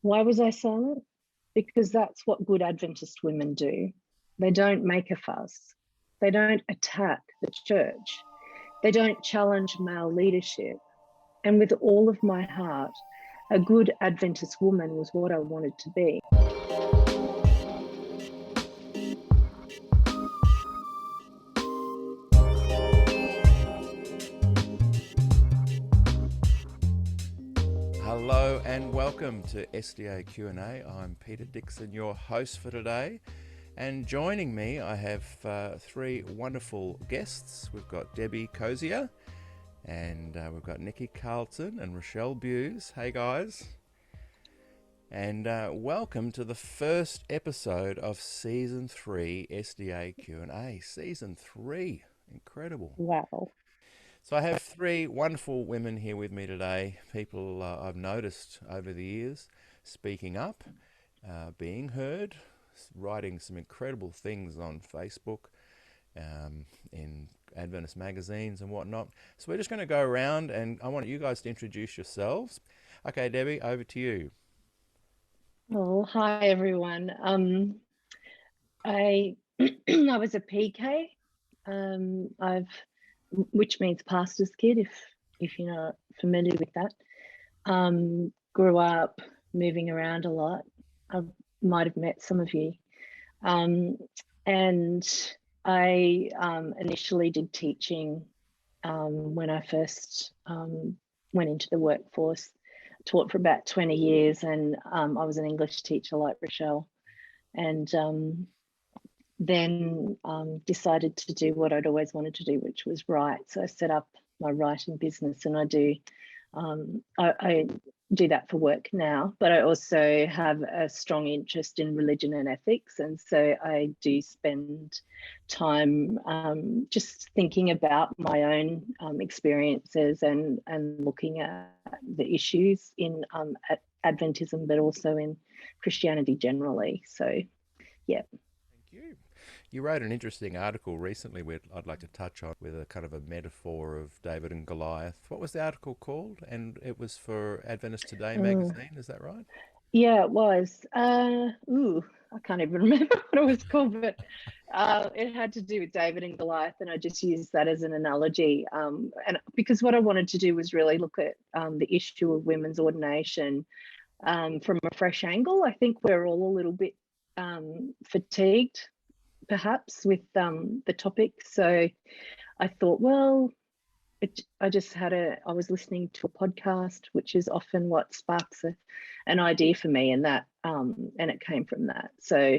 Why was I silent? Because that's what good Adventist women do. They don't make a fuss. They don't attack the church. They don't challenge male leadership. And with all of my heart, a good Adventist woman was what I wanted to be. Hello and welcome to SDAQ&A. I'm Peter Dixon, your host for today. And joining me, I have three wonderful guests. We've got Debbie Cosier, and we've got Nicki, Carleton, and Rochelle Bews. Hey guys. And welcome to the first episode of Season 3 SDAQ&A. Season 3. Incredible. Wow. So I have three wonderful women here with me today, people I've noticed over the years speaking up, being heard, writing some incredible things on Facebook, in Adventist magazines and whatnot. So we're just going to go around and I want you guys to introduce yourselves. Okay, Debbie, over to you. Oh, hi everyone. I I was a PK. Which means pastor's kid, if you're not familiar with that. Grew up moving around a lot. I might have met some of you. And I initially did teaching when I first went into the workforce. Taught for about 20 years, and I was an English teacher like Rochelle, and then decided to do what I'd always wanted to do, which was write. So I set up my writing business, and I do that for work now, but I also have a strong interest in religion and ethics, and so I do spend time just thinking about my own experiences and looking at the issues in Adventism, but also in Christianity generally. So, yeah. Thank you. You wrote an interesting article recently I'd like to touch on, with a kind of a metaphor of David and Goliath. What was the article called? And it was for Adventist Today magazine, is that right? Yeah, it was. I can't even remember what it was called, but it had to do with David and Goliath, and I just used that as an analogy. And because what I wanted to do was really look at the issue of women's ordination from a fresh angle. I think we're all a little bit fatigued, perhaps, with the topic. So I thought, well, I was listening to a podcast, which is often what sparks an idea for me, and it came from that. So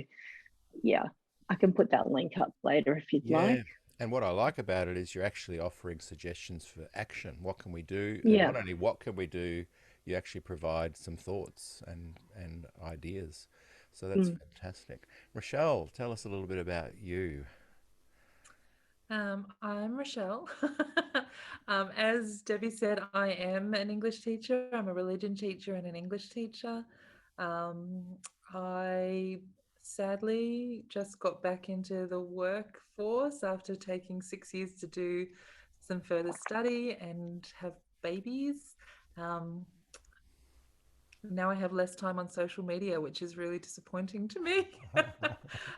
yeah, I can put that link up later if you'd like. And what I like about it is you're actually offering suggestions for action. What can we do? And Yeah. not only what can we do, you actually provide some thoughts and ideas. So that's fantastic. Rochelle, tell us a little bit about you. I'm Rochelle. As Debbie said, I am an English teacher. I'm a religion teacher and an English teacher. I sadly just got back into the workforce after taking 6 years to do some further study and have babies. Now I have less time on social media, which is really disappointing to me.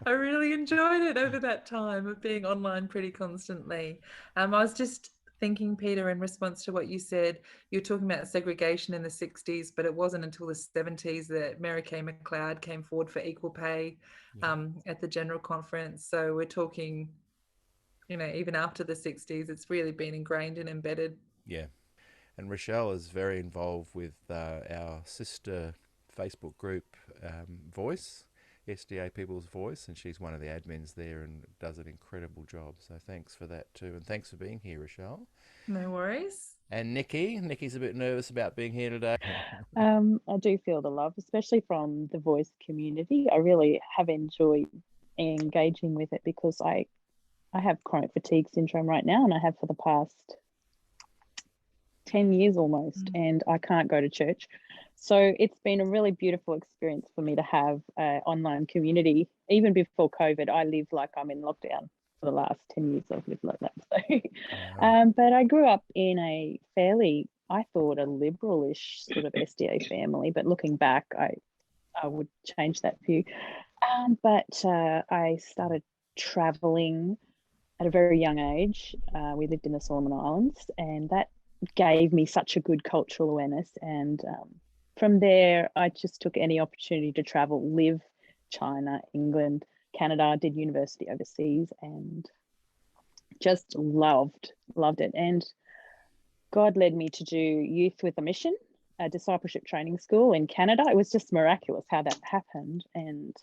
I really enjoyed it over that time of being online pretty constantly. I was just thinking, Peter, in response to what you said, you're talking about segregation in the 60s, but it wasn't until the 70s that Mary Kay McLeod came forward for equal pay at the General Conference. So we're talking, even after the 60s, it's really been ingrained and embedded. Yeah. And Rochelle is very involved with our sister Facebook group, Voice, SDA People's Voice, and she's one of the admins there and does an incredible job. So thanks for that too, and thanks for being here, Rochelle. No worries. And Nicki's a bit nervous about being here today. I do feel the love, especially from the Voice community. I really have enjoyed engaging with it because I have chronic fatigue syndrome right now, and I have for the past 10 years almost, and I can't go to church. So it's been a really beautiful experience for me to have an online community. Even before COVID, I lived like I'm in lockdown. For the last 10 years, I've lived like that. So, but I grew up in a fairly, I thought, a liberalish sort of SDA family. But looking back, I would change that view. But I started traveling at a very young age. We lived in the Solomon Islands, and that gave me such a good cultural awareness. And from there, I just took any opportunity to travel, live China, England, Canada, did university overseas, and just loved it. And God led me to do Youth with a Mission, a discipleship training school in Canada. It was just miraculous how that happened. And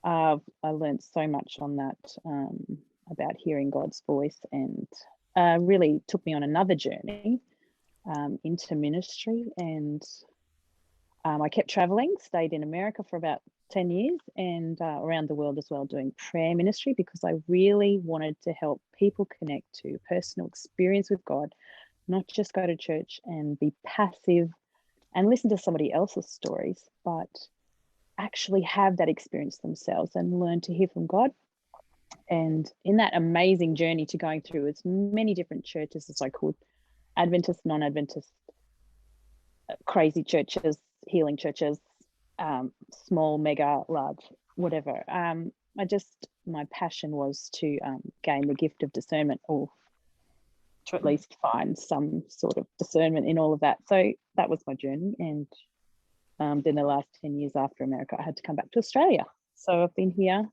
I learned so much on that about hearing God's voice, and really took me on another journey into ministry. And I kept traveling, stayed in America for about 10 years and around the world as well, doing prayer ministry, because I really wanted to help people connect to personal experience with God, not just go to church and be passive and listen to somebody else's stories, but actually have that experience themselves and learn to hear from God. And in that amazing journey to going through as many different churches as I could, Adventist, non-Adventist, crazy churches, healing churches, small, mega, large, whatever. My passion was to gain the gift of discernment, or to at least find some sort of discernment in all of that. So that was my journey. And then the last 10 years after America, I had to come back to Australia. So I've been here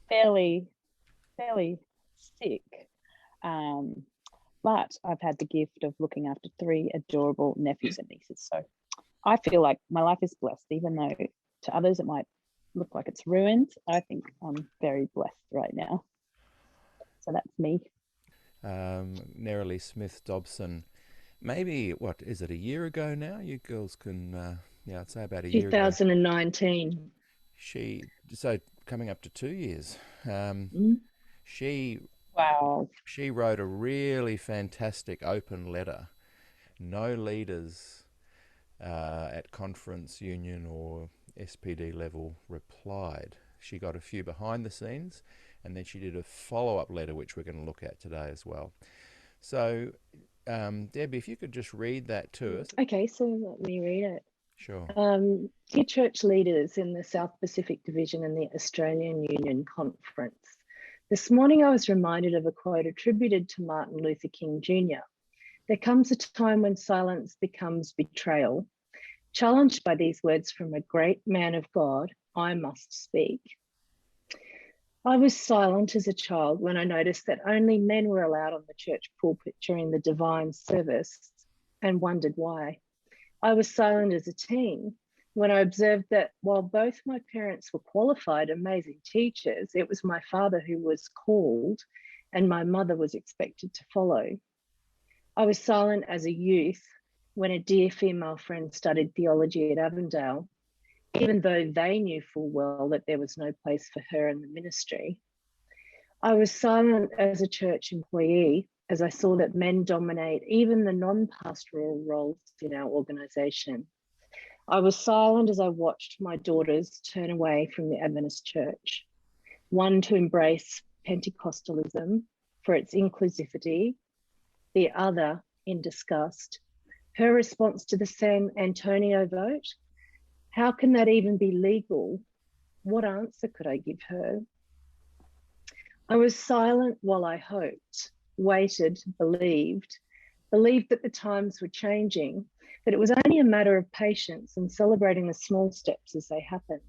fairly sick. But I've had the gift of looking after 3 adorable nephews and nieces. So I feel like my life is blessed, even though to others it might look like it's ruined. I think I'm very blessed right now. So that's me. Nerily Smith Dobson, maybe, what is it, a year ago now? You girls can, I'd say about a year ago. 2019. So coming up to 2 years. She wrote a really fantastic open letter. No leaders at conference, union or SPD level replied. She got a few behind the scenes, and then she did a follow-up letter, which we're going to look at today as well. So, Debbie, if you could just read that to us. Okay, so let me read it. Sure. Dear church leaders in the South Pacific Division and the Australian Union Conference, this morning I was reminded of a quote attributed to Martin Luther King Jr. There comes a time when silence becomes betrayal. Challenged by these words from a great man of God, I must speak. I was silent as a child when I noticed that only men were allowed on the church pulpit during the divine service, and wondered why. I was silent as a teen when I observed that while both my parents were qualified, amazing teachers, it was my father who was called and my mother was expected to follow. I was silent as a youth when a dear female friend studied theology at Avondale, even though they knew full well that there was no place for her in the ministry. I was silent as a church employee as I saw that men dominate even the non-pastoral roles in our organisation. I was silent as I watched my daughters turn away from the Adventist church, one to embrace Pentecostalism for its inclusivity, the other in disgust. Her response to the San Antonio vote, how can that even be legal? What answer could I give her? I was silent while I hoped, waited, believed that the times were changing, that it was only a matter of patience and celebrating the small steps as they happened.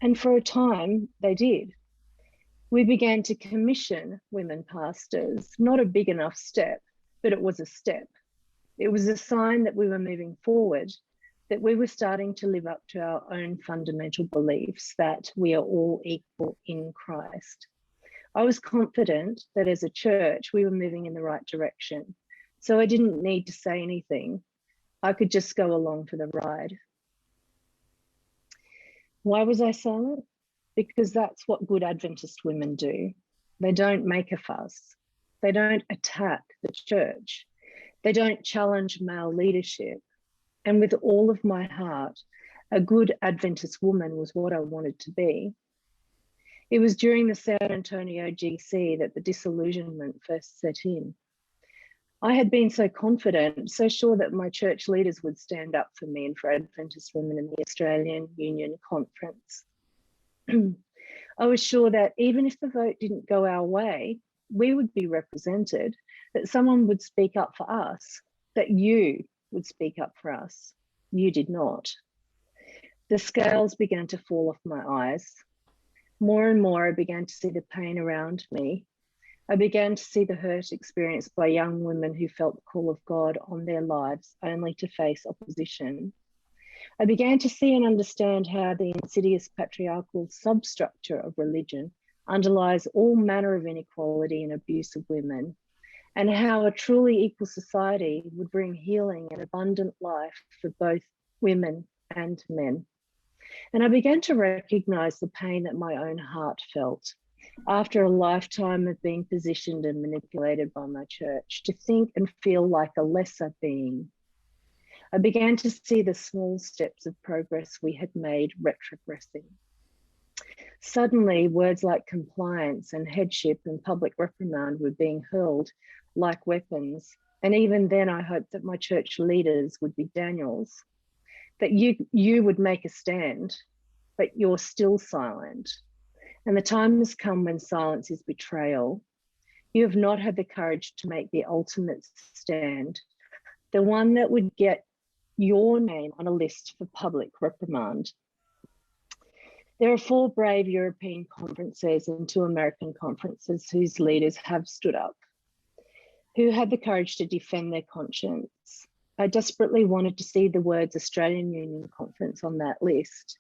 And for a time, they did. We began to commission women pastors, not a big enough step, but it was a step. It was a sign that we were moving forward, that we were starting to live up to our own fundamental beliefs, that we are all equal in Christ. I was confident that as a church, we were moving in the right direction. So I didn't need to say anything. I could just go along for the ride. Why was I silent? Because that's what good Adventist women do. They don't make a fuss. They don't attack the church. They don't challenge male leadership. And with all of my heart, a good Adventist woman was what I wanted to be. It was during the San Antonio GC that the disillusionment first set in. I had been so confident, so sure that my church leaders would stand up for me and for Adventist women in the Australian Union Conference. I was sure that even if the vote didn't go our way, we would be represented, that someone would speak up for us, that you would speak up for us. You did not. The scales began to fall off my eyes. More and more, I began to see the pain around me. I began to see the hurt experienced by young women who felt the call of God on their lives only to face opposition. I began to see and understand how the insidious patriarchal substructure of religion underlies all manner of inequality and abuse of women, and how a truly equal society would bring healing and abundant life for both women and men. And I began to recognize the pain that my own heart felt after a lifetime of being positioned and manipulated by my church to think and feel like a lesser being. I began to see the small steps of progress we had made retrogressing. Suddenly, words like compliance and headship and public reprimand were being hurled like weapons. And even then, I hoped that my church leaders would be Daniels, that you would make a stand, but you're still silent. And the time has come when silence is betrayal. You have not had the courage to make the ultimate stand, the one that would get your name on a list for public reprimand. There are 4 brave European conferences and 2 American conferences whose leaders have stood up, who had the courage to defend their conscience. I desperately wanted to see the words Australian Union Conference on that list,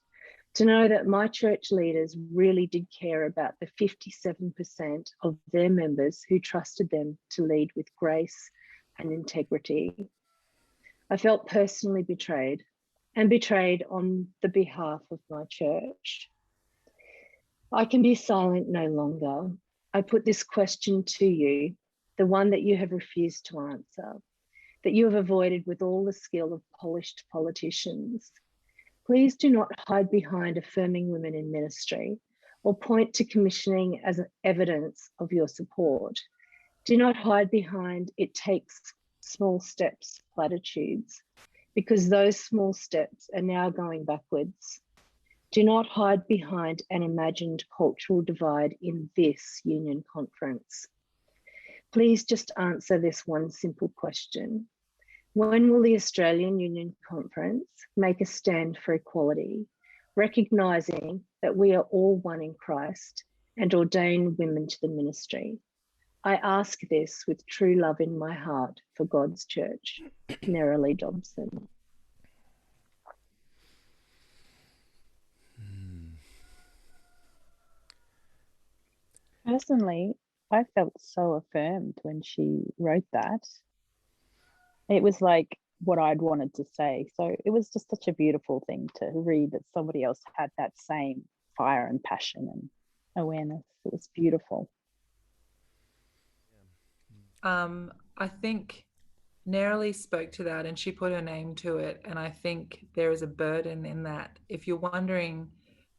to know that my church leaders really did care about the 57% of their members who trusted them to lead with grace and integrity. I felt personally betrayed, and betrayed on the behalf of my church. I can be silent no longer. I put this question to you, the one that you have refused to answer, that you have avoided with all the skill of polished politicians. Please do not hide behind affirming women in ministry or point to commissioning as evidence of your support. Do not hide behind "it takes small steps" platitudes, because those small steps are now going backwards. Do not hide behind an imagined cultural divide in this union conference. Please just answer this one simple question. When will the Australian Union Conference make a stand for equality, recognising that we are all one in Christ, and ordain women to the ministry? I ask this with true love in my heart for God's church. Nerily Dobson. Personally, I felt so affirmed when she wrote that. It was like what I'd wanted to say. So it was just such a beautiful thing to read that somebody else had that same fire and passion and awareness. It was beautiful. I think Nerily spoke to that and she put her name to it. And I think there is a burden in that. If you're wondering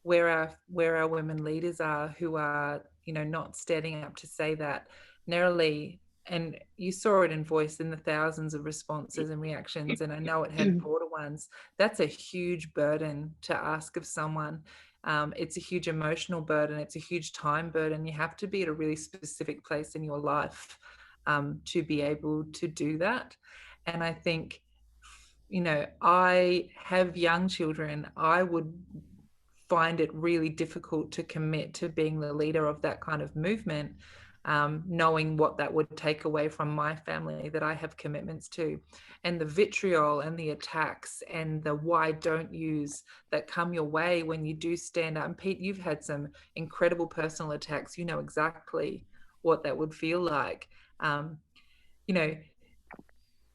where our women leaders are who are, not standing up to say that, Nerily, and you saw it in Voice in the thousands of responses and reactions, and I know it had broader ones. That's a huge burden to ask of someone. It's a huge emotional burden. It's a huge time burden. You have to be at a really specific place in your life to be able to do that. And I think, I have young children. I would find it really difficult to commit to being the leader of that kind of movement, knowing what that would take away from my family that I have commitments to, and the vitriol and the attacks and the why don't yous that come your way when you do stand up. And Pete, you've had some incredible personal attacks. You know exactly what that would feel like.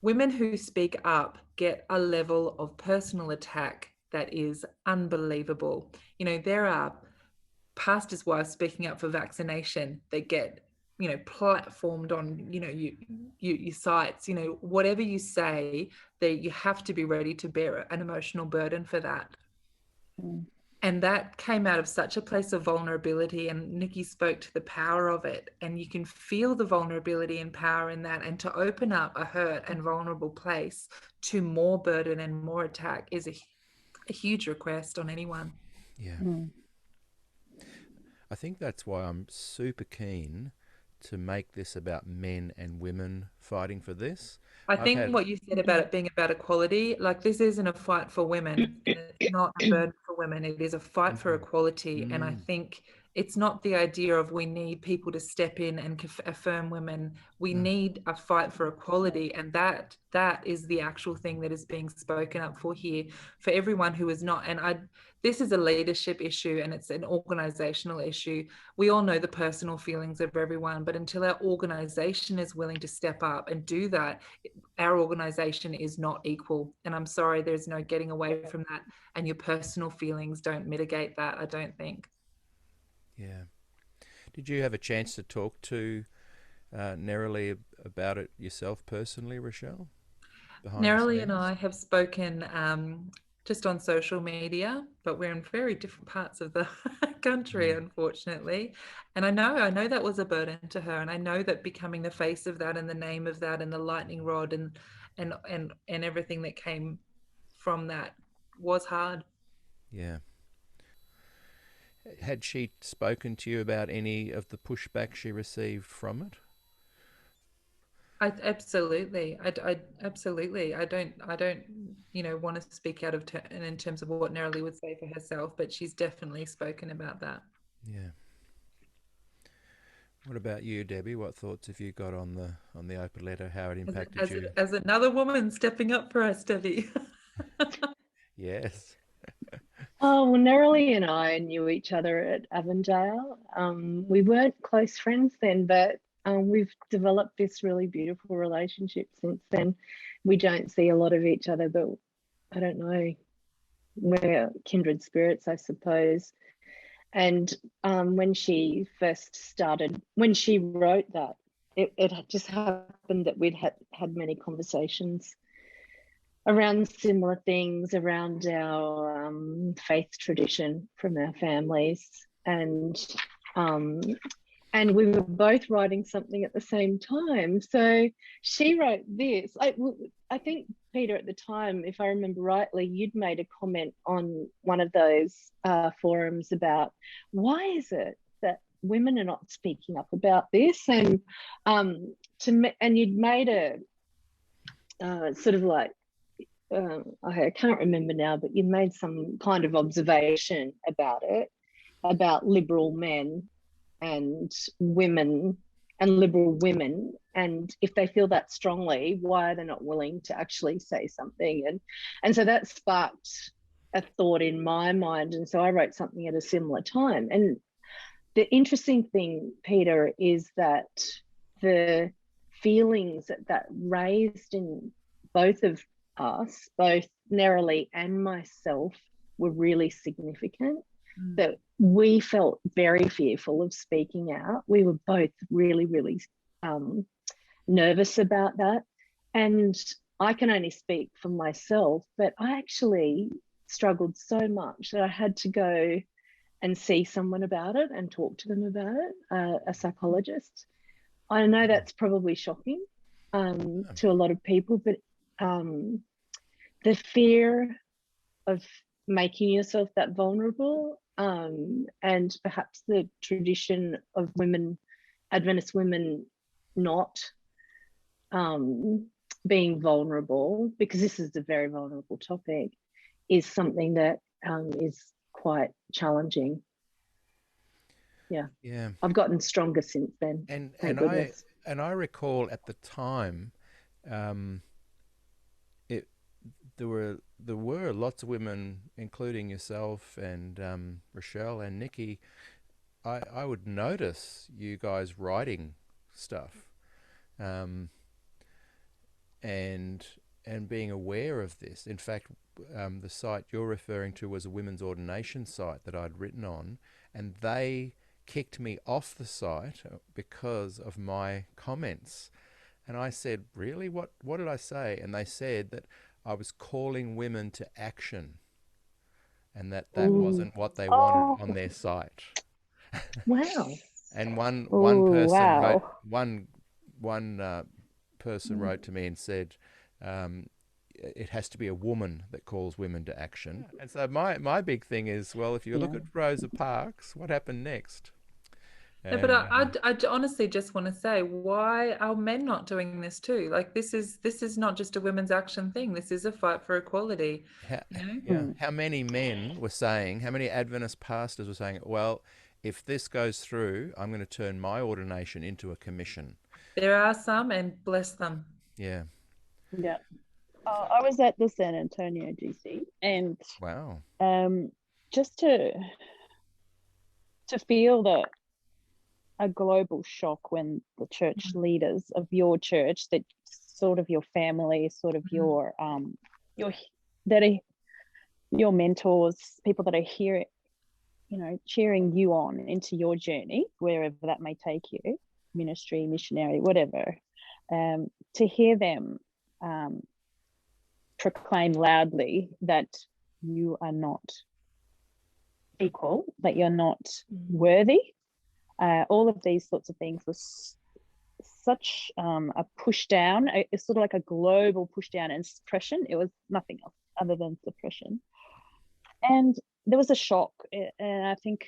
Women who speak up get a level of personal attack that is unbelievable. There are pastors' wives speaking up for vaccination that get, platformed on, your sites. Whatever you say, that you have to be ready to bear an emotional burden for that. And that came out of such a place of vulnerability, and Nicki spoke to the power of it, and you can feel the vulnerability and power in that. And to open up a hurt and vulnerable place to more burden and more attack is a huge request on anyone. Yeah. Mm. I think that's why I'm super keen to make this about men and women fighting for this. I I've think had, what you said about it being about equality, like this isn't a fight for women, and it's not a burden for women. It is a fight for equality. And I think it's not the idea of we need people to step in and affirm women. We need a fight for equality, and that is the actual thing that is being spoken up for here for everyone who is not. And this is a leadership issue, and it's an organizational issue. We all know the personal feelings of everyone, but until our organization is willing to step up and do that, our organization is not equal. And I'm sorry, there's no getting away from that. And your personal feelings don't mitigate that, I don't think. yeah. Did you have a chance to talk to Nerily about it yourself personally, Rochelle? Nerily and I have spoken just on social media, but we're in very different parts of the country, unfortunately. And I know that was a burden to her, and I know that becoming the face of that and the name of that and the lightning rod and everything that came from that was hard. Yeah. Had she spoken to you about any of the pushback she received from it? Absolutely. I absolutely. I don't, want to speak out of in terms of what Nerily would say for herself, but she's definitely spoken about that. Yeah. What about you, Debbie? What thoughts have you got on the open letter? How it impacted you? As another woman stepping up for us, Debbie. Yes. Oh, well, Nerily and I knew each other at Avondale. We weren't close friends then, but we've developed this really beautiful relationship since then. We don't see a lot of each other, but I don't know, we're kindred spirits, I suppose. And when she wrote that, it just happened that we'd had many conversations around similar things, around our faith tradition from our families, and we were both writing something at the same time. So she wrote this. I think, Peter, at the time, if I remember rightly, you'd made a comment on one of those forums about why is it that women are not speaking up about this, and you'd made a sort of like, I can't remember now, but you made some kind of observation about it, about liberal men and women and liberal women, and if they feel that strongly, why are they not willing to actually say something? And so that sparked a thought in my mind, and so I wrote something at a similar time. And the interesting thing, Peter, is that the feelings that raised in both of us, both Nerily and myself, were really significant. That we felt very fearful of speaking out. We were both really, really nervous about that. And I can only speak for myself, but I actually struggled so much that I had to go and see someone about it and talk to them about it, a psychologist. I know that's probably shocking to a lot of people, but the fear of making yourself that vulnerable, and perhaps the tradition of women, Adventist women, not being vulnerable, because this is a very vulnerable topic, is something that is quite challenging. Yeah. I've gotten stronger since then. And I recall at the time, there were lots of women, including yourself and Rochelle and Nicki. I would notice you guys writing stuff, and being aware of this. In fact, the site you're referring to was a women's ordination site that I'd written on, and they kicked me off the site because of my comments. And I said, really? What did I say? And they said that I was calling women to action. and that Ooh. wasn't what they wanted on their site. Wow. And one Ooh, person wrote, wow. one person wrote to me and said, it has to be a woman that calls women to action. And so my big thing is, well, if you look Yeah. at Rosa Parks, what happened next? No, but And I honestly just want to say, why are men not doing this too? Like, this is not just a women's action thing. This is a fight for equality. how many men were saying, how many Adventist pastors were saying, well, if this goes through, I'm going to turn my ordination into a commission. There are some, and bless them. Yeah. Yeah. I was at the San Antonio GC, and Wow. just to feel a global shock when the church leaders of your church, that sort of your family, sort of your that are your mentors, people that are here, cheering you on into your journey, wherever that may take you, ministry, missionary, whatever, to hear them proclaim loudly that you are not equal, that you're not worthy. All of these sorts of things was such a push down. It's sort of like a global push down and suppression. It was nothing else other than suppression. And there was a shock. And I think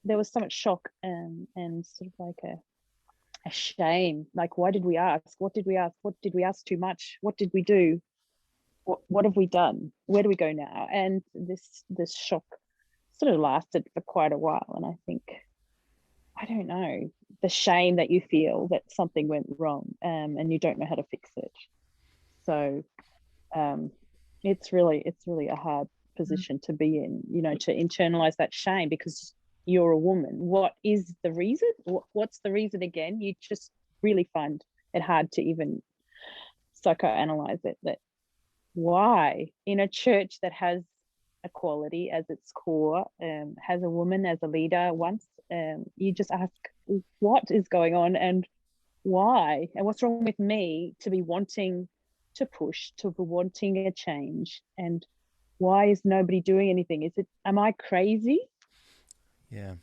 there was so much shock and sort of like a shame. Like, why did we ask? What did we ask? What did we ask too much? What did we do? What have we done? Where do we go now? And this shock sort of lasted for quite a while. And I think, I don't know, the shame that you feel that something went wrong, and you don't know how to fix it. So it's really a hard position to be in, to internalize that shame, because you're a woman. What is the reason? What's the reason again? You just really find it hard to even psychoanalyze it, that why in a church that has equality as its core, has a woman as a leader once, you just ask, what is going on, and why, and what's wrong with me to be wanting to push, to be wanting a change, and why is nobody doing anything? Am I crazy? Yeah.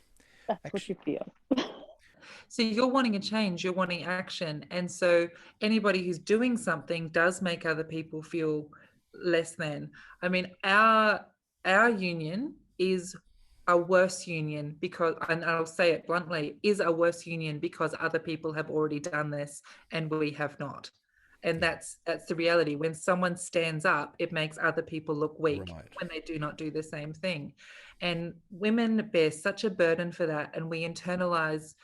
That's what you feel. So you're wanting a change, you're wanting action. And so anybody who's doing something does make other people feel less than. I mean, our union is a worse union because, and I'll say it bluntly, is a worse union because other people have already done this and we have not. And that's the reality. When someone stands up, it makes other people look weak when they do not do the same thing. And women bear such a burden for that, and we internalize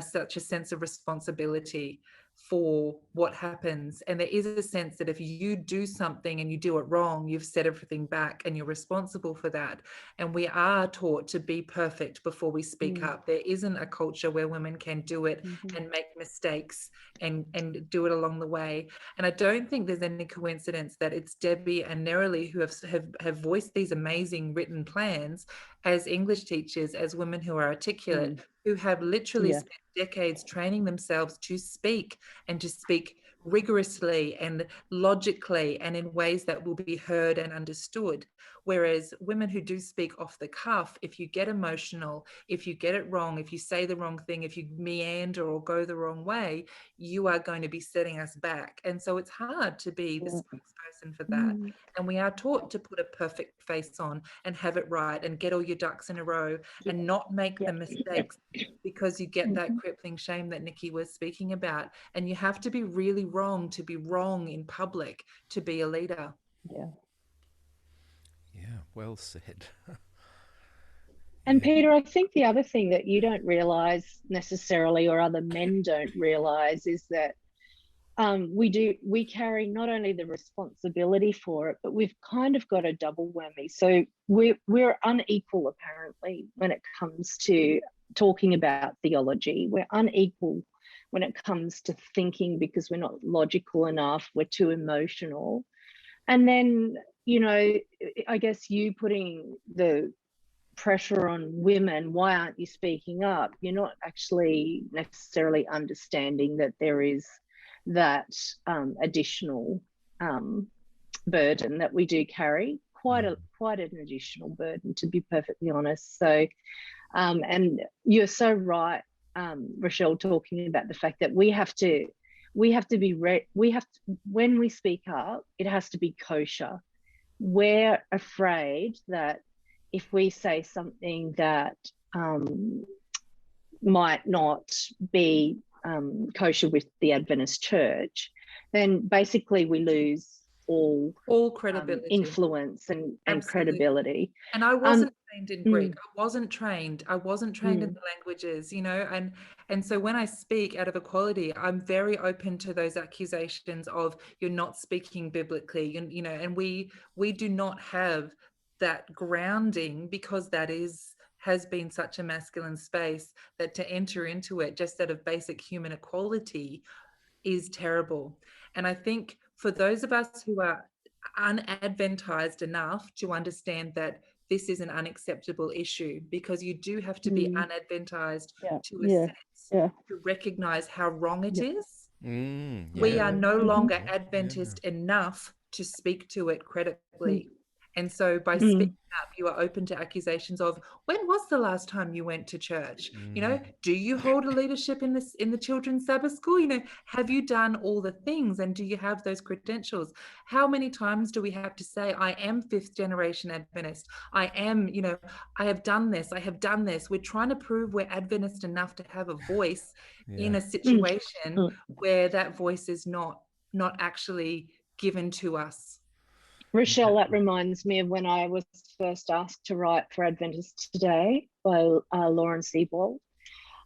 such a sense of responsibility for what happens. And there is a sense that if you do something and you do it wrong, you've set everything back and you're responsible for that. And we are taught to be perfect before we speak up. There isn't a culture where women can do it and make mistakes and do it along the way. And I don't think there's any coincidence that it's Debbie and Nerily who have voiced these amazing written plans as English teachers, as women who are articulate, who have literally spent decades training themselves to speak, and to speak rigorously and logically and in ways that will be heard and understood. Whereas women who do speak off the cuff, if you get emotional, if you get it wrong, if you say the wrong thing, if you meander or go the wrong way, you are going to be setting us back. And so it's hard to be the spokesperson for that. And we are taught to put a perfect face on and have it right and get all your ducks in a row and not make the mistakes, because you get that crippling shame that Nicki was speaking about. And you have to be really wrong to be wrong in public to be a leader. Yeah, well said. And Peter, I think the other thing that you don't realise necessarily, or other men don't realise, is that we carry not only the responsibility for it, but we've kind of got a double whammy. So we're unequal, apparently, when it comes to talking about theology. We're unequal when it comes to thinking, because we're not logical enough, we're too emotional. And then, I guess you putting the pressure on women, why aren't you speaking up? You're not actually necessarily understanding that there is that additional burden that we do carry quite an additional burden, to be perfectly honest. So, and you're so right, Rochelle, talking about the fact that we have to be when we speak up, it has to be kosher. We're afraid that if we say something that might not be kosher with the Adventist Church, then basically we lose all credibility, influence and credibility. And I wasn't trained in Greek. I wasn't trained in the languages, you know, and so when I speak out of equality, I'm very open to those accusations of you're not speaking biblically, you know, and we do not have that grounding, because that has been such a masculine space, that to enter into it just out of basic human equality is terrible. And I think for those of us who are unadventized enough to understand that this is an unacceptable issue, because you do have to be unadventized to a sense to recognize how wrong it is. We are no longer Adventist enough to speak to it credibly. And so by speaking up, you are open to accusations of, when was the last time you went to church? You know, do you hold a leadership in the children's Sabbath school? You know, have you done all the things, and do you have those credentials? How many times do we have to say, I am 5th generation Adventist? I am, you know, I have done this. I have done this. We're trying to prove we're Adventist enough to have a voice in a situation where that voice is not actually given to us. Rochelle, that reminds me of when I was first asked to write for Adventist Today by Lauren Siebold.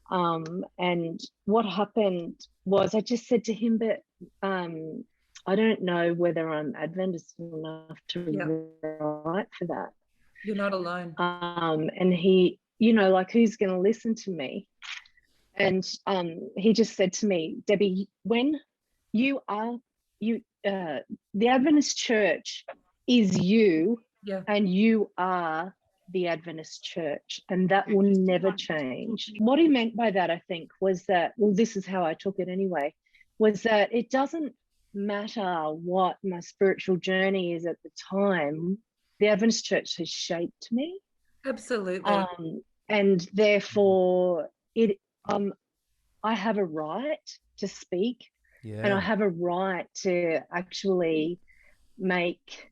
And what happened was I just said to him, but I don't know whether I'm Adventist enough to write for that. You're not alone. And he, you know, like, who's going to listen to me? And he just said to me, Debbie, when you are, the Adventist Church is you, and you are the Adventist Church, and that will never change. What he meant by that, I think, was that, well, this is how I took it anyway, was that it doesn't matter what my spiritual journey is at the time, the Adventist Church has shaped me. Absolutely. And therefore, I have a right to speak. And I have a right to actually make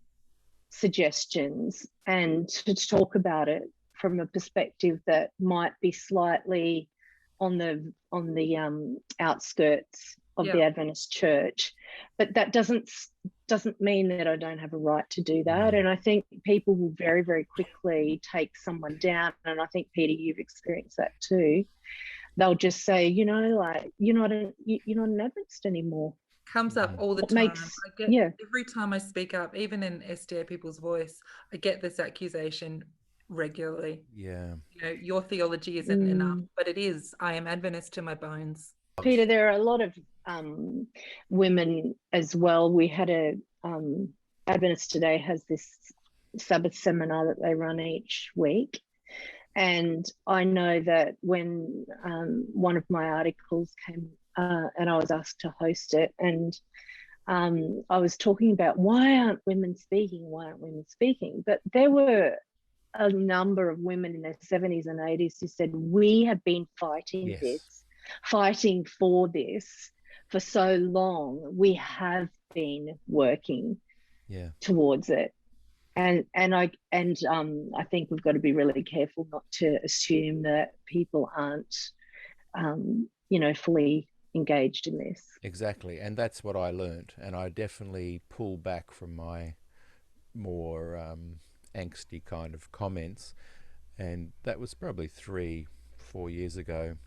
suggestions and to talk about it from a perspective that might be slightly on the outskirts of the Adventist Church. But that doesn't mean that I don't have a right to do that. And I think people will very, very quickly take someone down. And I think, Peter, you've experienced that too. They'll just say, you know, like, you're not an Adventist anymore. Comes up all the time. Every time I speak up, even in SDA People's Voice, I get this accusation regularly. You know, your theology isn't enough, but it is. I am Adventist to my bones. Peter, there are a lot of women as well. We had Adventist Today has this Sabbath seminar that they run each week. And I know that when one of my articles came and I was asked to host it, and I was talking about why aren't women speaking? But there were a number of women in their 70s and 80s who said, we have been fighting for this for so long. We have been working towards it. And I think we've got to be really careful not to assume that people aren't, you know, fully engaged in this. Exactly, and that's what I learned. And I definitely pull back from my more angsty kind of comments, and that was probably 3-4 years ago.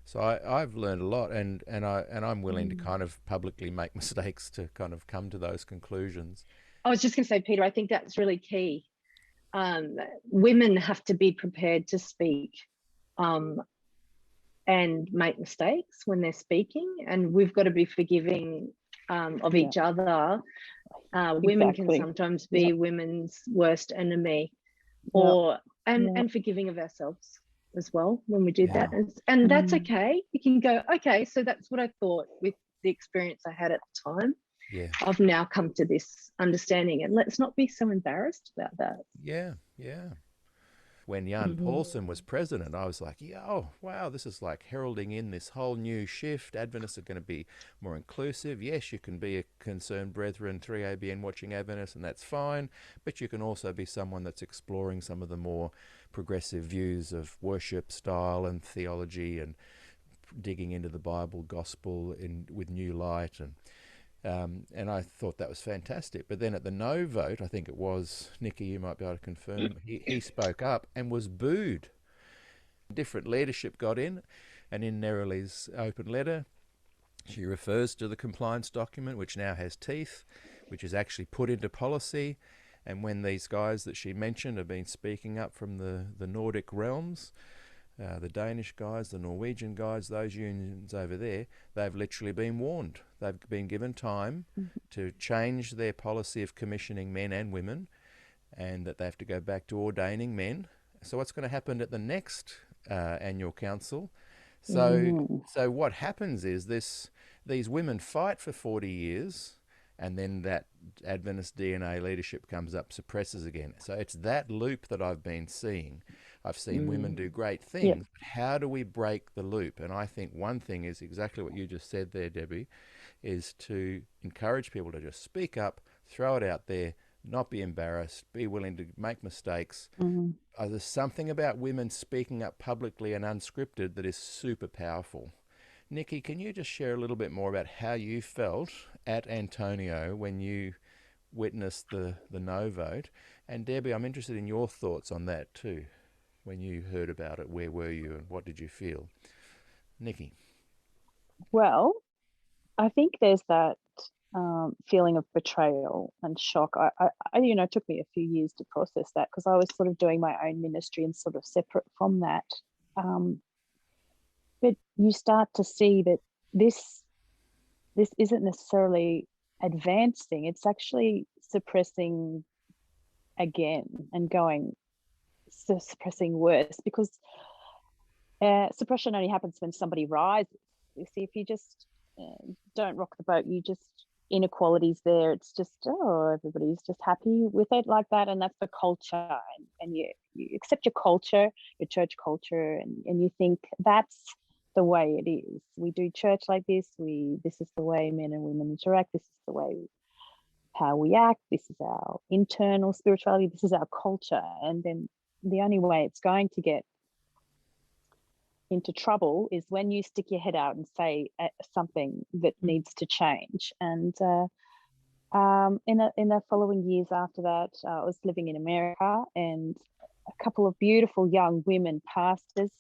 So I've learned a lot, and I'm willing to kind of publicly make mistakes to kind of come to those conclusions. I was just going to say, Peter, I think that's really key. Women have to be prepared to speak and make mistakes when they're speaking, and we've got to be forgiving of each other. Women can sometimes be women's worst enemy, and forgiving of ourselves as well when we do that. And that's okay. You can go, okay, so that's what I thought with the experience I had at the time. Yeah. I've now come to this understanding, and let's not be so embarrassed about that. Yeah. Yeah. When Jan Paulson was president, I was like, yeah, oh, wow, this is like heralding in this whole new shift. Adventists are going to be more inclusive. Yes, you can be a concerned brethren, 3ABN watching Adventist, and that's fine. But you can also be someone that's exploring some of the more progressive views of worship style and theology and digging into the Bible, gospel with new light. And I thought that was fantastic. But then at the no vote, I think it was, Nicki, you might be able to confirm, he spoke up and was booed. Different leadership got in, and in Nerili's open letter, she refers to the compliance document, which now has teeth, which is actually put into policy. And when these guys that she mentioned have been speaking up from the Nordic realms, the Danish guys, the Norwegian guys, those unions over there, they've literally been warned. They've been given time to change their policy of commissioning men and women, and that they have to go back to ordaining men. So what's going to happen at the next annual council? So what happens is these women fight for 40 years, and then that Adventist DNA leadership comes up, suppresses again. So it's that loop that I've been seeing. I've seen women do great things, but how do we break the loop? And I think one thing is exactly what you just said there, Debbie, is to encourage people to just speak up, throw it out there, not be embarrassed, be willing to make mistakes. There's something about women speaking up publicly and unscripted that is super powerful. Nicki, can you just share a little bit more about how you felt at Antonio when you witnessed the no vote? And Debbie, I'm interested in your thoughts on that too. When you heard about it, where were you and what did you feel? Nicki. Well, I think there's that feeling of betrayal and shock. I it took me a few years to process that because I was sort of doing my own ministry and sort of separate from that. But you start to see that this isn't necessarily advancing. It's actually suppressing again and suppressing worse, because suppression only happens when somebody rises. You see, if you just don't rock the boat, inequalities there. It's just, everybody's just happy with it like that. And that's the culture. And you accept your culture, your church culture, and you think that's the way it is. We do church like this. This is the way men and women interact. This is the way how we act. This is our internal spirituality. This is our culture. And then the only way it's going to get into trouble is when you stick your head out and say something that needs to change. And in the following years after that, I was living in America, and a couple of beautiful young women pastors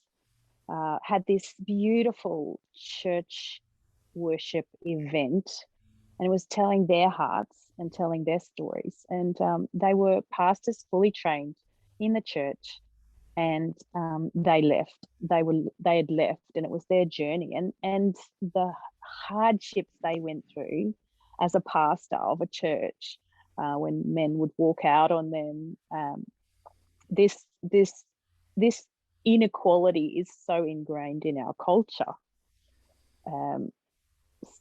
had this beautiful church worship event, and it was telling their hearts and telling their stories. And they were pastors fully trained in the church, and they left. They had left, and it was their journey, and the hardships they went through as a pastor of a church, when men would walk out on them. This inequality is so ingrained in our culture.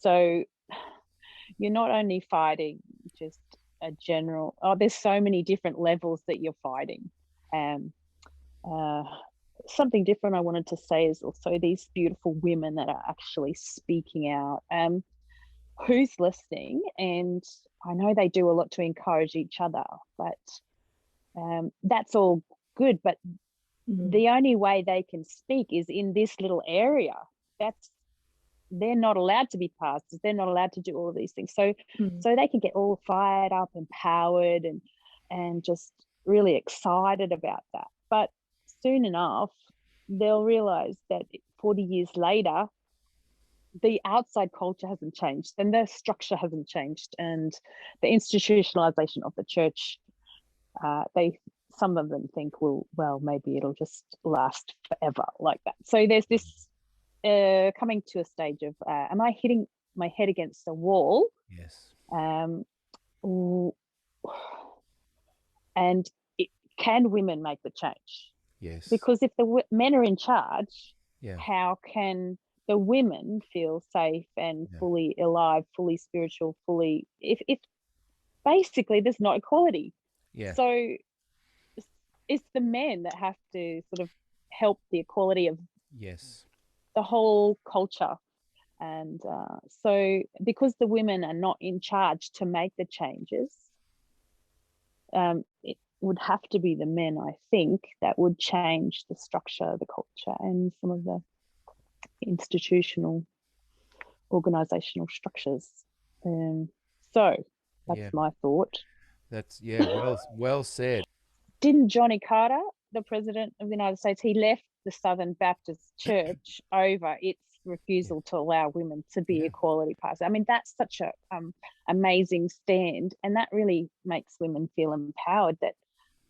So you're not only fighting just a general, there's so many different levels that you're fighting. Something different I wanted to say is also these beautiful women that are actually speaking out. Who's listening? And I know they do a lot to encourage each other, but that's all good. But the only way they can speak is in this little area. They're not allowed to be pastors. They're not allowed to do all of these things. So they can get all fired up, empowered, and just really excited about that. But soon enough, they'll realize that 40 years later, the outside culture hasn't changed, and the structure hasn't changed, and the institutionalization of the church, some of them think, well, maybe it'll just last forever like that. So there's this coming to a stage of, am I hitting my head against the wall? Yes. And can women make the change? Yes. Because if the men are in charge, yeah. how can the women feel safe and fully alive, fully spiritual, fully, if basically there's not equality. Yeah. So it's the men that have to sort of help the equality of the whole culture. And so because the women are not in charge to make the changes, it would have to be the men, I think, that would change the structure, the culture, and some of the institutional, organizational structures. So that's my thought. That's well said. Didn't Johnny Carter, the president of the United States, he left the Southern Baptist Church over its refusal to allow women to be equality pastors. I mean, that's such a amazing stand, and that really makes women feel empowered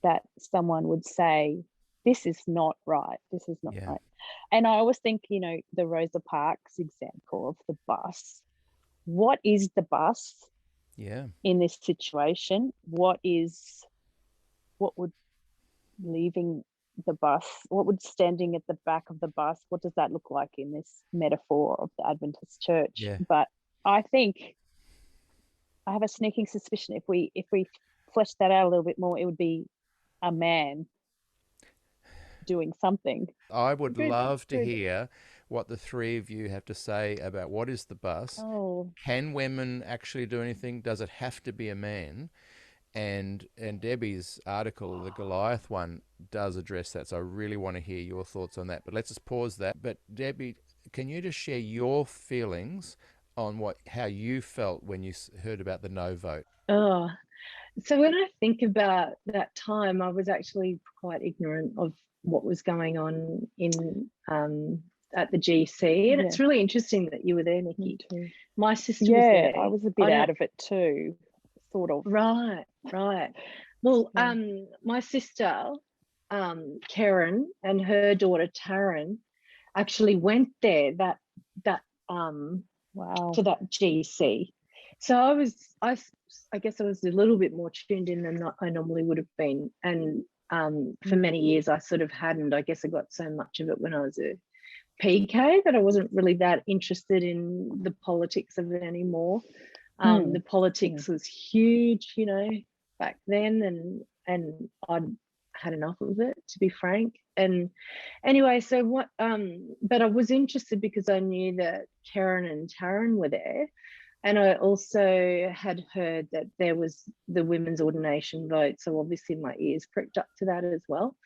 that someone would say, this is not right, this is not right. And I always think, you know, the Rosa Parks example of the bus. What is the bus in this situation? What would leaving the bus, what would standing at the back of the bus, what does that look like in this metaphor of the Adventist church? But I think, I have a sneaking suspicion, if we flesh that out a little bit more, it would be a man doing something. I would love to hear what the three of you have to say about what is the bus. Can women actually do anything? Does it have to be a man? And Debbie's article, the Goliath one, does address that. So I really want to hear your thoughts on that. But let's just pause that. But Debbie, can you just share your feelings on how you felt when you heard about the no vote? So when I think about that time, I was actually quite ignorant of what was going on in at the GC, and it's really interesting that you were there, Nicki. My sister was there. I was a bit out of it too, sort of. Right. Well, my sister, Karen, and her daughter Taryn actually went there to that GC. So I guess I was a little bit more tuned in than I normally would have been. And for many years I sort of hadn't. I guess I got so much of it when I was a PK that I wasn't really that interested in the politics of it anymore. The politics was huge, you know, back then, and I'd had enough of it, to be frank. And anyway, so but I was interested because I knew that Karen and Taryn were there. And I also had heard that there was the women's ordination vote. So obviously my ears pricked up to that as well.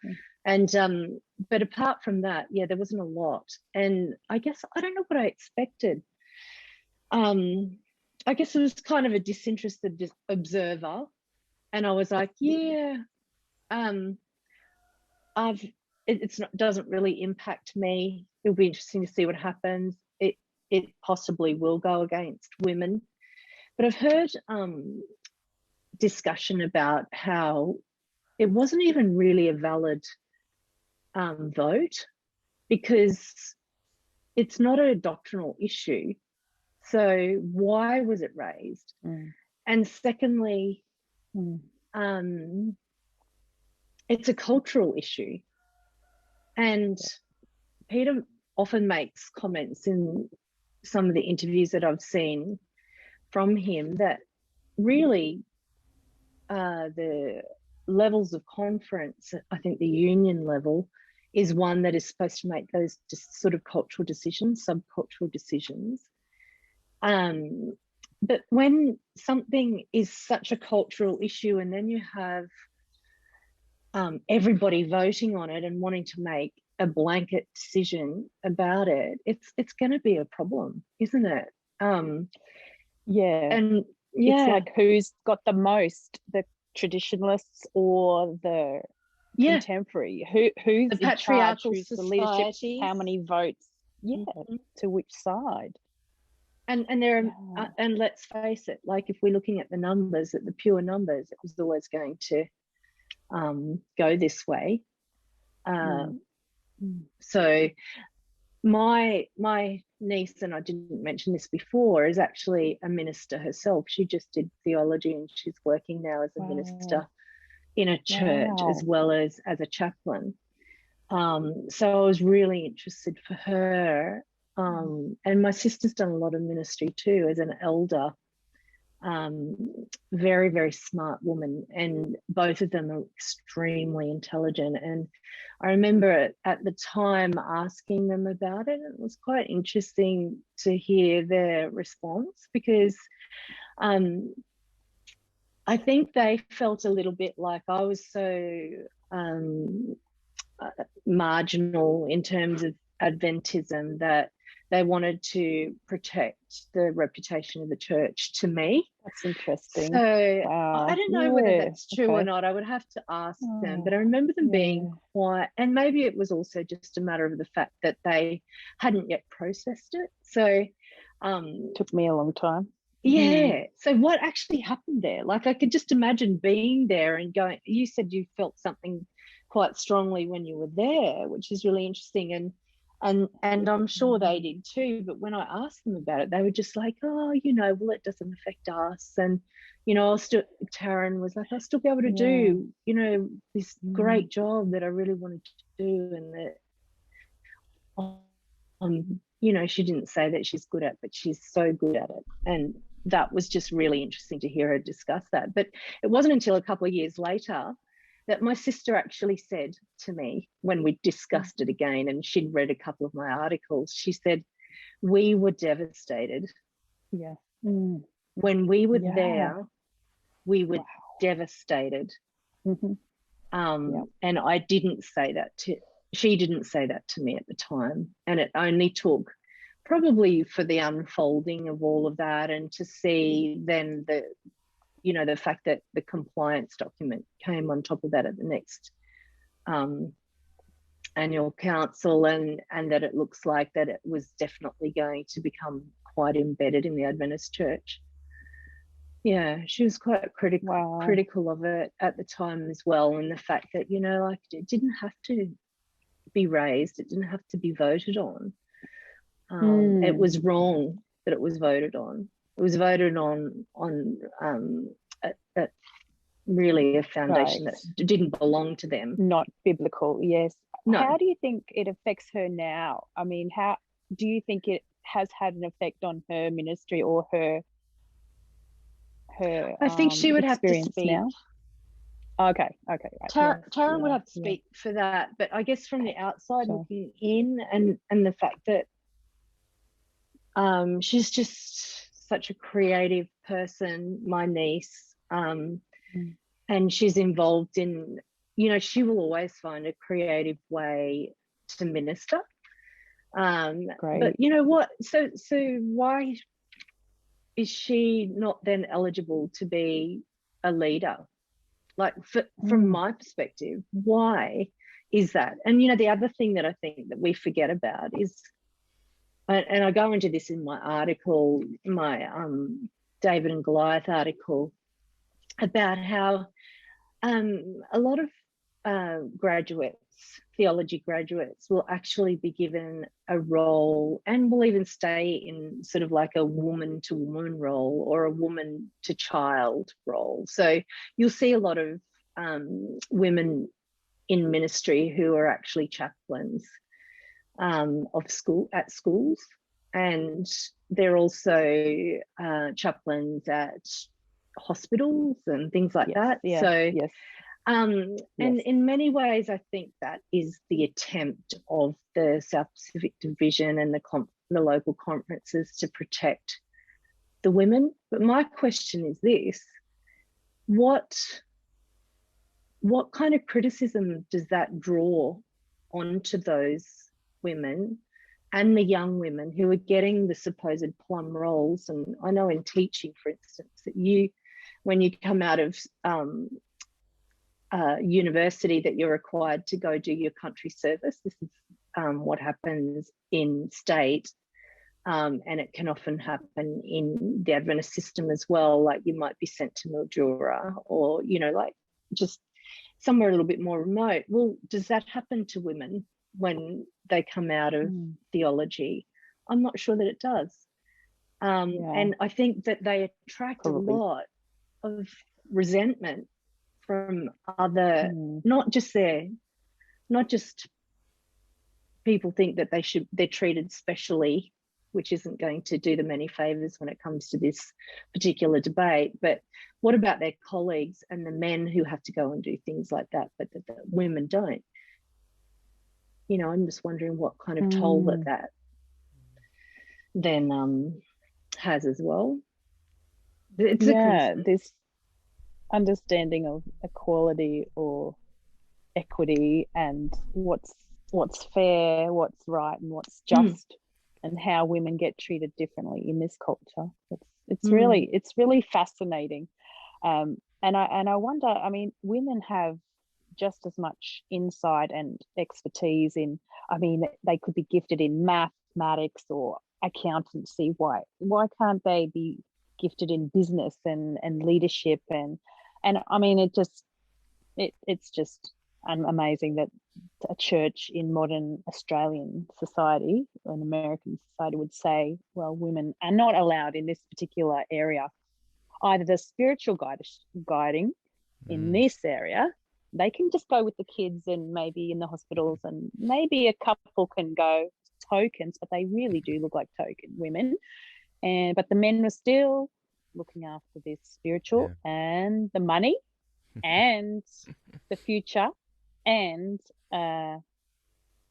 And but apart from that, there wasn't a lot. And I guess I don't know what I expected. I guess it was kind of a disinterested observer. And I was like, it doesn't really impact me. It'll be interesting to see what happens. It possibly will go against women. But I've heard discussion about how it wasn't even really a valid vote, because it's not a doctrinal issue. So why was it raised? And secondly, it's a cultural issue. And Peter often makes comments in some of the interviews that I've seen from him that really the levels of conference, I think the union level is one that is supposed to make those sort of cultural decisions, subcultural decisions. But when something is such a cultural issue and then you have everybody voting on it and wanting to make a blanket decision about it, it's going to be a problem, isn't it? And it's like who's got the most, the traditionalists or the contemporary? Who's the patriarchal who's the leadership? How many votes? To which side? And there are, and let's face it, like if we're looking at the numbers, at the pure numbers, it was always going to go this way. So my niece, and I didn't mention this before, is actually a minister herself. She just did theology and she's working now as a minister in a church as well as a chaplain. So I was really interested for her And my sister's done a lot of ministry too as an elder. Very, very smart woman, and both of them are extremely intelligent. And I remember at the time asking them about it. It was quite interesting to hear their response, because I think they felt a little bit like I was so marginal in terms of Adventism that they wanted to protect the reputation of the church to me. That's interesting. So Wow. I don't know whether that's true or okay. not. I would have to ask them, but I remember them being quite, and maybe it was also just a matter of the fact that they hadn't yet processed it. So took me a long time. Yeah. So what actually happened there? Like, I could just imagine being there and going, you said you felt something quite strongly when you were there, which is really interesting. And I'm sure they did too. But when I asked them about it, they were just like, oh, well, it doesn't affect us. And, Taryn was like, I'll still be able to do, this great job that I really wanted to do. And that, she didn't say that she's good at, but she's so good at it. And that was just really interesting to hear her discuss that. But it wasn't until a couple of years later that my sister actually said to me, when we discussed it again, and she'd read a couple of my articles, she said, we were devastated. Yeah. When we were there, we were devastated. And I didn't say that she didn't say that to me at the time. And it only took probably for the unfolding of all of that, and to see then the fact that the compliance document came on top of that at the next annual council, and that it looks like that it was definitely going to become quite embedded in the Adventist church. Yeah, she was quite critical of it at the time as well, and the fact that, it didn't have to be raised, it didn't have to be voted on. It was wrong that it was voted on. It was voted on at really a foundation that didn't belong to them. Not biblical, yes. No. How do you think it affects her now? I mean, how do you think it has had an effect on her ministry or her I think she would have to speak now? Okay, right. Taryn would have to speak for that, but I guess from the outside looking in, and the fact that she's just such a creative person, my niece, and she's involved in, she will always find a creative way to minister. Great. But you know what? So why is she not then eligible to be a leader? Like, from my perspective, why is that? And the other thing that I think that we forget about is, and I go into this in my article, my David and Goliath article, about how a lot of theology graduates will actually be given a role, and will even stay in sort of like a woman to woman role or a woman to child role. So you'll see a lot of women in ministry who are actually chaplains at schools, and they're also chaplains at hospitals and things like that. And in many ways, I think that is the attempt of the South Pacific Division and the local conferences to protect the women. But my question is this: what kind of criticism does that draw onto those women and the young women who are getting the supposed plum roles? And I know in teaching, for instance, that when you come out of university, that you're required to go do your country service. This is what happens in state, and it can often happen in the Adventist system as well. Like, you might be sent to Mildura, or like just somewhere a little bit more remote. Well, does that happen to women when they come out of theology? I'm not sure that it does. And I think that they attract a lot of resentment from other, not just people think that they're treated specially, which isn't going to do them any favors when it comes to this particular debate. But what about their colleagues and the men who have to go and do things like that, but the women don't? You know, I'm just wondering what kind of toll that then has as well. It's this understanding of equality or equity and what's fair, what's right, and what's just, and how women get treated differently in this culture. It's really fascinating, and I wonder. I mean, women have just as much insight and expertise in. I mean, they could be gifted in mathematics or accountancy. Why can't they be gifted in business and leadership and I mean, it's just amazing that a church in modern Australian society, an American society, would say, well, women are not allowed in this particular area. Either the spiritual guiding in this area, they can just go with the kids and maybe in the hospitals, and maybe a couple can go tokens, but they really do look like token women. But the men were still looking after this spiritual and the money and the future and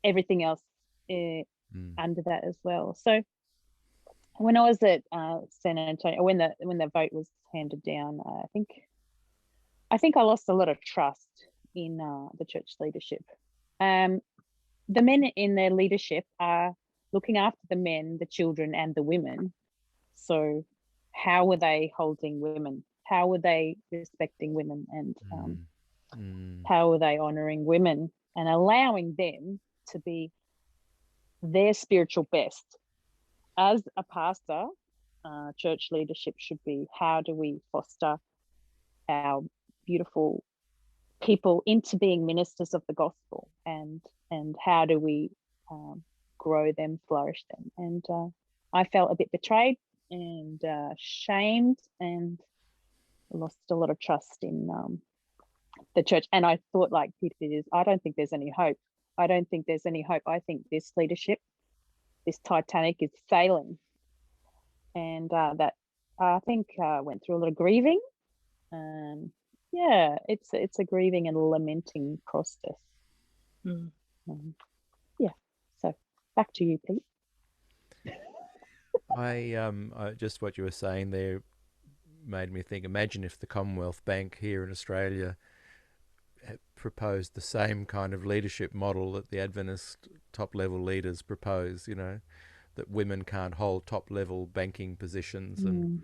everything else under that as well. So when I was at San Antonio, when the vote was handed down, I think I lost a lot of trust in the church leadership. The men in their leadership are looking after the men, the children, and the women. So how were they holding women? How were they respecting women? And how were they honoring women and allowing them to be their spiritual best? As a pastor, church leadership should be, how do we foster our beautiful people into being ministers of the gospel, and how do we grow them, flourish them? And I felt a bit betrayed and shamed and lost a lot of trust in the church. And I thought, like Peter is, I don't think there's any hope. I don't think there's any hope. I think this leadership, this Titanic, is sailing. And that I think went through a lot of grieving. Yeah, it's a grieving and lamenting process. Yeah. So back to you, Pete. I just what you were saying there made me think. Imagine if the Commonwealth Bank here in Australia had proposed the same kind of leadership model that the Adventist top-level leaders propose. You know, that women can't hold top-level banking positions, and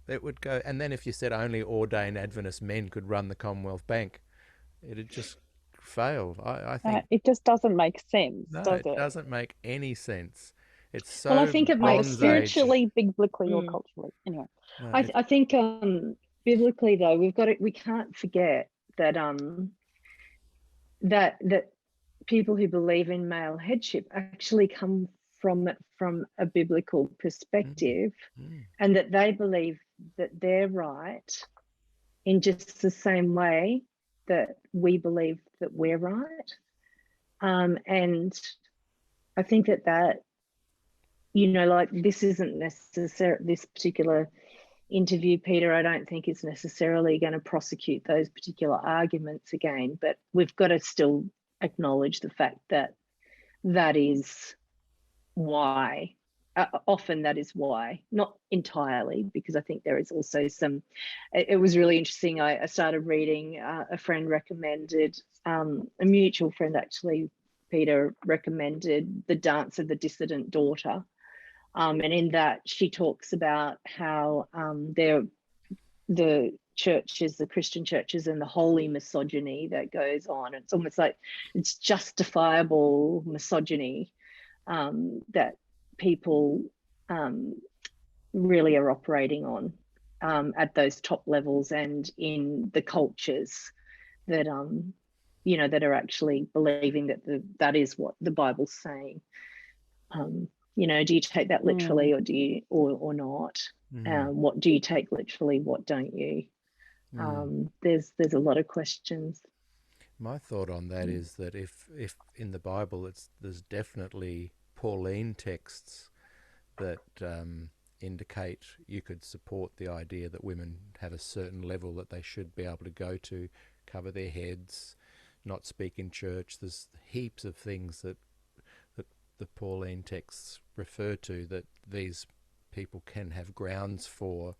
it would go. And then if you said only ordained Adventist men could run the Commonwealth Bank, it'd just fail. I think it just doesn't make sense, no, does it it? doesn't make any sense. It's so Well, I think it makes spiritually, biblically, or culturally. Anyway, I think biblically though, we can't forget that that people who believe in male headship actually come from a biblical perspective, and that they believe that they're right in just the same way that we believe that we're right. And I think that you know, like, this isn't necessary, this particular interview, Peter, I don't think is necessarily going to prosecute those particular arguments again, but we've got to still acknowledge the fact that that is why, often that is why, not entirely, because I think there is also some, it was really interesting. I started reading, a friend recommended, a mutual friend actually, Peter, recommended The Dance of the Dissident Daughter. And in that, she talks about how the churches, the Christian churches, and the holy misogyny that goes on. It's almost like it's justifiable misogyny that people really are operating on at those top levels and in the cultures that you know, that are actually believing that that is what the Bible's saying. You know, do you take that literally, or do you, or not? What do you take literally? What don't you? There's a lot of questions. My thought on that is that if in the Bible there's definitely Pauline texts that indicate you could support the idea that women have a certain level that they should be able to go to, cover their heads, not speak in church. There's heaps of things that the Pauline texts refer to that these people can have grounds for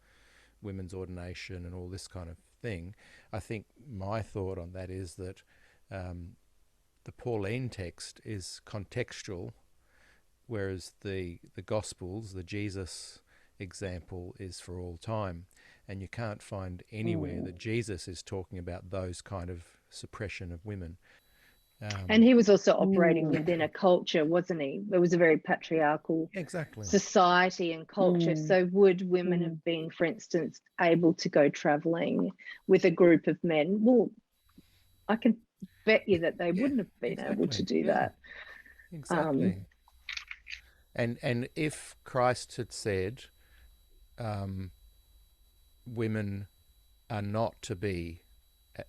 women's ordination and all this kind of thing. I think my thought on that is that the Pauline text is contextual, whereas the Gospels, the Jesus example, is for all time. And you can't find anywhere that Jesus is talking about those kind of suppression of women. And he was also operating within a culture, wasn't he? It was a very patriarchal society and culture. So would women have been, for instance, able to go traveling with a group of men? Well, I can bet you that they wouldn't have been able to do that. Exactly. And if Christ had said women are not to be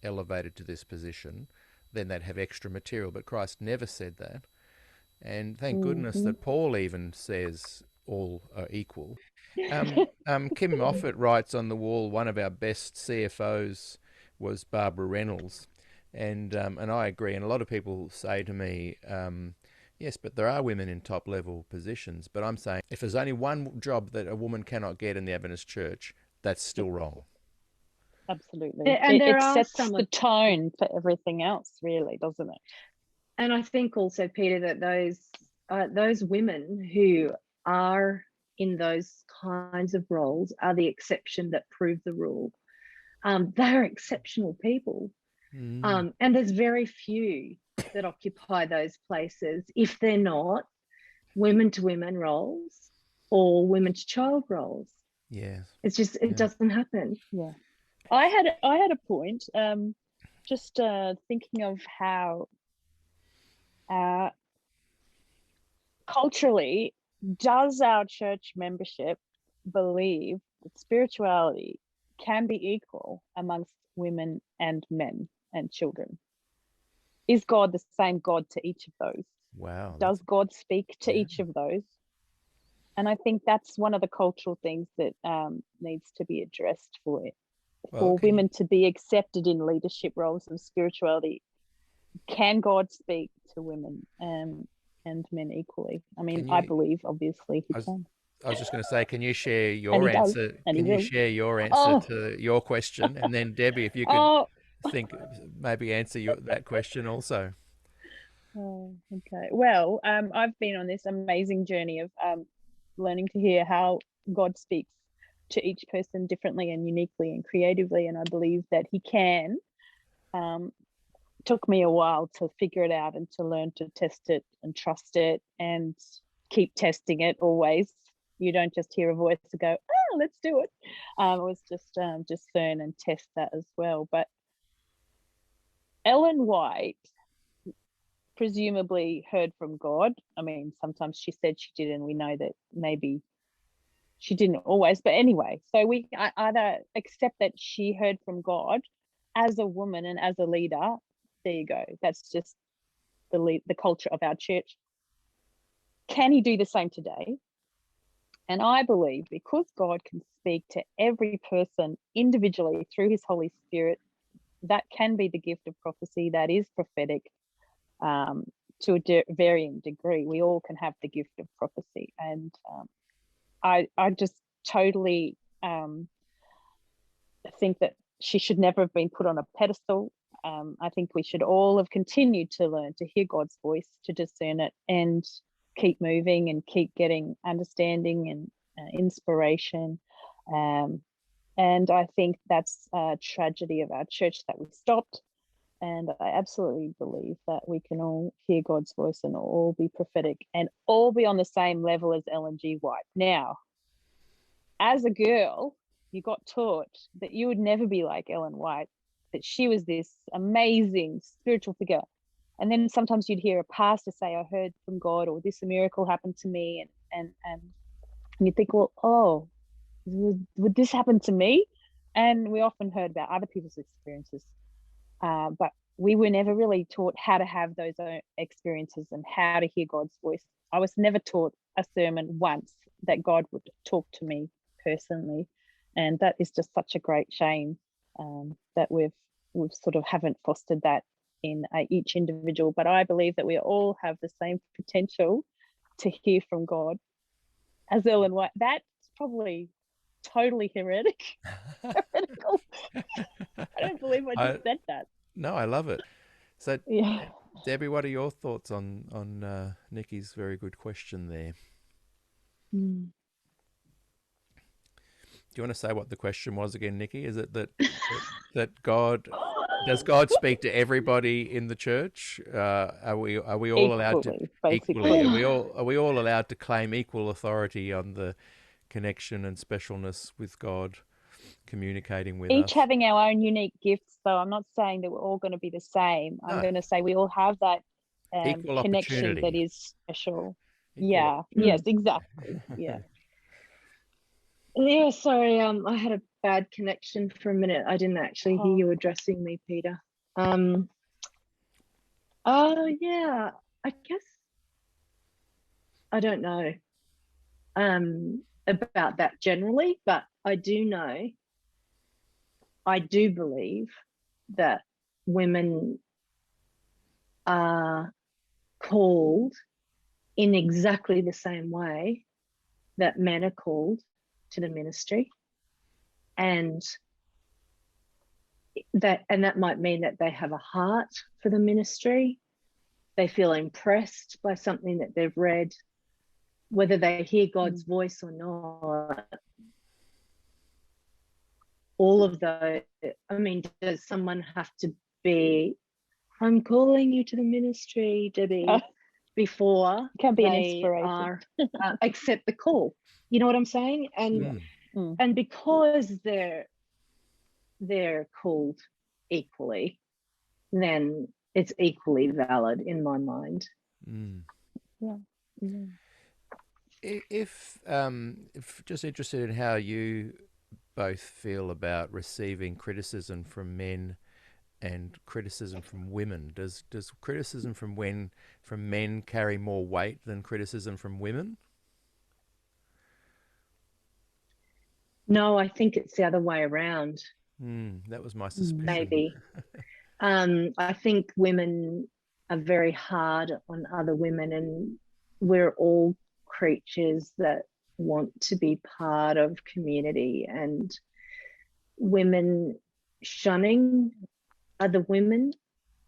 elevated to this position, then they'd have extra material. But Christ never said that. And thank goodness that Paul even says all are equal. Kim Moffat writes on the wall, one of our best CFOs was Barbara Reynolds. And I agree. And a lot of people say to me, yes, but there are women in top level positions. But I'm saying if there's only one job that a woman cannot get in the Adventist church, that's still wrong. Absolutely. And it sets the tone for everything else, really, doesn't it? And I think also, Peter, that those women who are in those kinds of roles are the exception that prove the rule. They're exceptional people. And there's very few that occupy those places if they're not women to women roles or women to child roles. Yes. It's just, it doesn't happen. Yeah. I had a point, just thinking of how culturally, does our church membership believe that spirituality can be equal amongst women and men and children? Is God the same God to each of those? Wow. Does God speak to each of those? And I think that's one of the cultural things that needs to be addressed for women to be accepted in leadership roles of spirituality. Can God speak to women and men equally? I mean, I believe obviously he can. I was just going to say, can you share your answer? Can you share your answer to your question? And then Debbie, if you could maybe answer that question also. Oh, okay. Well, I've been on this amazing journey of learning to hear how God speaks to each person differently and uniquely and creatively, and I believe that he can. Took me a while to figure it out and to learn to test it and trust it and keep testing it always. You don't just hear a voice and go, oh, let's do it. It was just discern and test that as well. But Ellen White presumably heard from God. I mean, sometimes she said she did, and we know that maybe she didn't always. But anyway, so we either accept that she heard from God as a woman and as a leader. There you go. That's just the culture of our church. Can he do the same today? And I believe because God can speak to every person individually through his Holy Spirit, that can be the gift of prophecy that is prophetic to a varying degree. We all can have the gift of prophecy. And I just totally think that she should never have been put on a pedestal. I think we should all have continued to learn to hear God's voice, to discern it, and keep moving and keep getting understanding and inspiration. And I think that's a tragedy of our church that we stopped. And I absolutely believe that we can all hear God's voice and all be prophetic and all be on the same level as Ellen G. White. Now, as a girl, you got taught that you would never be like Ellen White, that she was this amazing spiritual figure. And then sometimes you'd hear a pastor say, I heard from God, or this miracle happened to me. And you think, well, would this happen to me? And we often heard about other people's experiences. But we were never really taught how to have those own experiences and how to hear God's voice. I was never taught a sermon once that God would talk to me personally, and that is just such a great shame, that we've sort of haven't fostered that in each individual. But I believe that we all have the same potential to hear from God. As Ellen White, that's probably totally heretical. I don't believe I just said that. No, I love it. So, Yeah. Debbie, what are your thoughts on Nicki's very good question there? Mm. Do you want to say what the question was again, Nicki? Is it that God, does God speak to everybody in the church? Are we all allowed to basically? Are we all allowed to claim equal authority on the connection and specialness with God communicating with us? Each having our own unique gifts, though. I'm not saying that we're all going to be the same. I'm going to say we all have that connection that is special. Yes, exactly. Yeah. Yeah, sorry, I had a bad connection for a minute. I didn't actually hear you addressing me, Peter. Yeah, I guess I don't know about that generally, but I do believe that women are called in exactly the same way that men are called to the ministry, and that might mean that they have a heart for the ministry. They feel impressed by something that they've read, whether they hear God's voice or not. All of those, I mean, does someone have to be, I'm calling you to the ministry, Debbie, before can be an they inspiration. accept the call? You know what I'm saying? And and because they're called equally, then it's equally valid in my mind. Yeah. If just interested in how you both feel about receiving criticism from men and criticism from women. Does criticism from men carry more weight than criticism from women? No, I think it's the other way around. That was my suspicion. Maybe. I think women are very hard on other women, and we're all creatures that want to be part of community, and women shunning other women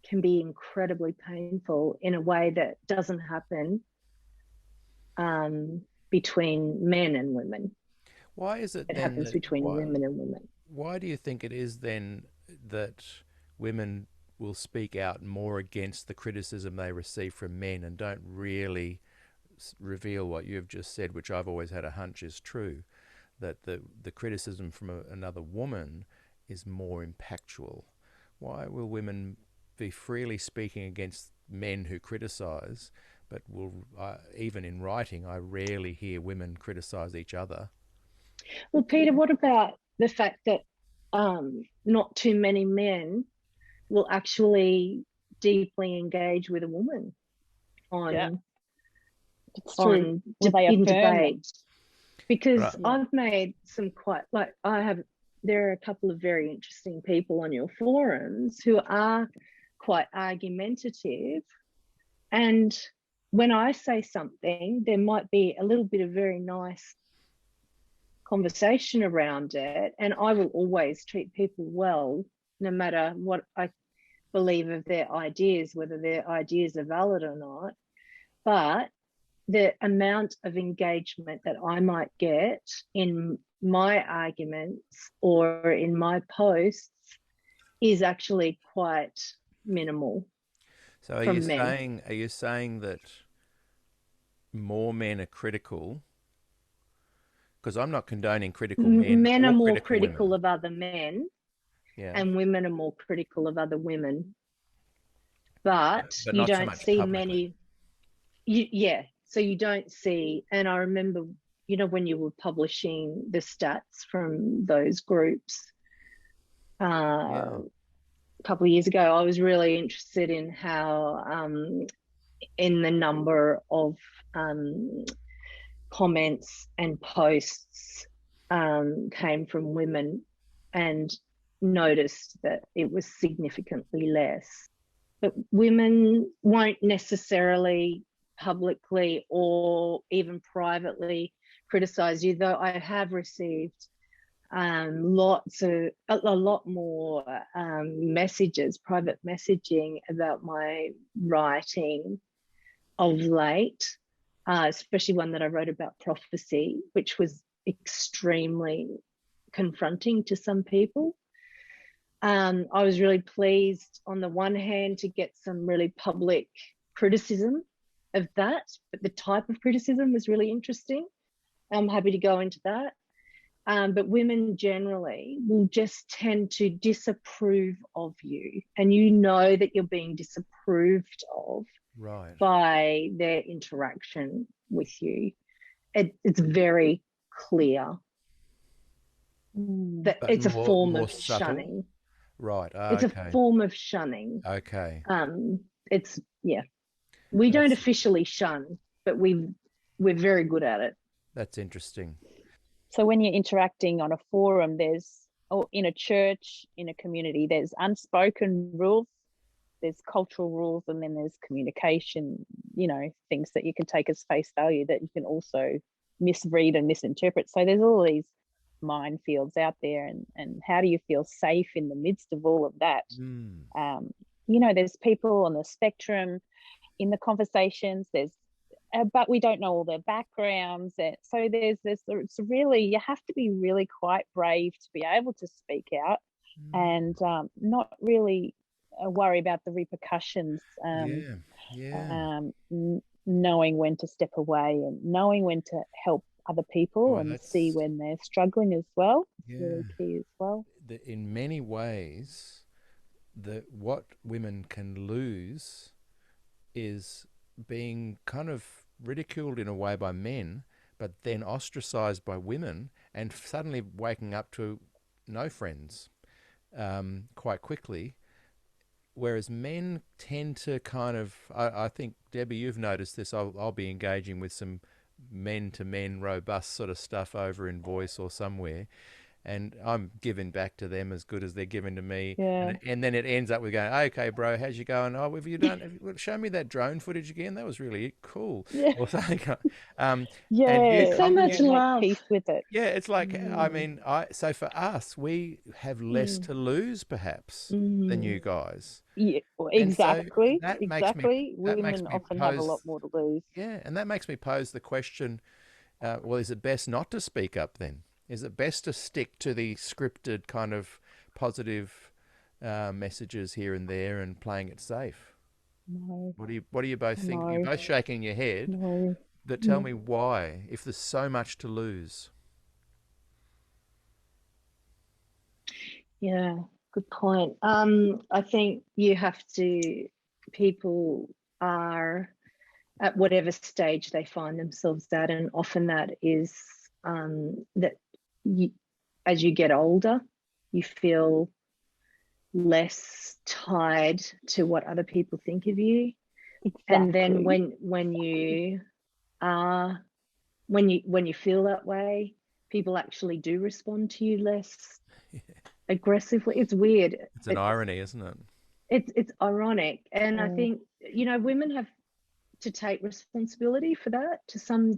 can be incredibly painful in a way that doesn't happen between men and women. Why is it it then happens between women and women? Why do you think it is then that women will speak out more against the criticism they receive from men and don't really reveal what you've just said, which I've always had a hunch is true, that the criticism from another woman is more impactful? Why will women be freely speaking against men who criticize, but even in writing, I rarely hear women criticize each other? Well, Peter, what about the fact that not too many men will actually deeply engage with a woman in debate? Because I've made some there are a couple of very interesting people on your forums who are quite argumentative, and when I say something, there might be a little bit of very nice conversation around it, and I will always treat people well, no matter what I believe of their ideas, whether their ideas are valid or not. But the amount of engagement that I might get in my arguments or in my posts is actually quite minimal. So are you saying that more men are critical? Because I'm not condoning critical men. Men are more critical of other men, and women are more critical of other women. But you don't see many. So you don't see, and I remember, when you were publishing the stats from those groups, couple of years ago, I was really interested in how in the number of comments and posts came from women, and noticed that it was significantly less. But women won't necessarily publicly or even privately criticize you, though I have received a lot more messages, private messaging about my writing of late, especially one that I wrote about prophecy, which was extremely confronting to some people. I was really pleased on the one hand to get some really public criticism of that, but the type of criticism was really interesting. I'm happy to go into that. But women generally will just tend to disapprove of you, and you know that you're being disapproved of by their interaction with you. It's very clear that it's a form of shunning. Right. It's a form of shunning. Okay. It's, yeah. We don't officially shun, but we're very good at it. That's interesting. So when you're interacting on a forum, or in a church, in a community, there's unspoken rules, there's cultural rules, and then there's communication, things that you can take as face value that you can also misread and misinterpret. So there's all these minefields out there, and how do you feel safe in the midst of all of that? There's people on the spectrum in the conversations, but we don't know all their backgrounds. So it's really, you have to be really quite brave to be able to speak out and not really worry about the repercussions. Knowing when to step away and knowing when to help other people and see when they're struggling as well. It's really key as well. In many ways, what women can lose is being kind of ridiculed in a way by men, but then ostracized by women, and suddenly waking up to no friends quite quickly. Whereas men tend to kind of, I think, Debbie, you've noticed this, I'll be engaging with some men-to-men robust sort of stuff over in Voice or somewhere, and I'm giving back to them as good as they're giving to me. Yeah. And then it ends up with going, okay, bro, how's you going? Oh, show me that drone footage again. That was really cool. Yeah. Or something. So much love. Peace with it. Yeah, it's like, I mean, so for us, we have less to lose perhaps than you guys. Yeah, exactly. So Women often have a lot more to lose. Yeah, and that makes me pose the question, well, is it best not to speak up then? Is it best to stick to the scripted kind of positive messages here and there and playing it safe? No. What do you both think? You're both shaking your head. No. But tell me why, if there's so much to lose. Yeah, good point. I think people are at whatever stage they find themselves at, and often that is that as you get older, you feel less tied to what other people think of you. Exactly. And then when you feel that way, people actually do respond to you less aggressively. It's weird. It's an irony, isn't it? It's ironic, and I think women have to take responsibility for that to some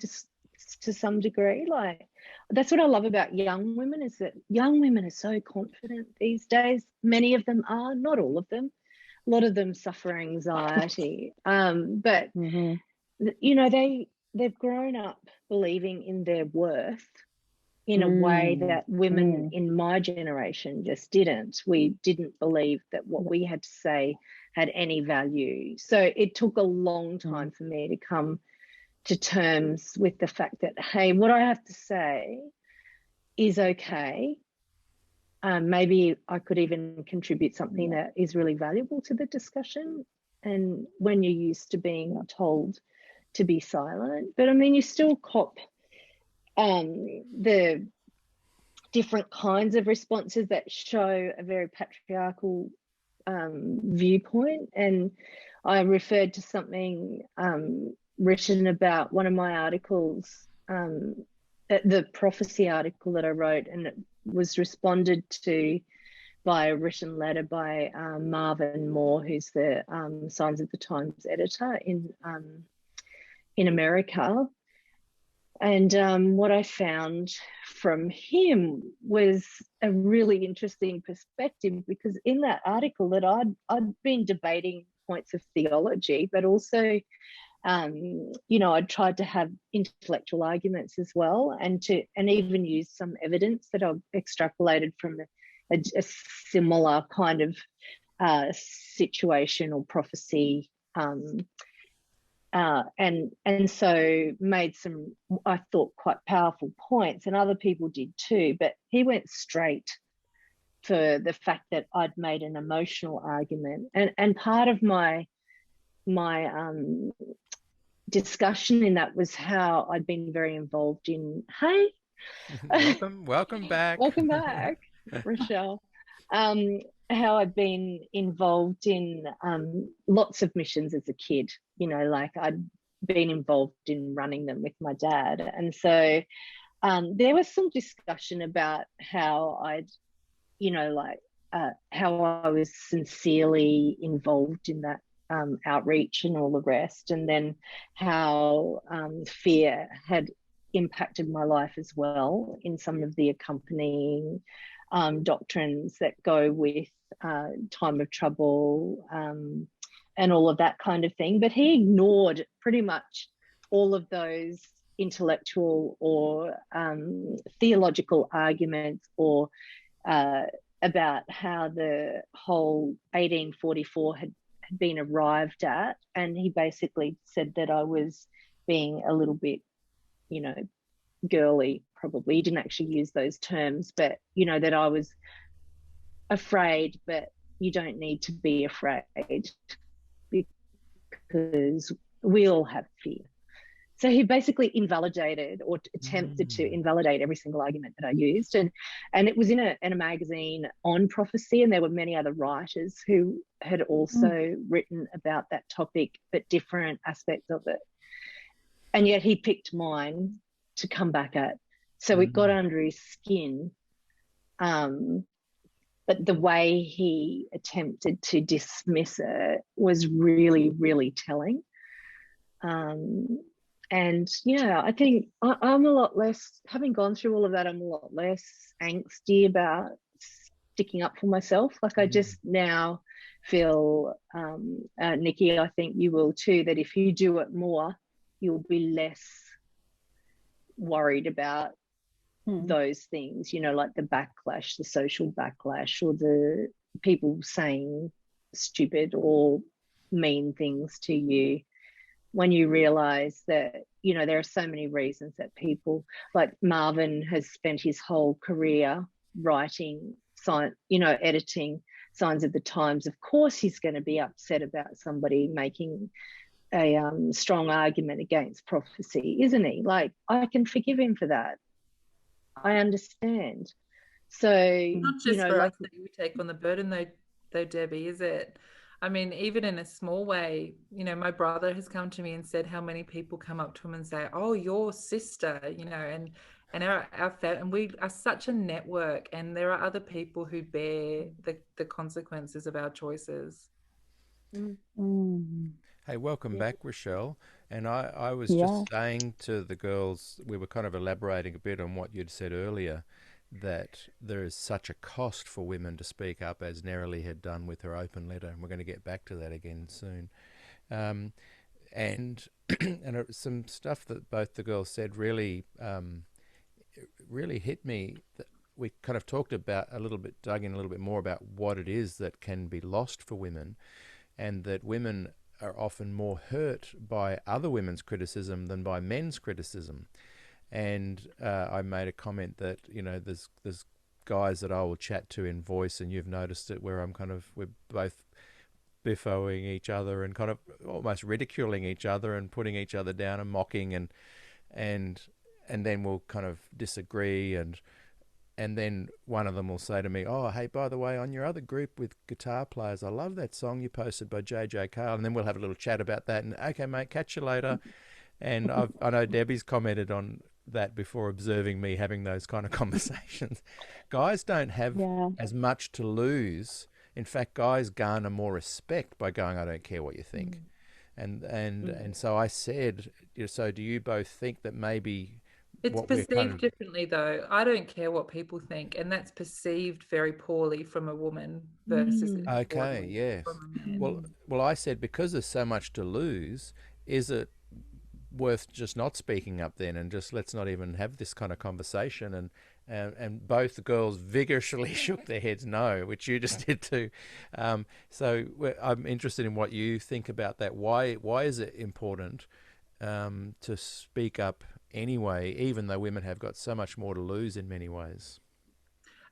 degree. Like, that's what I love about young women, is that young women are so confident these days. Many of them are, not all of them. A lot of them suffer anxiety, but they've grown up believing in their worth in a way that women in my generation just didn't. We didn't believe that what we had to say had any value. So it took a long time for me to come to terms with the fact that, hey, what I have to say is okay. Maybe I could even contribute something that is really valuable to the discussion. And when you're used to being told to be silent, but I mean, you still cop the different kinds of responses that show a very patriarchal viewpoint, and I referred to something written about one of my articles, the prophecy article that I wrote, and it was responded to by a written letter by Marvin Moore, who's the Signs of the Times editor in America. And what I found from him was a really interesting perspective, because in that article that I'd been debating points of theology, but also, I'd tried to have intellectual arguments as well, and even use some evidence that I've extrapolated from a similar kind of situation or prophecy. And so made some, I thought, quite powerful points, and other people did too, but he went straight for the fact that I'd made an emotional argument. And part of my discussion in that was how I'd been very involved in, hey, welcome back. Welcome back, Rochelle. How I'd been involved in lots of missions as a kid, like I'd been involved in running them with my dad. And so there was some discussion about how I'd, how I was sincerely involved in that outreach and all the rest. And then how fear had impacted my life as well in some of the accompanying doctrines that go with time of trouble and all of that kind of thing. But he ignored pretty much all of those intellectual or theological arguments, or about how the whole 1844 had been arrived at. And he basically said that I was being a little bit, girly, probably. He didn't actually use those terms, but, that I was afraid, but you don't need to be afraid because we all have fear. So he basically invalidated, or attempted to invalidate, every single argument that I used. And it was in a magazine on prophecy, and there were many other writers who had also written about that topic, but different aspects of it. And yet he picked mine to come back at. So it got under his skin. But the way he attempted to dismiss it was really, really telling. And yeah, I think I'm a lot less, having gone through all of that, I'm a lot less angsty about sticking up for myself. Like I just now feel, Nicki, I think you will too, that if you do it more, you'll be less worried about those things, like the backlash, the social backlash, or the people saying stupid or mean things to you. When you realize that, there are so many reasons that people, like Marvin has spent his whole career writing, editing Signs of the Times. Of course, he's going to be upset about somebody making a strong argument against prophecy, isn't he? Like, I can forgive him for that. I understand. So not just for us that you take on the burden though, Debbie, is it? I mean, even in a small way, my brother has come to me and said how many people come up to him and say, "Oh, your sister," and and we are such a network, and there are other people who bear the consequences of our choices. Hey, welcome back, Rochelle. And I was just saying to the girls, we were kind of elaborating a bit on what you'd said earlier, that there is such a cost for women to speak up, as Nerily had done with her open letter, and we're going to get back to that again soon. And some stuff that both the girls said really hit me. That we kind of talked about a little bit, dug in a little bit more about what it is that can be lost for women, and that women are often more hurt by other women's criticism than by men's criticism. And I made a comment that, there's guys that I will chat to in voice, and you've noticed it, where we're both biffoing each other and kind of almost ridiculing each other and putting each other down and mocking, and then we'll kind of disagree, and then one of them will say to me, "Oh, hey, by the way, on your other group with guitar players, I love that song you posted by JJ Cale." And then we'll have a little chat about that. And okay, mate, catch you later. And I know Debbie's commented on that before, observing me having those kind of conversations. Guys don't have as much to lose. In fact, guys garner more respect by going, "I don't care what you think." And so I said, so do you both think that maybe it's perceived differently, though? I don't care what people think, and that's perceived very poorly from a woman versus okay, yes. from a man. Well, I said, because there's so much to lose, is it worth just not speaking up then, and just let's not even have this kind of conversation? And both the girls vigorously shook their heads no, which you just did too. So I'm interested in what you think about that. Why is it important to speak up anyway, even though women have got so much more to lose in many ways?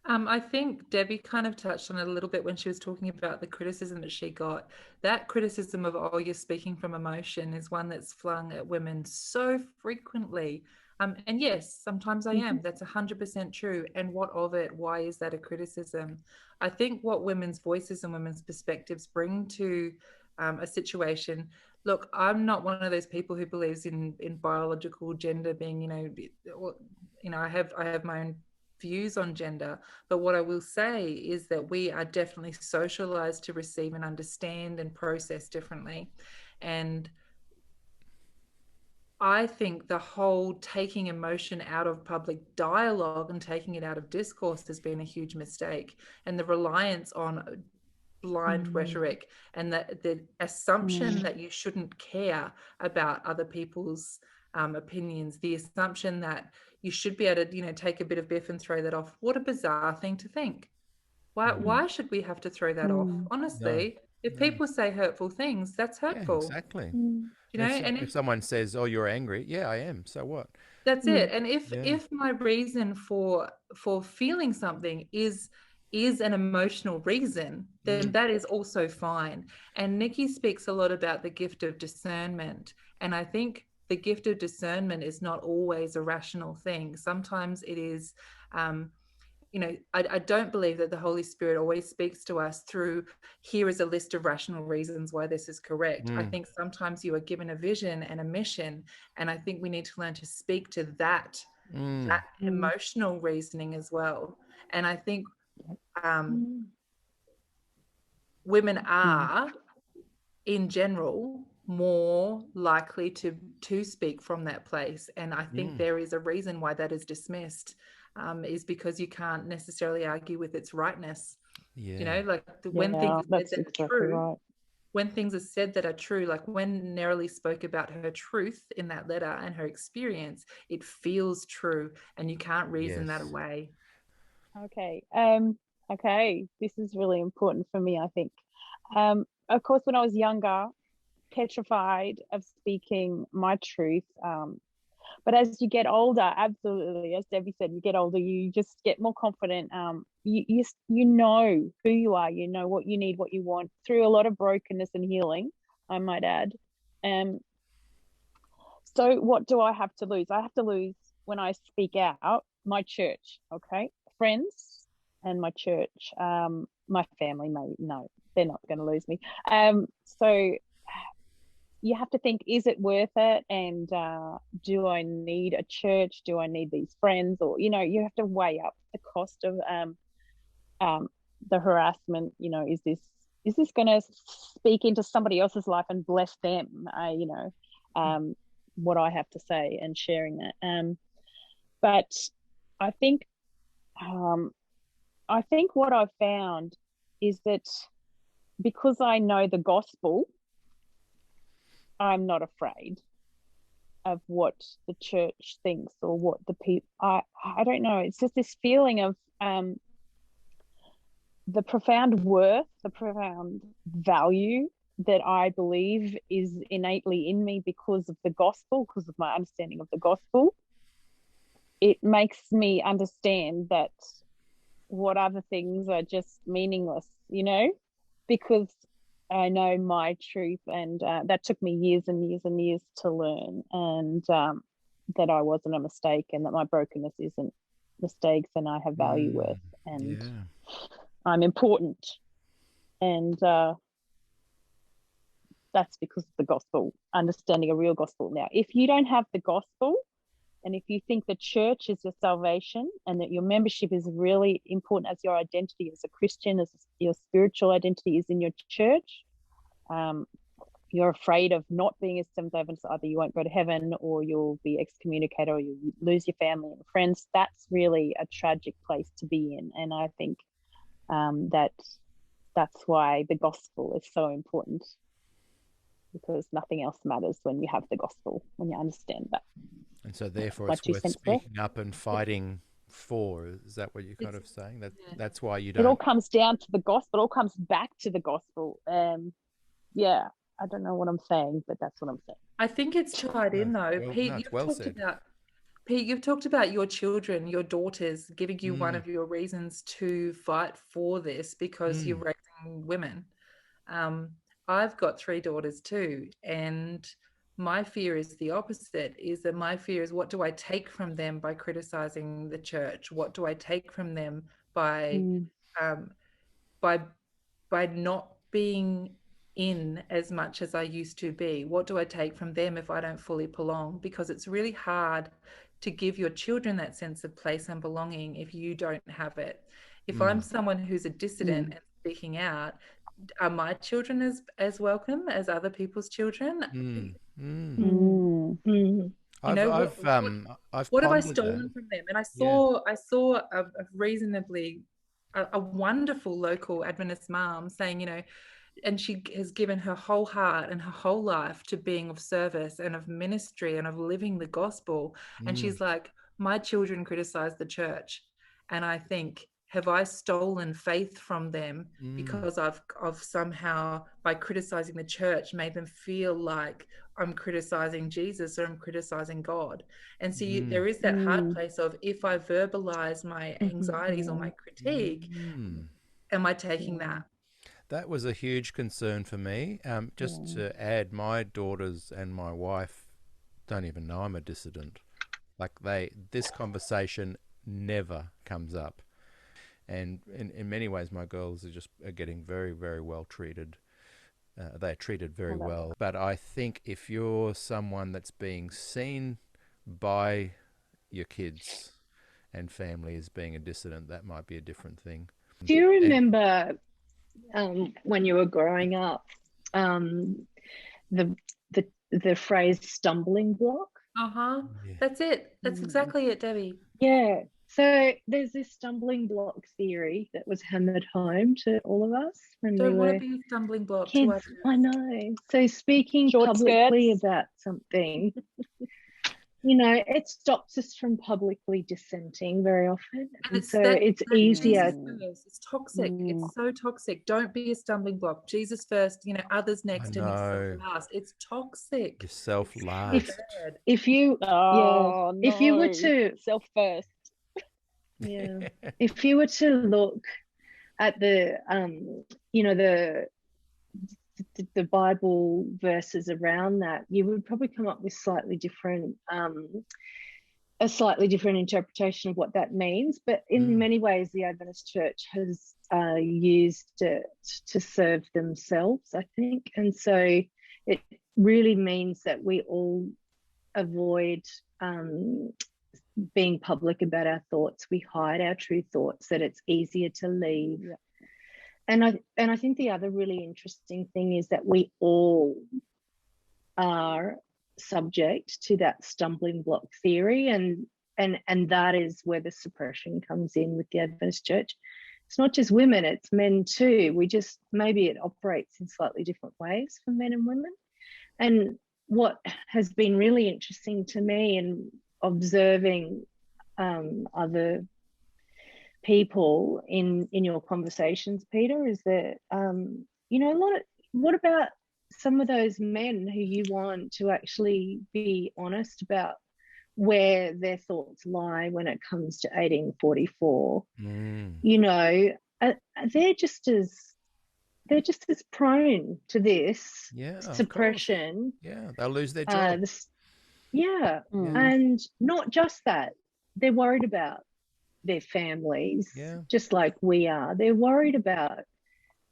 I think Debbie kind of touched on it a little bit when she was talking about the criticism that she got. That criticism of, "Oh, you're speaking from emotion," is one that's flung at women so frequently. And yes, sometimes I am. That's 100% true. And what of it? Why is that a criticism? I think what women's voices and women's perspectives bring to a situation. Look, I'm not one of those people who believes in biological gender being, I have my own views on gender, but what I will say is that we are definitely socialized to receive and understand and process differently. And I think the whole taking emotion out of public dialogue and taking it out of discourse has been a huge mistake, and the reliance on blind rhetoric and the assumption that you shouldn't care about other people's opinions, the assumption that you should be able to, take a bit of biff and throw that off. What a bizarre thing to think. Why should we have to throw that off? Honestly, if people say hurtful things, that's hurtful. Yeah, exactly. And if someone says, "Oh, you're angry," yeah, I am. So what? That's it. And if my reason for feeling something is an emotional reason, then that is also fine. And Nicki speaks a lot about the gift of discernment, and I think the gift of discernment is not always a rational thing. Sometimes it is. I don't believe that the Holy Spirit always speaks to us through, here is a list of rational reasons why this is correct. I think sometimes you are given a vision and a mission, and I think we need to learn to speak to that emotional reasoning as well. And I think women are, in general, more likely to speak from that place. And I think there is a reason why that is dismissed. Is because you can't necessarily argue with its rightness. When things are said that are true, when things are said that are true, like when Neroli spoke about her truth in that letter and her experience, it feels true, and you can't reason that away. Okay, this is really important for me, I think. Of course, when I was younger, petrified of speaking my truth. But as you get older, absolutely, as Debbie said, you get older, you just get more confident. You know who you are, you know what you need, what you want, through a lot of brokenness and healing, I might add. So what do I have to lose? I have to lose, when I speak out, my church, okay? Friends and my church. My family no, they're not going to lose me. So you have to think, is it worth it? And do I need a church? Do I need these friends? Or, you have to weigh up the cost of the harassment. Is this going to speak into somebody else's life and bless them? What I have to say and sharing that. But I think what I've found is that because I know the gospel, I'm not afraid of what the church thinks or what the people. I don't know. It's just this feeling of the profound worth, the profound value that I believe is innately in me because of the gospel, because of my understanding of the gospel. It makes me understand that what other things are just meaningless, because I know my truth, and that took me years and years and years to learn, and that I wasn't a mistake, and that my brokenness isn't mistakes and I have value, worth, and Yeah. I'm important. And that's because of the gospel, understanding a real gospel. Now, if you don't have the gospel, and if you think the church is your salvation and that your membership is really important as your identity as a Christian, as your spiritual identity is in your church, you're afraid of not being a Seventh-day Adventist. Either you won't go to heaven, or you'll be excommunicated, or you lose your family and friends. That's really a tragic place to be in. And I think that's why the gospel is so important, because nothing else matters when you have the gospel, when you understand that. And so therefore My it's 2 worth cents there. speaking up and fighting for. Is that what you're kind of saying? That's why you It all don't... comes down to the gospel. It all comes back to the gospel. Yeah, I don't know what I'm saying, but that's what I'm saying. I think it's tied in though. Well, Pete, no, you've it's well talked said. about Pete, you've talked about your children, your daughters giving you one Mm. of your reasons to fight for this because you're raising women. I've got 3 daughters too, and my fear is the opposite. Is that my fear is, what do I take from them by criticizing the church? What do I take from them by not being in as much as I used to be? What do I take from them if I don't fully belong? Because it's really hard to give your children that sense of place and belonging if you don't have it. If I'm someone who's a dissident and speaking out, are my children as welcome as other people's children? I've What have I pondered stolen that. from them? And I saw a reasonably a wonderful local Adventist mom saying, and she has given her whole heart and her whole life to being of service and of ministry and of living the gospel. And she's like, my children criticize the church. And I think, have I stolen faith from them because I've somehow, by criticizing the church, made them feel like I'm criticizing Jesus or I'm criticizing God? And see, there is that hard place of, if I verbalize my anxieties or my critique, am I taking that? That was a huge concern for me. Just to add, my daughters and my wife don't even know I'm a dissident. Like, this conversation never comes up. And in many ways, my girls are getting very, very well treated. They're treated very well. But I think if you're someone that's being seen by your kids and family as being a dissident, that might be a different thing. Do you remember when you were growing up, the phrase stumbling block? Yeah. That's it. That's exactly it, Debbie. Yeah. So there's this stumbling block theory that was hammered home to all of us when Don't we want were to be a stumbling block kids. to others. I know. So speaking publicly about something, it stops us from publicly dissenting very often. And so it's easier. It's toxic. It's so toxic. Don't be a stumbling block. Jesus first, others next, and yourself last. It's toxic. Yourself last. If you if you were to self first. Yeah. If you were to look at the the Bible verses around that, you would probably come up with a slightly different interpretation of what that means. But in many ways, the Adventist Church has used it to serve themselves, I think. And so it really means that we all avoid being public about our thoughts. We hide our true thoughts, that it's easier to leave. Yeah. And I think the other really interesting thing is that we all are subject to that stumbling block theory, and that is where the suppression comes in with the Adventist Church. It's not just women, it's men too. Maybe it operates in slightly different ways for men and women. And what has been really interesting to me in observing other people in your conversations, Peter, is that what about some of those men who you want to actually be honest about where their thoughts lie when it comes to 1844? They're just as prone to this suppression. Yeah, they'll lose their job. And not just that, they're worried about their families, Yeah. just like we are. They're worried about,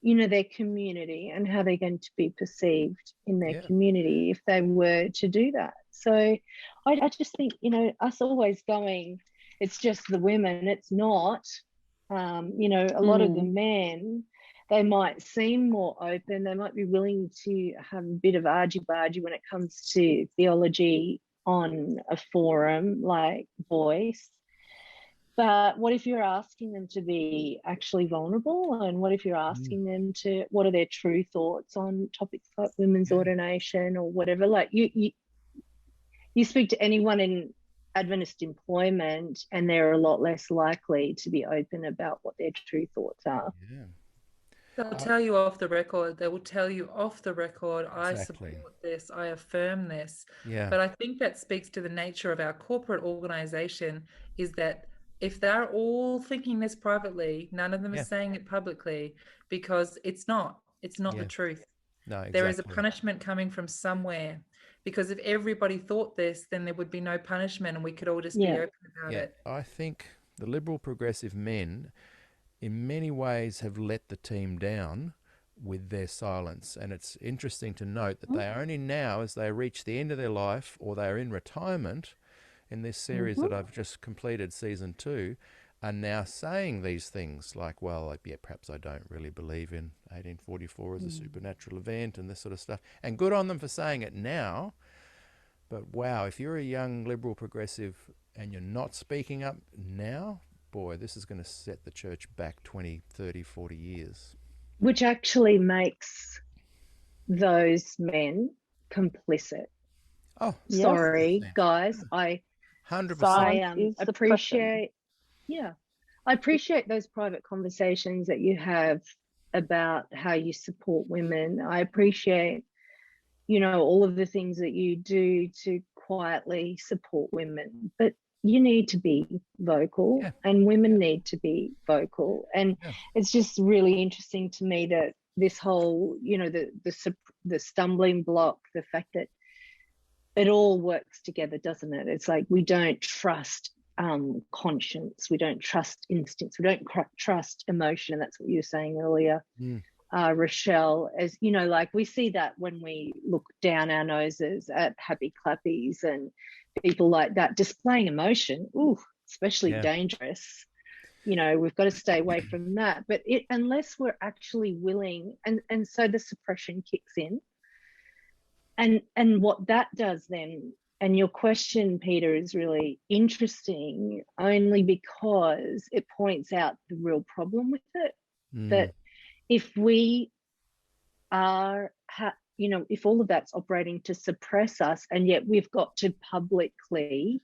their community and how they're going to be perceived in their community if they were to do that. So I just think, us always going, it's just the women, it's not. A lot of the men, they might seem more open. They might be willing to have a bit of argy-bargy when it comes to theology on a forum like Voice. But what if you're asking them to be actually vulnerable? And what if you're asking them to, what are their true thoughts on topics like women's ordination or whatever? Like you speak to anyone in Adventist employment and they're a lot less likely to be open about what their true thoughts are. Yeah. They'll tell you off the record. They will tell you off the record, I Exactly. support this, I affirm this. Yeah. But I think that speaks to the nature of our corporate organization, is that if they're all thinking this privately, none of them are saying it publicly, because it's not the truth. No, exactly. There is a punishment coming from somewhere, because if everybody thought this, then there would be no punishment and we could all just be open about it. I think the liberal progressive men in many ways have let the team down with their silence. And it's interesting to note that they are only now, as they reach the end of their life or they are in retirement in this series that I've just completed, season 2, are now saying these things like, well, perhaps I don't really believe in 1844 as a supernatural event and this sort of stuff. And good on them for saying it now. But wow, if you're a young liberal progressive and you're not speaking up now, boy, this is going to set the church back 20, 30, 40 years. Which actually makes those men complicit. Oh, sorry, 100%. guys. 100%. I appreciate, I appreciate those private conversations that you have about how you support women. I appreciate, all of the things that you do to quietly support women. But you need to be vocal and women need to be vocal. And it's just really interesting to me that this whole, the stumbling block, the fact that it all works together, doesn't it? It's like we don't trust conscience, we don't trust instincts, we don't trust emotion. That's what you were saying earlier, Rochelle. As like we see that when we look down our noses at happy clappies and people like that displaying emotion. Especially dangerous. We've got to stay away from that. But unless we're actually willing, and so the suppression kicks in. And what that does then, and your question, Peter, is really interesting only because it points out the real problem with it. That if we are, if all of that's operating to suppress us, and yet we've got to publicly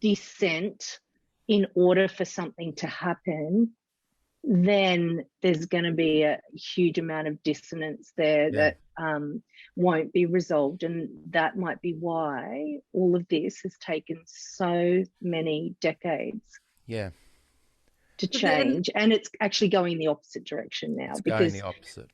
dissent in order for something to happen, then there's going to be a huge amount of dissonance there that won't be resolved. And that might be why all of this has taken so many decades to change. And it's actually going the opposite direction now. It's going the opposite,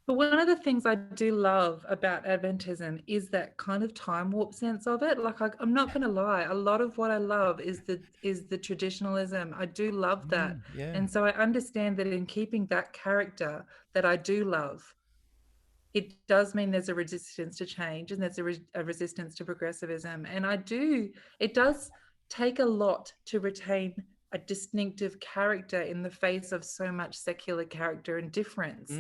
But one of the things I do love about Adventism is that kind of time warp sense of it. Like I'm not going to lie, a lot of what I love is the traditionalism. I do love that, and so I understand that in keeping that character that I do love, it does mean there's a resistance to change and there's a resistance to progressivism. And it does take a lot to retain a distinctive character in the face of so much secular character and difference.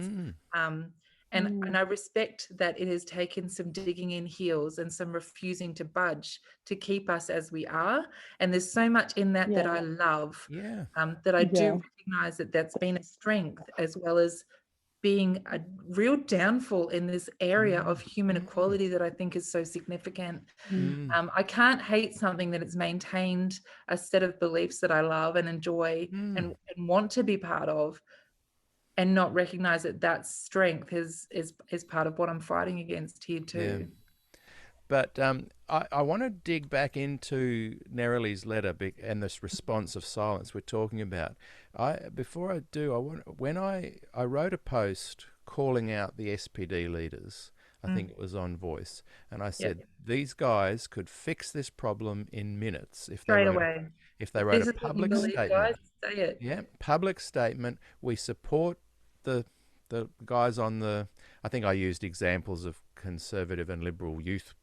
And I respect that it has taken some digging in heels and some refusing to budge to keep us as we are. And there's so much in that that I love, that I do recognize that that's been a strength as well as being a real downfall in this area of human equality that I think is so significant. I can't hate something that it's maintained a set of beliefs that I love and enjoy and want to be part of, and not recognize that strength is part of what I'm fighting against here too. But I want to dig back into Nerili's letter and this response of silence we're talking about. Before I do, when I wrote a post calling out the SPD leaders, I think it was on Voice, and I Yep. said these guys could fix this problem in minutes if they Straight wrote away. a This is what you public believe, statement. guys. Say it. Yeah, public statement. We support the guys on the. I think I used examples of conservative and liberal youth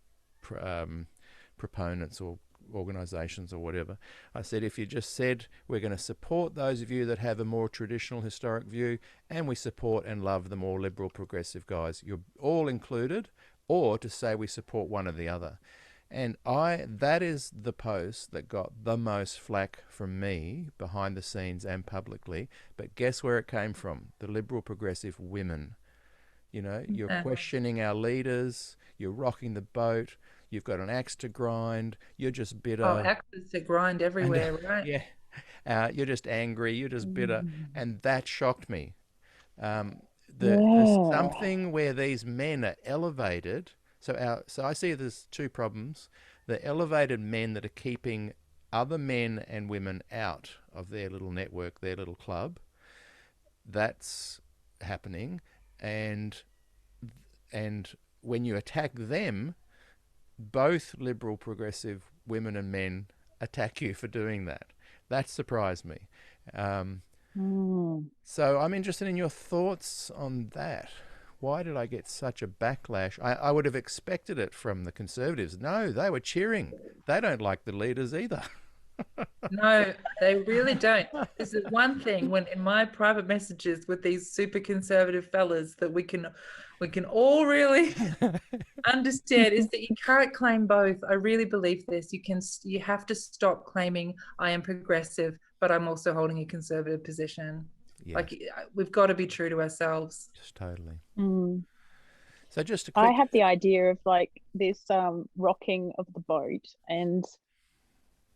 proponents or organisations or whatever. I said, if you just said we're going to support those of you that have a more traditional historic view, and we support and love the more liberal progressive guys, you're all included, or to say we support one or the other. And that is the post that got the most flack from me behind the scenes and publicly. But guess where it came from? The liberal progressive women. You know, you're questioning our leaders, you're rocking the boat, you've got an axe to grind, you're just bitter. Oh, axes to grind everywhere, right? Yeah. You're just angry, you're just bitter. And that shocked me. There's something where these men are elevated. So I see there's two problems. The elevated men that are keeping other men and women out of their little network, their little club. That's happening. And when you attack them, both liberal progressive women and men attack you for doing that. That surprised me. So I'm interested in your thoughts on that. Why did I get such a backlash? I would have expected it from the Conservatives. No, they were cheering. They don't like the leaders either. No, they really don't. This is one thing when in my private messages with these super conservative fellas that we can all really understand is that you can't claim both. I really believe this. You have to stop claiming I am progressive, but I'm also holding a conservative position. Yes. Like we've got to be true to ourselves. Just totally. So just a quick... I have the idea of like this rocking of the boat, and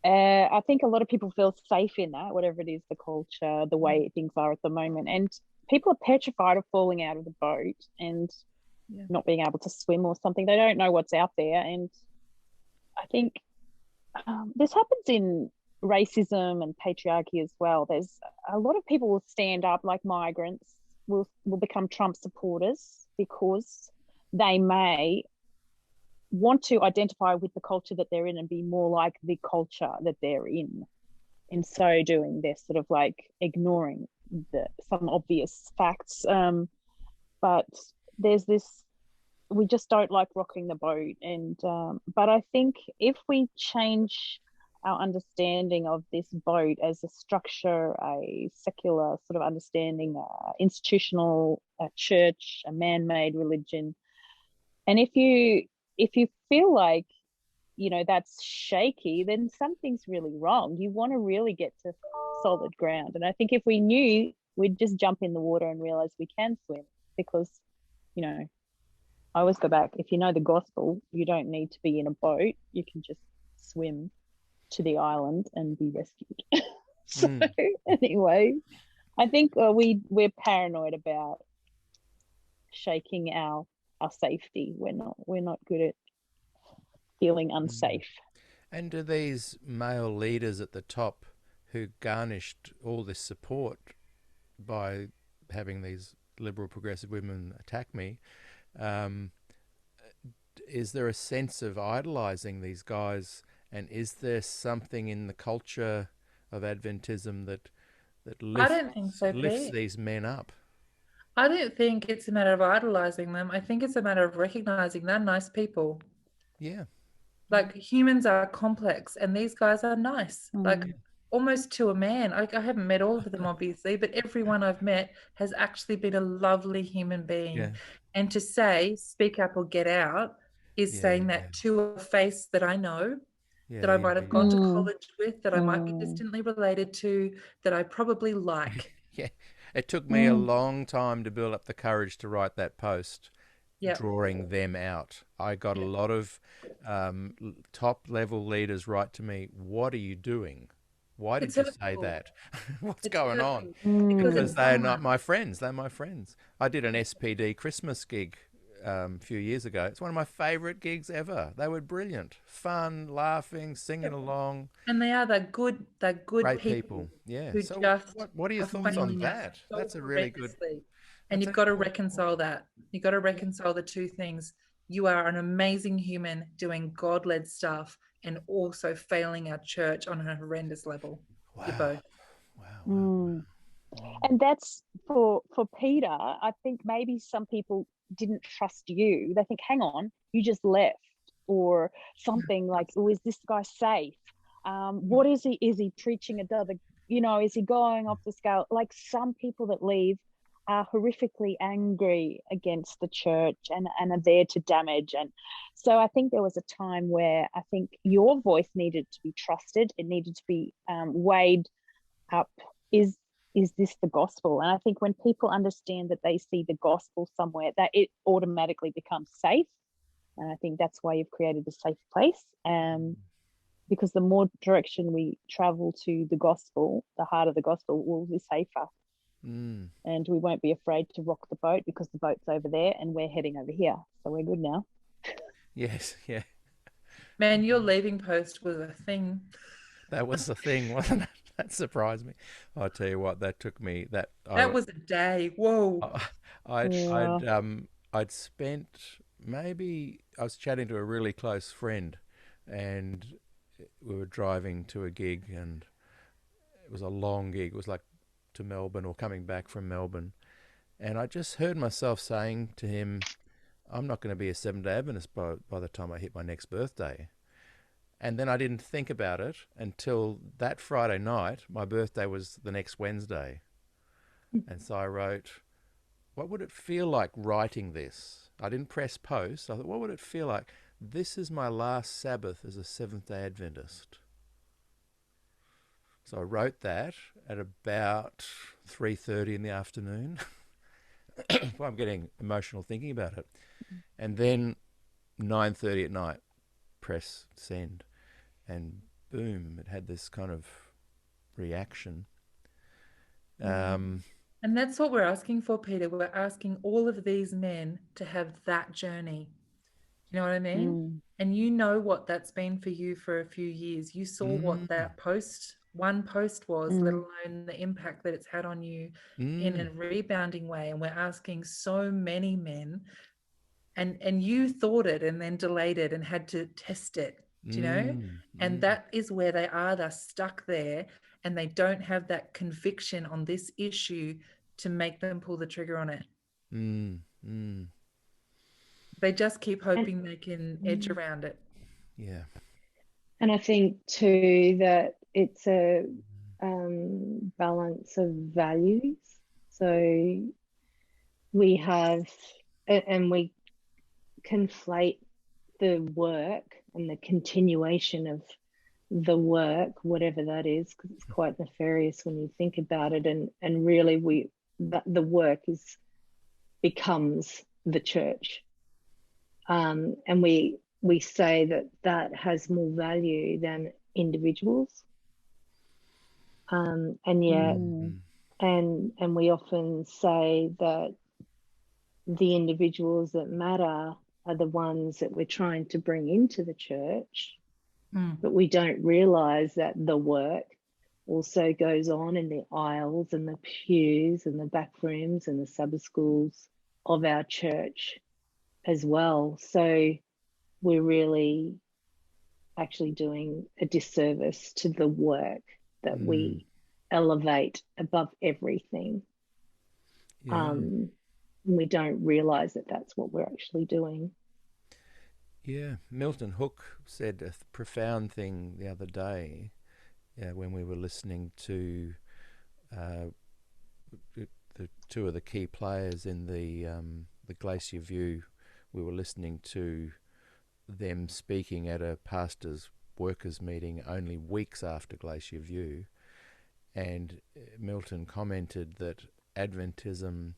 I think a lot of people feel safe in that, whatever it is, the culture, the way things are at the moment. And people are petrified of falling out of the boat and not being able to swim or something. They don't know what's out there. And I think this happens in racism and patriarchy as well. There's a lot of people will stand up, like migrants will become Trump supporters because they may want to identify with the culture that they're in and be more like the culture that they're in. In so doing, they're sort of like ignoring some obvious facts. But there's this, we just don't like rocking the boat. And but I think if we change our understanding of this boat as a structure, a secular sort of understanding, institutional, a church, a man-made religion, and if you feel like, you know, that's shaky, then something's really wrong. You want to really get to solid ground. And I think if we knew, we'd just jump in the water and realize we can swim, because, you know, I always go back, if you know the gospel, you don't need to be in a boat. You can just swim to the island and be rescued. So anyway, I think we're paranoid about shaking our safety. We're not good at feeling unsafe. And do these male leaders at the top who garnished all this support by having these liberal progressive women attack me, is there a sense of idolizing these guys, and is there something in the culture of Adventism that lifts, I don't think so, lifts these men up? I don't think it's a matter of idolizing them. I think it's a matter of recognizing they're nice people. Yeah. Like humans are complex and these guys are nice. Like almost to a man. I haven't met all of them obviously, but everyone I've met has actually been a lovely human being. Yeah. And to say speak up or get out is saying that to a face that I know, that I might have gone to college with, that I might be distantly related to, that I probably like. Yeah. It took me a long time to build up the courage to write that post, drawing them out. I got a lot of top-level leaders write to me, what are you doing? Why did you say that? What's going on? Because they're not my friends. They're my friends. I did an SPD Christmas gig a few years ago. It's one of my favourite gigs ever. They were brilliant, fun, laughing, singing along. And they are good great people. Yeah. So what are your thoughts on that? That's a really good. And you've got to reconcile that. You've got to reconcile the two things. you are an amazing human doing God-led stuff and also failing our church on a horrendous level. Wow. You're both. Wow. And that's for Peter. I think maybe some people didn't trust you. They think, hang on, you just left, or something like, oh, is this guy safe? What is he? Is he preaching another? Is he going off the scale? Like, some people that leave are horrifically angry against the church and are there to damage. And so I think there was a time where I think your voice needed to be trusted. It needed to be weighed up. Is this the gospel? And I think when people understand that they see the gospel somewhere, that it automatically becomes safe. And I think that's why you've created a safe place. Because the more direction we travel to the gospel, the heart of the gospel will be safer. And we won't be afraid to rock the boat because the boat's over there and we're heading over here. So we're good now. Yes, yeah. Man, your leaving post was a thing. That was the thing, wasn't it? That surprised me. I'll tell you what, that took me that was a day. Whoa. I'd spent, maybe I was chatting to a really close friend and we were driving to a gig, and it was a long gig. It was like to Melbourne or coming back from Melbourne. And I just heard myself saying to him, I'm not going to be a Seventh-day Adventist by the time I hit my next birthday. And then I didn't think about it until that Friday night. My birthday was the next Wednesday. And so I wrote, what would it feel like writing this? I didn't press post. I thought, what would it feel like? This is my last Sabbath as a Seventh-day Adventist. So I wrote that at about 3:30 in the afternoon. I'm getting emotional thinking about it. And then 9:30 at night, press send. And boom, it had this kind of reaction. And that's what we're asking for, Peter. We're asking all of these men to have that journey. You know what I mean? And you know what that's been for you for a few years. You saw what that one post was, let alone the impact that it's had on you in a rebounding way. And we're asking so many men, and you thought it and then delayed it and had to test it, do you know? And that is where they are. They're stuck there and they don't have that conviction on this issue to make them pull the trigger on it. They just keep hoping they can edge around it. Yeah. And I think too that it's a balance of values. So we have, and we conflate the work and the continuation of the work, whatever that is, because it's quite nefarious when you think about it. And really the work becomes the church. And we say that has more value than individuals. And yet, and we often say that the individuals that matter are the ones that we're trying to bring into the church, but we don't realize that the work also goes on in the aisles and the pews and the back rooms and the Sabbath schools of our church as well. So we're really actually doing a disservice to the work that we elevate above everything. We don't realize that that's what we're actually doing. Yeah, Milton Hook said a profound thing the other day when we were listening to the two of the key players in the Glacier View. We were listening to them speaking at a pastor's workers meeting only weeks after Glacier View, and Milton commented that Adventism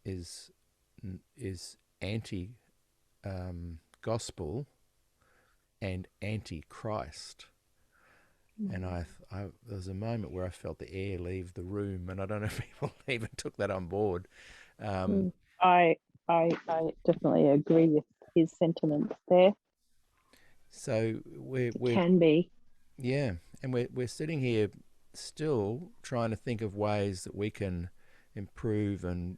is anti gospel and anti-Christ. And I there was a moment where I felt the air leave the room, and I don't know if people even took that on board. I definitely agree with his sentiments there. So we can be, yeah, and we're sitting here still trying to think of ways that we can improve and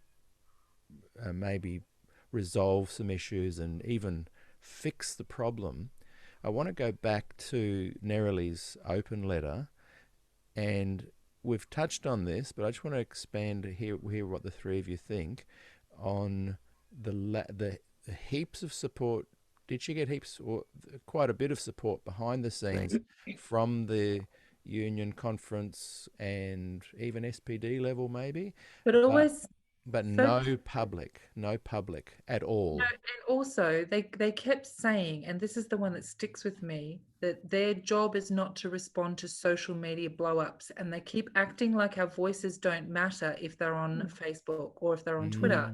maybe resolve some issues and even fix the problem, I want to go back to Nerili's open letter, and we've touched on this, but I just want to expand hear what the three of you think on the heaps of support. Did she get heaps or quite a bit of support behind the scenes from the union conference and even SPD level maybe? But always But so no public at all. No, and also they kept saying, and this is the one that sticks with me, that their job is not to respond to social media blow-ups, and they keep acting like our voices don't matter if they're on Facebook or if they're on Twitter,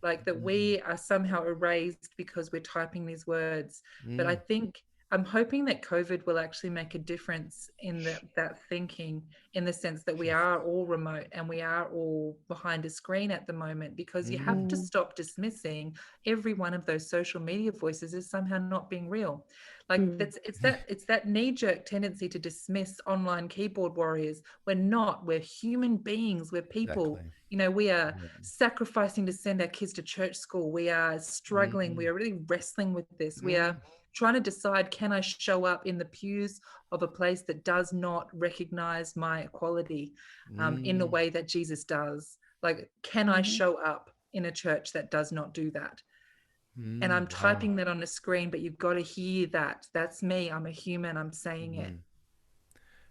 like that we are somehow erased because we're typing these words. But I think I'm hoping that COVID will actually make a difference in that thinking, in the sense that we are all remote and we are all behind a screen at the moment, because you have to stop dismissing every one of those social media voices as somehow not being real. Like it's that knee-jerk tendency to dismiss online keyboard warriors. We're not. We're human beings. We're people. Exactly. You know, we are sacrificing to send our kids to church school. We are struggling. We are really wrestling with this. We are trying to decide, can I show up in the pews of a place that does not recognize my equality in the way that Jesus does? Like, can I show up in a church that does not do that? And I'm typing that on a screen, but you've got to hear that. That's me. I'm a human. I'm saying it.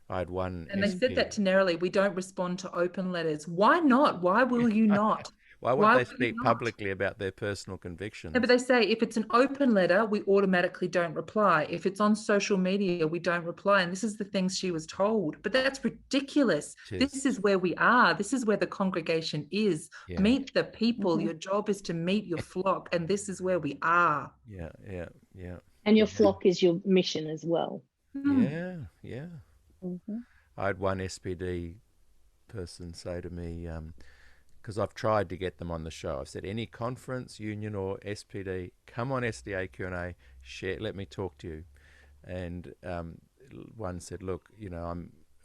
I had one. And they said that to Nerily, we don't respond to open letters. Why not? Why will you not? Why would they speak publicly about their personal convictions? No, but they say if it's an open letter, we automatically don't reply. If it's on social media, we don't reply. And this is the things she was told. But that's ridiculous. This is where we are. This is where the congregation is. Yeah. Meet the people. Your job is to meet your flock. And this is where we are. Yeah. And your flock is your mission as well. Yeah. I had one SPD person say to me, because I've tried to get them on the show. I've said, any conference, union or SPD, come on SDAQ&A, share, let me talk to you. And one said, look, you know,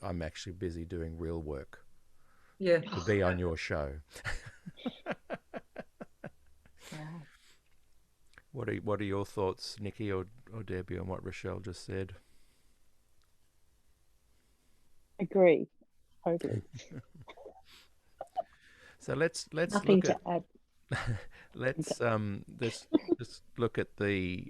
I'm actually busy doing real work. Yeah. To be on your show. What are your thoughts, Nicki or Debbie, on what Rochelle just said? Agree, totally. So let's Nothing look to add. let's look at the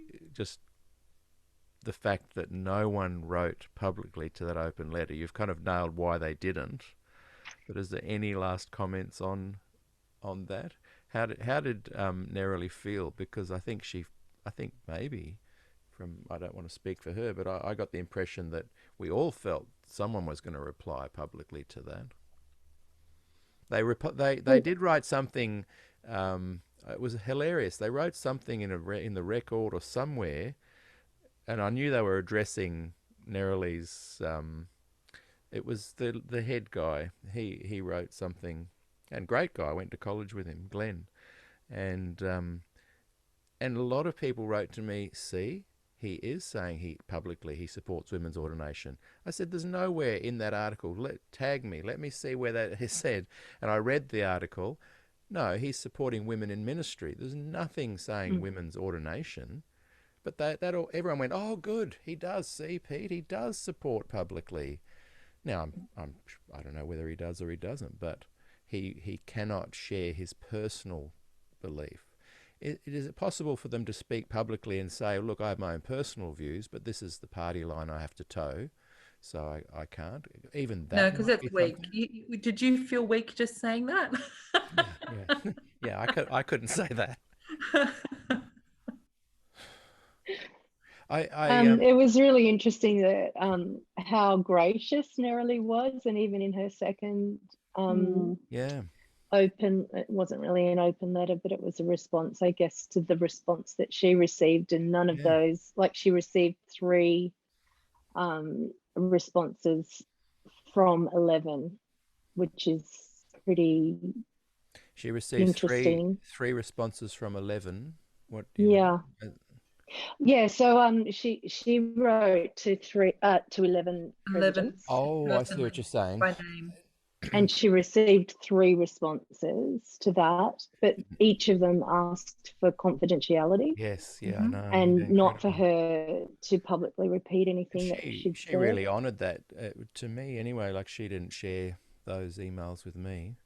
fact that no one wrote publicly to that open letter. You've kind of nailed why they didn't, but is there any last comments on that? How did Nerily feel? Because I think maybe I don't want to speak for her, but I got the impression that we all felt someone was going to reply publicly to that. They did write something. It was hilarious. They wrote something in the record or somewhere, and I knew they were addressing Nerili's. It was the head guy. He wrote something, and great guy. I went to college with him, Glenn, and a lot of people wrote to me. See, he is saying publicly he supports women's ordination. I said, there's nowhere in that article. Tag me. Let me see where that is said. And I read the article. No, he's supporting women in ministry. There's nothing saying women's ordination. But everyone went, oh, good. He does. See, Pete, he does support publicly. Now, I don't know whether he does or he doesn't, but he cannot share his personal belief. Is it possible for them to speak publicly and say, look, I have my own personal views, but this is the party line I have to toe, so I can't? Even that. No, because that's weak. Did you feel weak just saying that? Yeah, I couldn't say that. It was really interesting that how gracious Nerily was, and even in her second open, it wasn't really an open letter, but it was a response, I guess, to the response that she received, and none of those, like she received 3 responses from 11, which is pretty She received three responses from 11. What? Yeah, so she wrote to 11 presidents. Oh, I see what you're saying. By name. And she received 3 responses to that, but each of them asked for confidentiality. Yes, yeah, I know. And not for Incredible. her to publicly repeat anything that she'd She said. really honoured that to me anyway. Like, she didn't share those emails with me.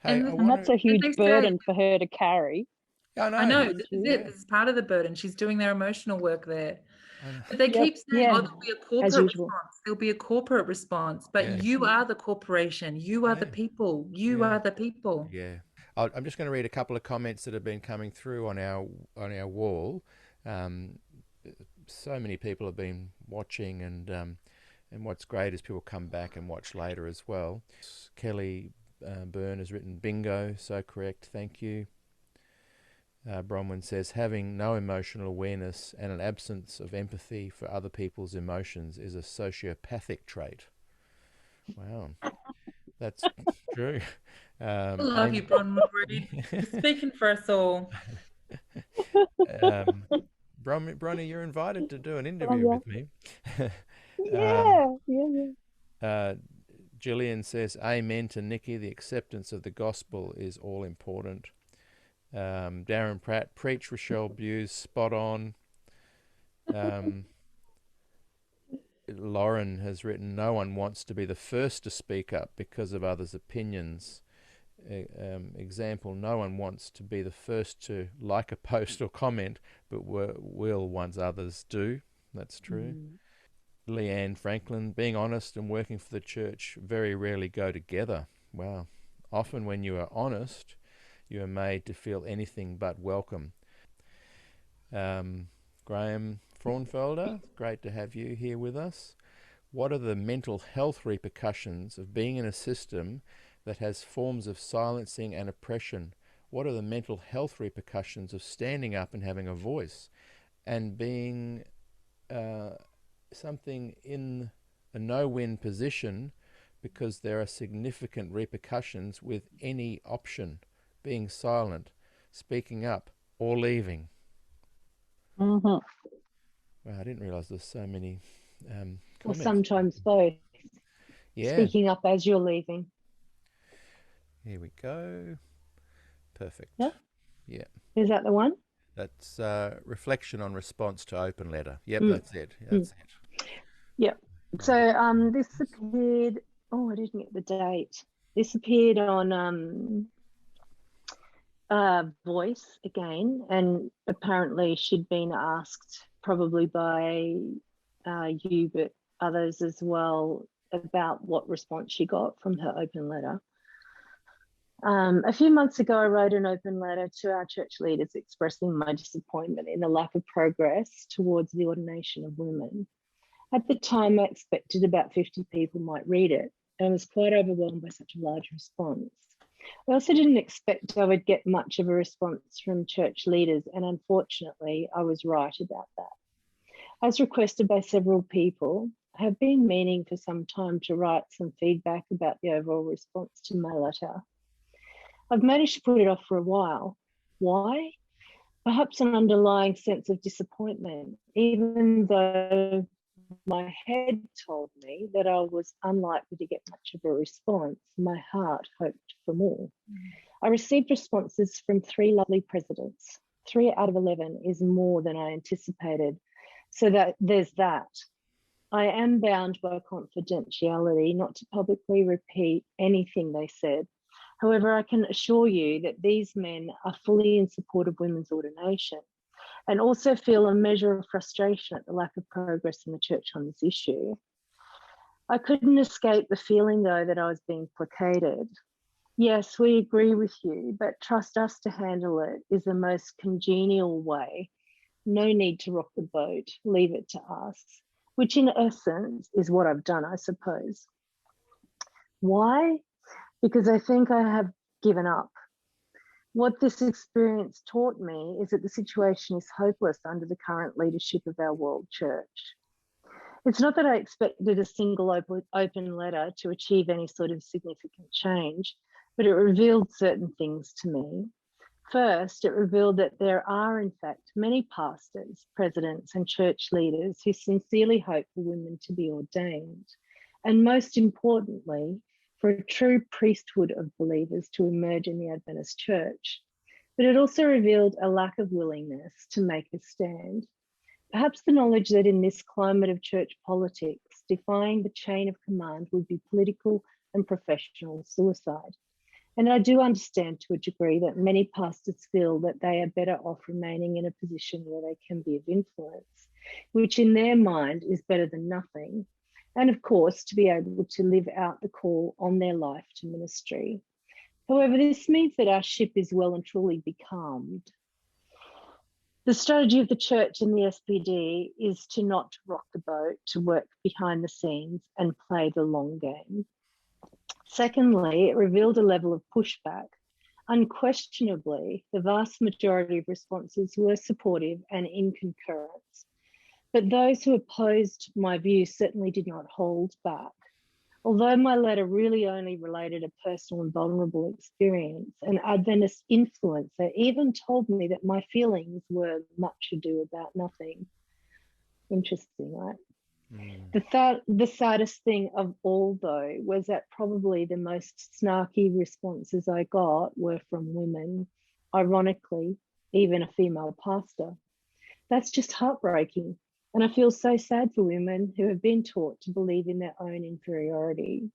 Hey, I And that's want a huge they say- burden for her to carry. I know. I know, Isn't this she? is it. This is part of the burden. She's doing their emotional work there. I know. But they Yep, keep saying, yeah. oh, there'll be a corporate usual. response. There'll be a corporate response. But Yes. you are the corporation. You are the Yeah. people. You Yeah. are the people. Yeah, I'm just going to read a couple of comments that have been coming through on our wall. So many people have been watching, and what's great is people come back and watch later as well. Kelly Byrne has written, bingo, so correct, thank you. Bronwyn says, having no emotional awareness and an absence of empathy for other people's emotions is a sociopathic trait. Wow, that's true. I love you, Bronwyn Reed. You're speaking for us all. Bronnie, you're invited to do an interview with me. Yeah. Gillian says, amen to Nicki. The acceptance of the gospel is all important. Darren Pratt, preach, Rochelle Bews, spot on. Lauren has written, no one wants to be the first to speak up because of others' opinions. Example, no one wants to be the first to like a post or comment, but will once others do. That's true. Leanne Franklin, being honest and working for the church very rarely go together. Wow. Often when you are honest, you are made to feel anything but welcome. Graham Fraunfelder, great to have you here with us. What are the mental health repercussions of being in a system that has forms of silencing and oppression? What are the mental health repercussions of standing up and having a voice and being something in a no-win position, because there are significant repercussions with any option, being silent, speaking up, or leaving? Mm-hmm. Wow, I didn't realise there's so many Or comments. sometimes both. Yeah. Speaking up as you're leaving. Here we go. Perfect. Yeah. Yeah. Is that the one? That's reflection on response to open letter. Yep, that's it. That's it. Yep. So this appeared, oh, I didn't get the date. This appeared on Voice again, and apparently she'd been asked, probably by you, but others as well, about what response she got from her open letter. A few months ago, I wrote an open letter to our church leaders expressing my disappointment in the lack of progress towards the ordination of women. At the time, I expected about 50 people might read it, and I was quite overwhelmed by such a large response. I also didn't expect I would get much of a response from church leaders, and unfortunately, I was right about that. As requested by several people, I have been meaning for some time to write some feedback about the overall response to my letter. I've managed to put it off for a while. Why? Perhaps an underlying sense of disappointment, even though my head told me that I was unlikely to get much of a response. My heart hoped for more. I received responses from 3 lovely presidents. 3 out of 11 is more than I anticipated. So that there's that. I am bound by confidentiality not to publicly repeat anything they said. However, I can assure you that these men are fully in support of women's ordination, and also feel a measure of frustration at the lack of progress in the church on this issue. I couldn't escape the feeling, though, that I was being placated. Yes, we agree with you, but trust us to handle it is the most congenial way. No need to rock the boat, leave it to us, which in essence is what I've done, I suppose. Why? Because I think I have given up. What this experience taught me is that the situation is hopeless under the current leadership of our world church. It's not that I expected a single open letter to achieve any sort of significant change, but it revealed certain things to me. First, it revealed that there are, in fact, many pastors, presidents, and church leaders who sincerely hope for women to be ordained. And most importantly, for a true priesthood of believers to emerge in the Adventist Church, but it also revealed a lack of willingness to make a stand. Perhaps the knowledge that in this climate of church politics, defying the chain of command would be political and professional suicide. And I do understand to a degree that many pastors feel that they are better off remaining in a position where they can be of influence, which in their mind is better than nothing. And of course, to be able to live out the call on their life to ministry. However, this means that our ship is well and truly becalmed. The strategy of the church and the SPD is to not rock the boat, to work behind the scenes and play the long game. Secondly, it revealed a level of pushback. Unquestionably, the vast majority of responses were supportive and in concurrence, but those who opposed my view certainly did not hold back. Although my letter really only related a personal and vulnerable experience, an Adventist influencer even told me that my feelings were much ado about nothing. Interesting, right? The saddest thing of all, though, was that probably the most snarky responses I got were from women, ironically, even a female pastor. That's just heartbreaking. And I feel so sad for women who have been taught to believe in their own inferiority.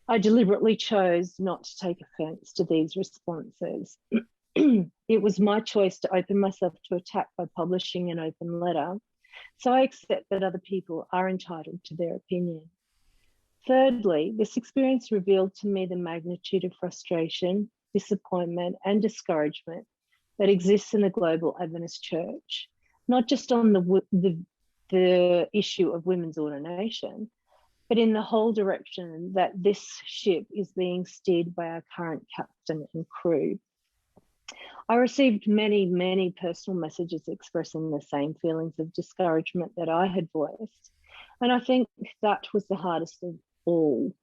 I deliberately chose not to take offense to these responses. It was my choice to open myself to attack by publishing an open letter. So I accept that other people are entitled to their opinion. Thirdly, this experience revealed to me the magnitude of frustration, disappointment, and discouragement that exists in the global Adventist Church, not just on the issue of women's ordination, but in the whole direction that this ship is being steered by our current captain and crew. I received many, many personal messages expressing the same feelings of discouragement that I had voiced. And I think that was the hardest of all.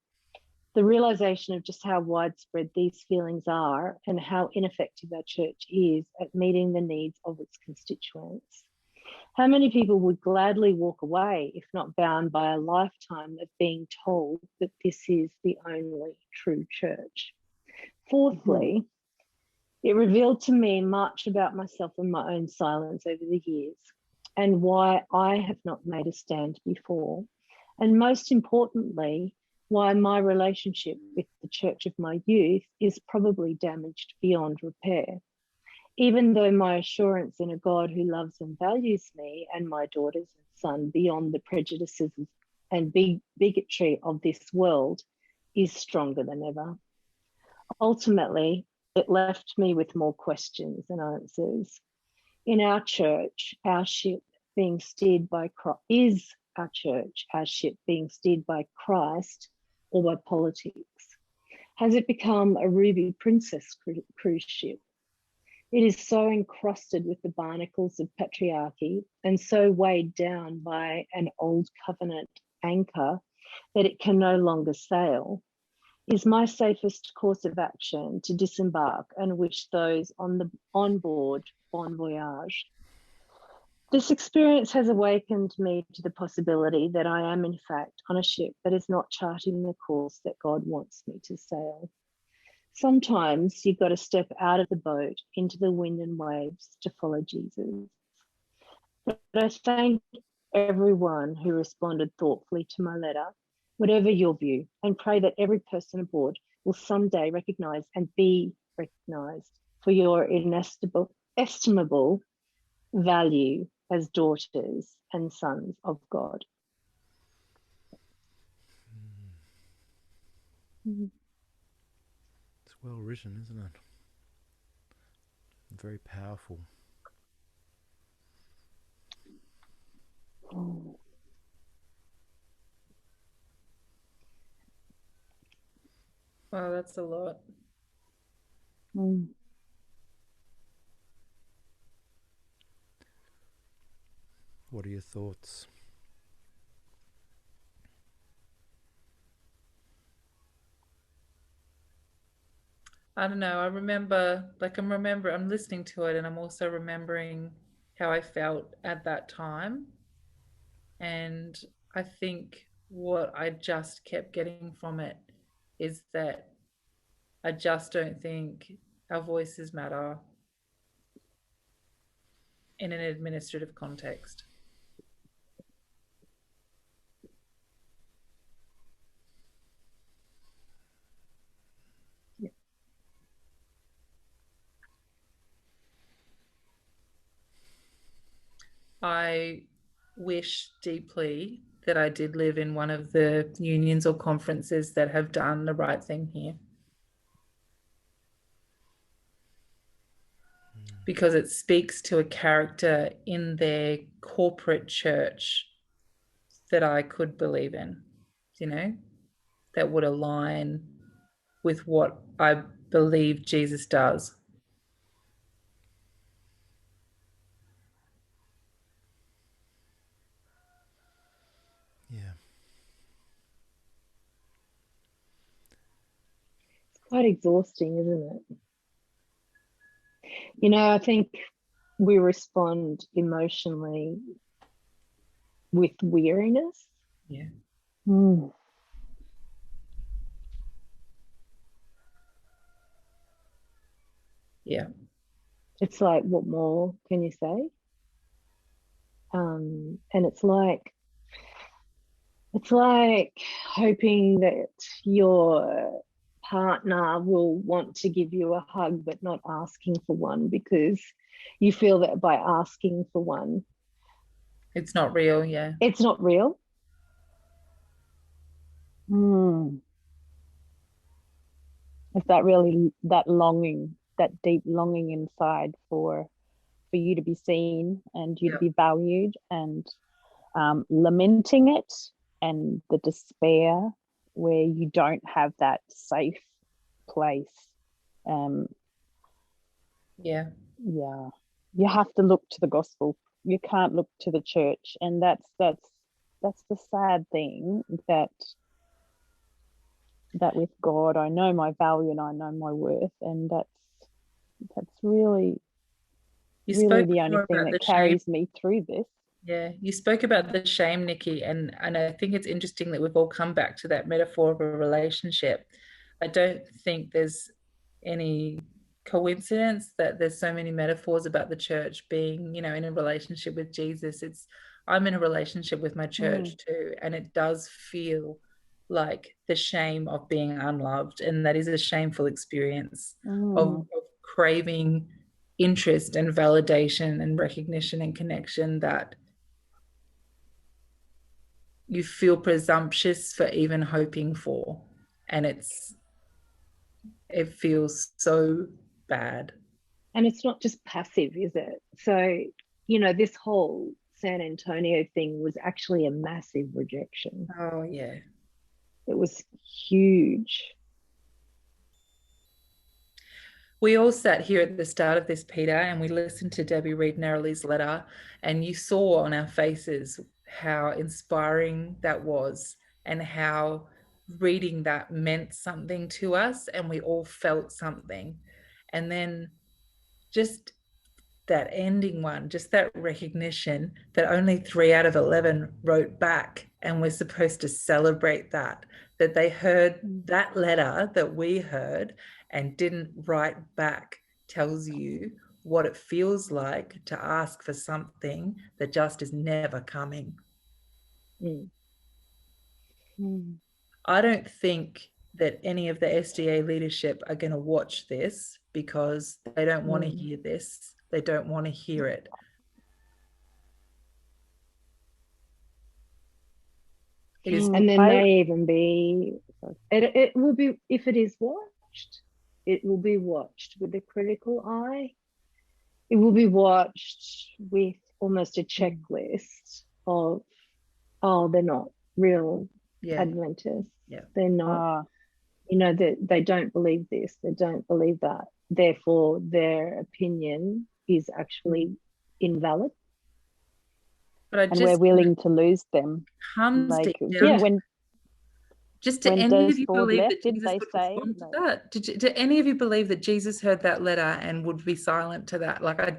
The realization of just how widespread these feelings are and how ineffective our church is at meeting the needs of its constituents. How many people would gladly walk away if not bound by a lifetime of being told that this is the only true church? Fourthly, it revealed to me much about myself and my own silence over the years and why I have not made a stand before. And most importantly, why my relationship with the church of my youth is probably damaged beyond repair. Even though my assurance in a God who loves and values me and my daughters and son beyond the prejudices and bigotry of this world is stronger than ever. Ultimately, it left me with more questions than answers. In our church, our ship being steered by Christ, is our church, our ship being steered by Christ or by politics? Has it become a Ruby Princess cruise ship? It is so encrusted with the barnacles of patriarchy and so weighed down by an old covenant anchor that it can no longer sail. Is my safest course of action to disembark and wish those on board bon voyage? This experience has awakened me to the possibility that I am in fact on a ship that is not charting the course that God wants me to sail. Sometimes you've got to step out of the boat into the wind and waves to follow Jesus. But I thank everyone who responded thoughtfully to my letter, whatever your view, and pray that every person aboard will someday recognise and be recognised for your inestimable value as daughters and sons of God. It's well written, isn't it? Very powerful. Wow, that's a lot. What are your thoughts? I don't know. I'm listening to it and I'm also remembering how I felt at that time. And I think what I just kept getting from it is that I just don't think our voices matter in an administrative context. Yeah. I wish deeply that I did live in one of the unions or conferences that have done the right thing here. Because it speaks to a character in their corporate church that I could believe in, you know, that would align with what I believe Jesus does. Yeah. It's quite exhausting, isn't it? You know, I think we respond emotionally with weariness. Yeah. Mm. Yeah. It's like, what more can you say? And it's like hoping that your partner will want to give you a hug but not asking for one, because you feel that by asking for one, It's not real. Yeah. it's not real. Is that really that longing, that deep longing inside for you to be seen and you to be valued, and lamenting it, and the despair where you don't have that safe place. Yeah. You have to look to the gospel. You can't look to the church, and that's the sad thing, that with God I know my value and I know my worth, and that's really the only thing that carries me through this. Yeah, you spoke about the shame, Nicki, and I think it's interesting that we've all come back to that metaphor of a relationship. I don't think there's any coincidence that there's so many metaphors about the church being, you know, in a relationship with Jesus. I'm in a relationship with my church too, and it does feel like the shame of being unloved, and that is a shameful experience of craving interest and validation and recognition and connection that you feel presumptuous for even hoping for, and it feels so bad. And it's not just passive, is it? So, you know, this whole San Antonio thing was actually a massive rejection. Oh yeah, it was huge. We all sat here at the start of this, Peter, and we listened to Debbie read Neroli's letter, and you saw on our faces how inspiring that was, and how reading that meant something to us, and we all felt something. And then just that ending one, just that recognition that only 3 out of 11 wrote back, and we're supposed to celebrate that they heard that letter that we heard and didn't write back, tells you what it feels like to ask for something that just is never coming. I don't think that any of the SDA leadership are going to watch this because they don't want to hear this. They don't want to hear it. And then they even be, it will be, if it is watched, it will be watched with a critical eye. It will be watched with almost a checklist of, oh, they're not real Adventists. Yeah. They're not, you know, they don't believe this, they don't believe that. Therefore, their opinion is actually invalid. But we're willing to lose them. Like, just do any of you believe that Jesus would respond to that? Do any of you believe that Jesus heard that letter and would be silent to that? Like, I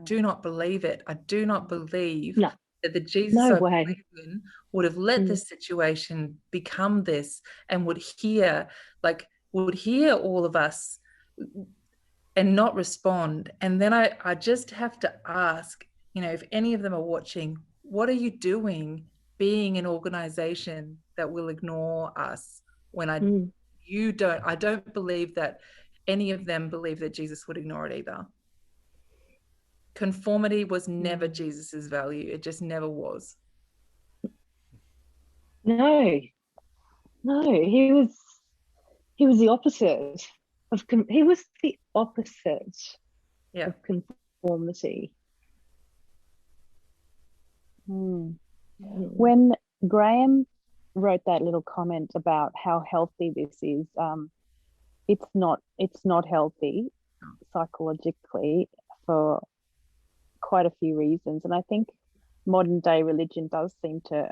do not believe it. I do not believe that the Jesus No I way. believe in would have let this situation become this, and would hear all of us and not respond. And then I just have to ask, if any of them are watching, what are you doing being an organization that will ignore us when I don't believe that any of them believe that Jesus would ignore it either. Conformity was never Jesus's value. It just never was. No, he was the opposite of of conformity. When Graham wrote that little comment about how healthy this is, it's not healthy psychologically for quite a few reasons, and I think modern day religion does seem to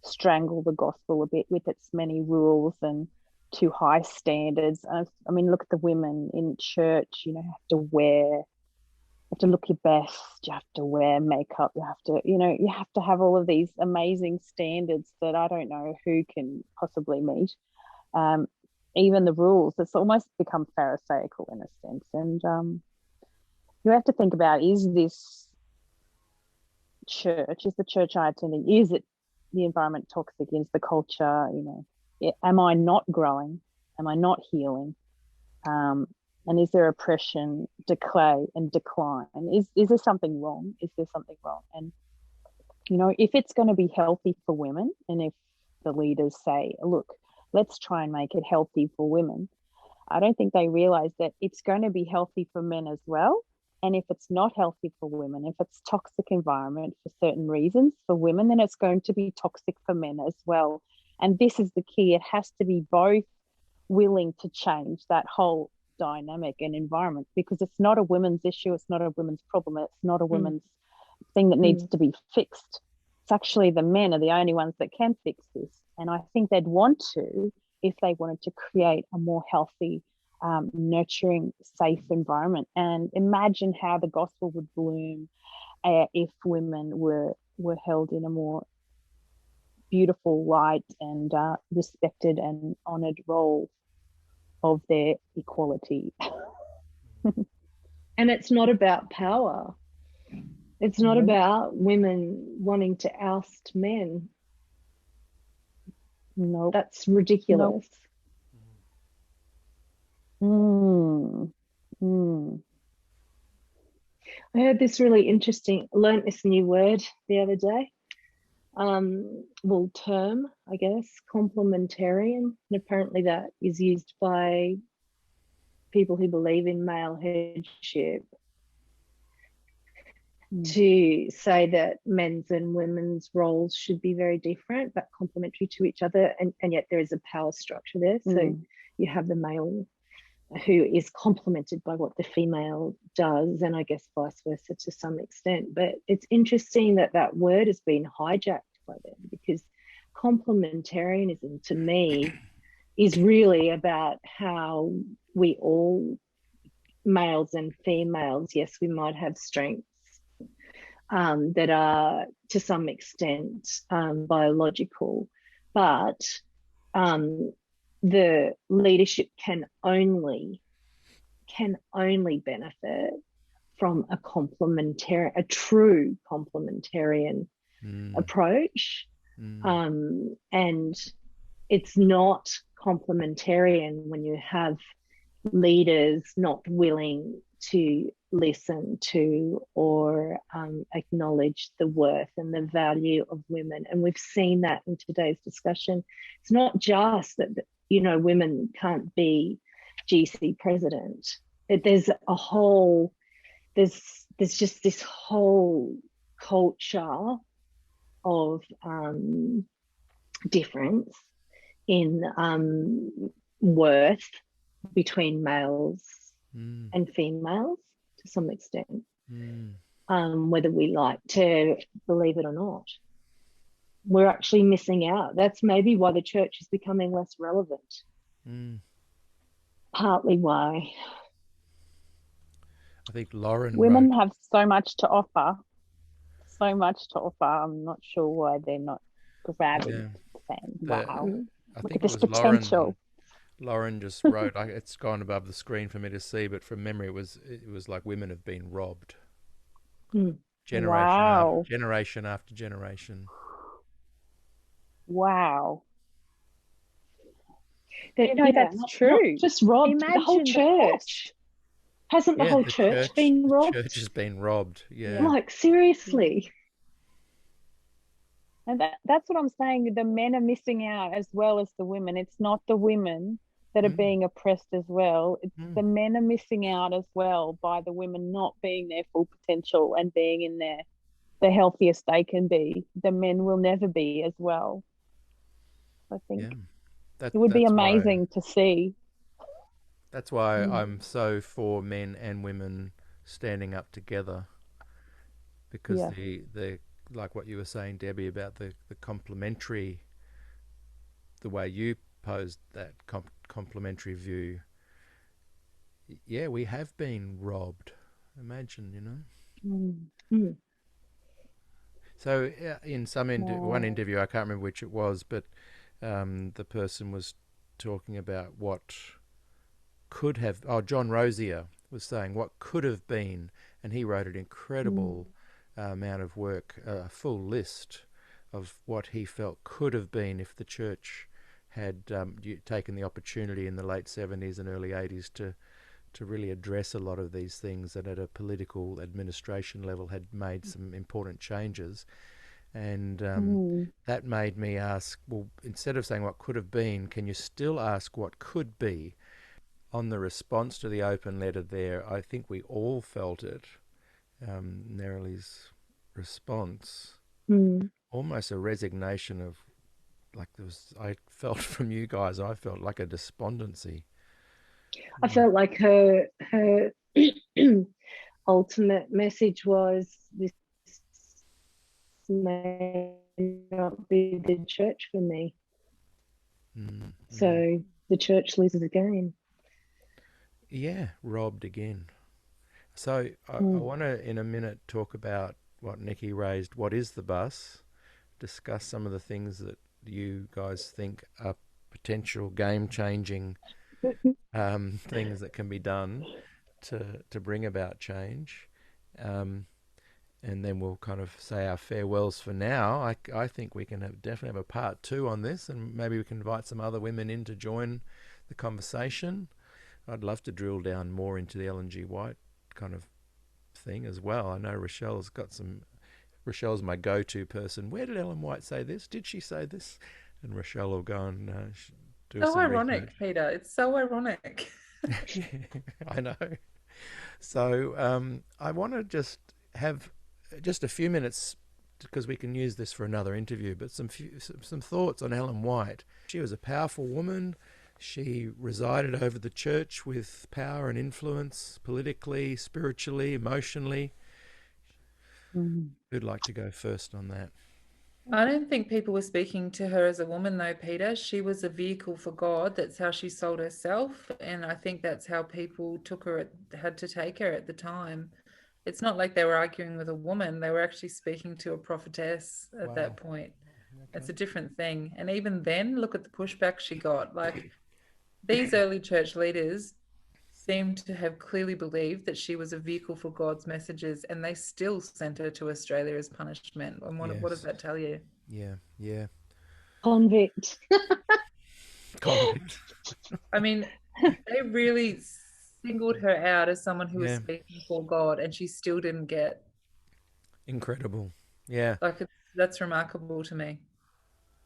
strangle the gospel a bit with its many rules and too high standards. I mean, look at the women in church. You have to look your best. You have to wear makeup. You have to have all of these amazing standards that I don't know who can possibly meet. Even the rules, it's almost become pharisaical in a sense. And you have to think about, is the church I attending, is it the environment toxic? Is the culture, am I not growing? Am I not healing? And is there oppression, decay and decline? Is there something wrong? And, if it's going to be healthy for women, and if the leaders say, look, let's try and make it healthy for women, I don't think they realize that it's going to be healthy for men as well. And if it's not healthy for women, if it's toxic environment for certain reasons for women, then it's going to be toxic for men as well. And this is the key. It has to be both willing to change that whole dynamic and environment, because it's not a women's issue. It's not a women's problem. It's not a women's thing that needs to be fixed. It's actually the men are the only ones that can fix this. And I think they'd want to, if they wanted to create a more healthy, nurturing, safe environment. And imagine how the gospel would bloom if women were held in a more beautiful light and respected and honoured role of their equality. And it's not about power. It's not about women wanting to oust men. No, that's ridiculous. No. I heard this really interesting, learned this new word the other day. Term, I guess, complementarian. And apparently that is used by people who believe in male headship to say that men's and women's roles should be very different but complementary to each other, and yet there is a power structure there. So you have the male who is complemented by what the female does, and I guess vice versa to some extent. But it's interesting that word has been hijacked by them, because complementarianism to me is really about how we all, males and females, yes, we might have strengths that are to some extent biological, but the leadership can only benefit from a true complementarian approach. And it's not complementarian when you have leaders not willing to listen to or acknowledge the worth and the value of women. And we've seen that in today's discussion. It's not just that women can't be GC president. There's just this whole culture of difference in worth between males and females to some extent, whether we like to believe it or not. We're actually missing out. That's maybe why the church is becoming less relevant. Partly why. I think Lauren women have so much to offer, so much to offer. I'm not sure why they're not grabbing Yeah. it, saying, The, wow, I look think at it this was Lauren. potential. Lauren just wrote. It's gone above the screen for me to see, but from memory, it was like women have been robbed, Mm. Wow. generation after generation. Wow. That, You know, yeah, that's not true. just robbed, the whole Imagine the church. cost. Hasn't the Yeah, whole the church church. been The robbed? church has been robbed. Yeah. Yeah. Like, seriously. And that's what I'm saying. The men are missing out as well as the women. It's not the women that are Mm, being oppressed as well. It's mm. the men are missing out as well by the women not being their full potential and being in the healthiest they can be. The men will never be as well. I think Yeah. it would be That's why. amazing to see. That's why Mm. I'm so for men and women standing up together, because Yeah. the like what you were saying, Debbie, about the complementary, the way you posed that complementary view. Yeah, we have been robbed. Imagine, Mm. Mm. So in one Wow. interview, I can't remember which it was, but the person was talking about what could have. Oh, John Rosier was saying what could have been, and he wrote an incredible amount of work, a full list of what he felt could have been if the church had taken the opportunity in the late 70s and early 80s to really address a lot of these things, that at a political administration level had made some important changes. And that made me ask, well, instead of saying what could have been, can you still ask what could be? On the response to the open letter there, I think we all felt it, Nerili's response, Mm. almost a resignation of, like I felt from you guys, I felt like a despondency. I felt like her ultimate message was, this may not be the church for me. Mm, So the church loses again. Yeah, robbed again. So I want to, in a minute, talk about what Nicki raised. What is the bus? Discuss some of the things that you guys think are potential game-changing things that can be done to bring about change. And then we'll kind of say our farewells for now. I think we can definitely have a part 2 on this, and maybe we can invite some other women in to join the conversation. I'd love to drill down more into the Ellen G. White kind of thing as well. I know Rochelle's got some. Rochelle's my go-to person. Where did Ellen White say this? Did she say this? And Rochelle will go and do So some ironic, research. Peter. It's so ironic. I know. So I want to just have just a few minutes, because we can use this for another interview, but some thoughts on Ellen White. She was a powerful woman. She resided over the church with power and influence, politically, spiritually, emotionally. Who'd like to go first on that? I don't think people were speaking to her as a woman, though, Peter. She was a vehicle for God. That's how she sold herself. And I think that's how people took her, had to take her at the time. It's not like they were arguing with a woman. They were actually speaking to a prophetess at that point. It's a different thing. And even then, look at the pushback she got. Like, these early church leaders seemed to have clearly believed that she was a vehicle for God's messages, and they still sent her to Australia as punishment. And what does that tell you? Yeah. Convict. Convict. I mean, they really singled her out as someone who was Yeah. speaking for God, and she still didn't get. Incredible. Yeah. Like, that's remarkable to me.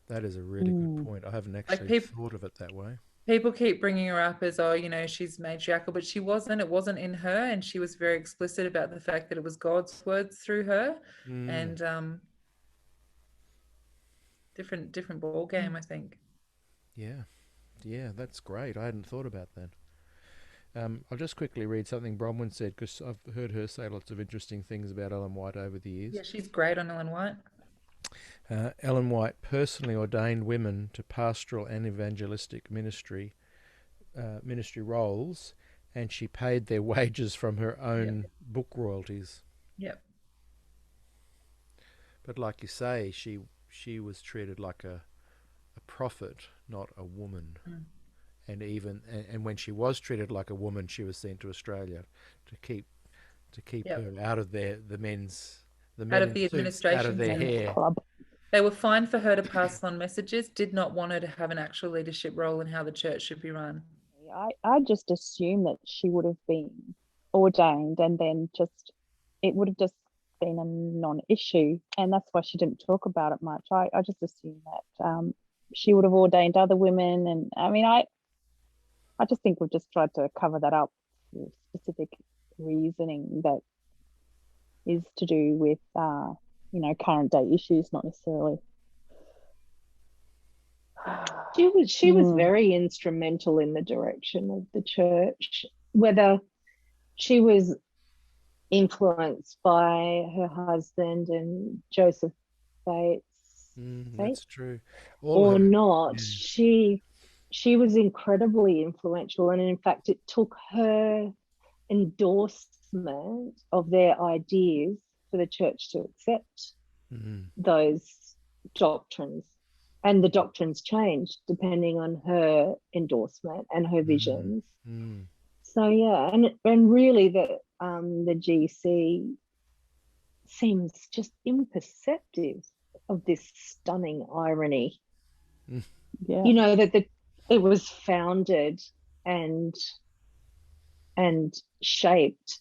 That is a really good point. I haven't actually thought of it that way. People keep bringing her up as, oh, she's matriarchal, but she wasn't. It wasn't in her, and she was very explicit about the fact that it was God's words through her, and different ball game, I think. Yeah, that's great. I hadn't thought about that. I'll just quickly read something Bronwyn said, because I've heard her say lots of interesting things about Ellen White over the years. Yeah, she's great on Ellen White. Ellen White personally ordained women to pastoral and evangelistic ministry roles, and she paid their wages from her own book royalties. Yep. But like you say, she was treated like a prophet, not a woman. Mm. And when she was treated like a woman, she was sent to Australia to keep Yep. her out of the men Out of in the suits, out of administration their centre. hair. Club. They were fine for her to pass on messages, did not want her to have an actual leadership role in how the church should be run. I just assumed that she would have been ordained and then it would have just been a non-issue, and that's why she didn't talk about it much. I just assumed that she would have ordained other women, and I mean I just think we've just tried to cover that up with specific reasoning that is to do with current day issues, not necessarily. She was very instrumental in the direction of the church, whether she was influenced by her husband and Joseph Bates, That's true. or not. Yeah. She was incredibly influential, and in fact it took her endorsement of their ideas for the church to accept those doctrines. And the doctrines changed depending on her endorsement and her visions. So yeah, and really the GC seems just imperceptive of this stunning irony. Yeah. You know, that it was founded and shaped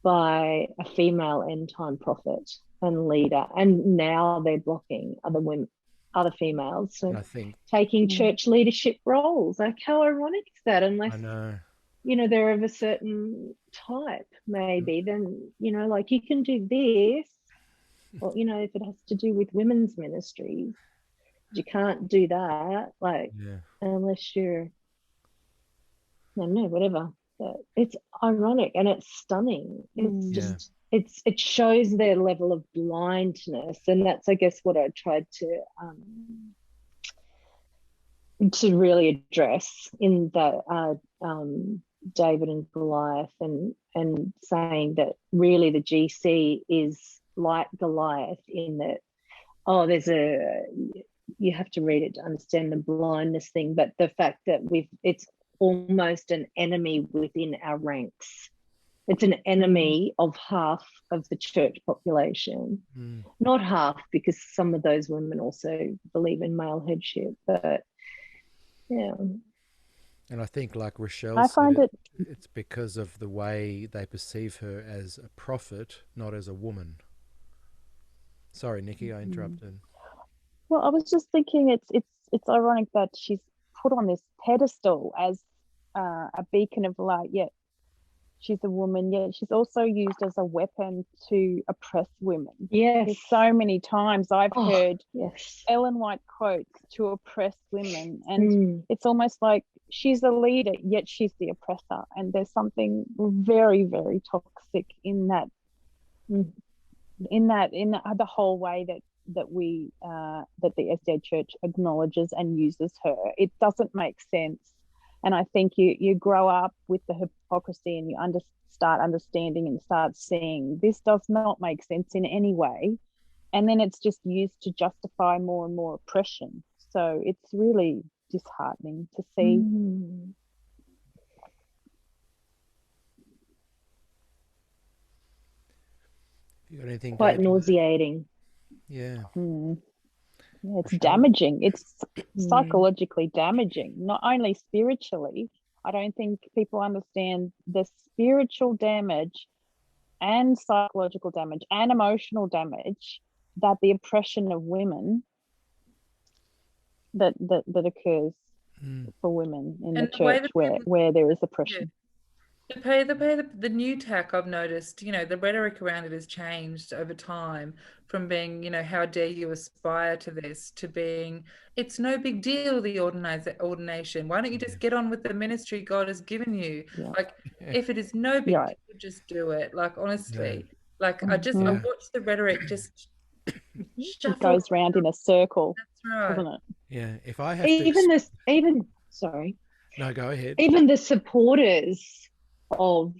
by a female end time prophet and leader, and now they're blocking other females and taking church leadership roles. Like, how ironic is that? Unless I know, they're of a certain type, maybe, then like you can do this, or if it has to do with women's ministries, you can't do that, like unless you're whatever. But it's ironic and it's stunning. It's just it shows their level of blindness, and that's, I guess, what I tried to really address in that David and Goliath, and saying that really the GC is like Goliath in that you have to read it to understand the blindness thing, but the fact that it's almost an enemy within our ranks. It's an enemy of half of the church population. Not half, because some of those women also believe in male headship, but yeah. And I think, like Rochelle I said, find it's because of the way they perceive her as a prophet, not as a woman. Sorry, Nicki, I interrupted. Well, I was just thinking it's ironic that she's put on this pedestal as a beacon of light, yet she's a woman, yet she's also used as a weapon to oppress women. Yes. There's so many times I've heard Ellen White quotes to oppress women, and it's almost like she's a leader, yet she's the oppressor. And there's something very, very toxic in that, in the whole way that we that the SDA Church acknowledges and uses her. It doesn't make sense. And I think you grow up with the hypocrisy, and you start understanding and start seeing this does not make sense in any way. And then it's just used to justify more and more oppression. So it's really disheartening to see. You got anything? Quite nauseating. Yeah. Yeah, it's damaging. It's psychologically damaging, not only spiritually. I don't think people understand the spiritual damage and psychological damage and emotional damage that the oppression of women that occurs for women in the church where there is oppression. The new tack I've noticed, the rhetoric around it has changed over time from being, how dare you aspire to this, to being, it's no big deal, the ordination. Why don't you just get on with the ministry God has given you? If it is no big deal, just do it. Like, honestly, I watch the rhetoric just it goes round in a circle. That's right. Doesn't it? Yeah. If I have sorry. No, go ahead. Even the supporters of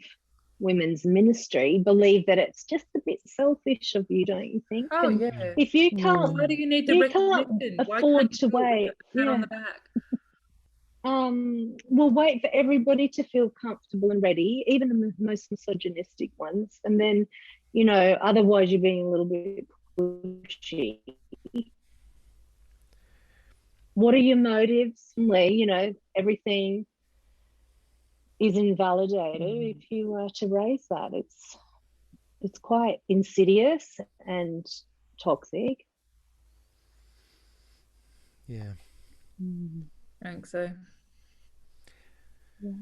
women's ministry believe that it's just a bit selfish of you, don't you think? Oh, And yeah. if you can't, Why do you need the you can't recognition? Why afford can't you to do it wait, without the pat on the back? we'll wait for everybody to feel comfortable and ready, even the most misogynistic ones, and then, you know, otherwise you're being a little bit pushy. What are your motives? You know, everything is invalidated if you were to raise that. It's quite insidious and toxic. Yeah. I think so. Yeah.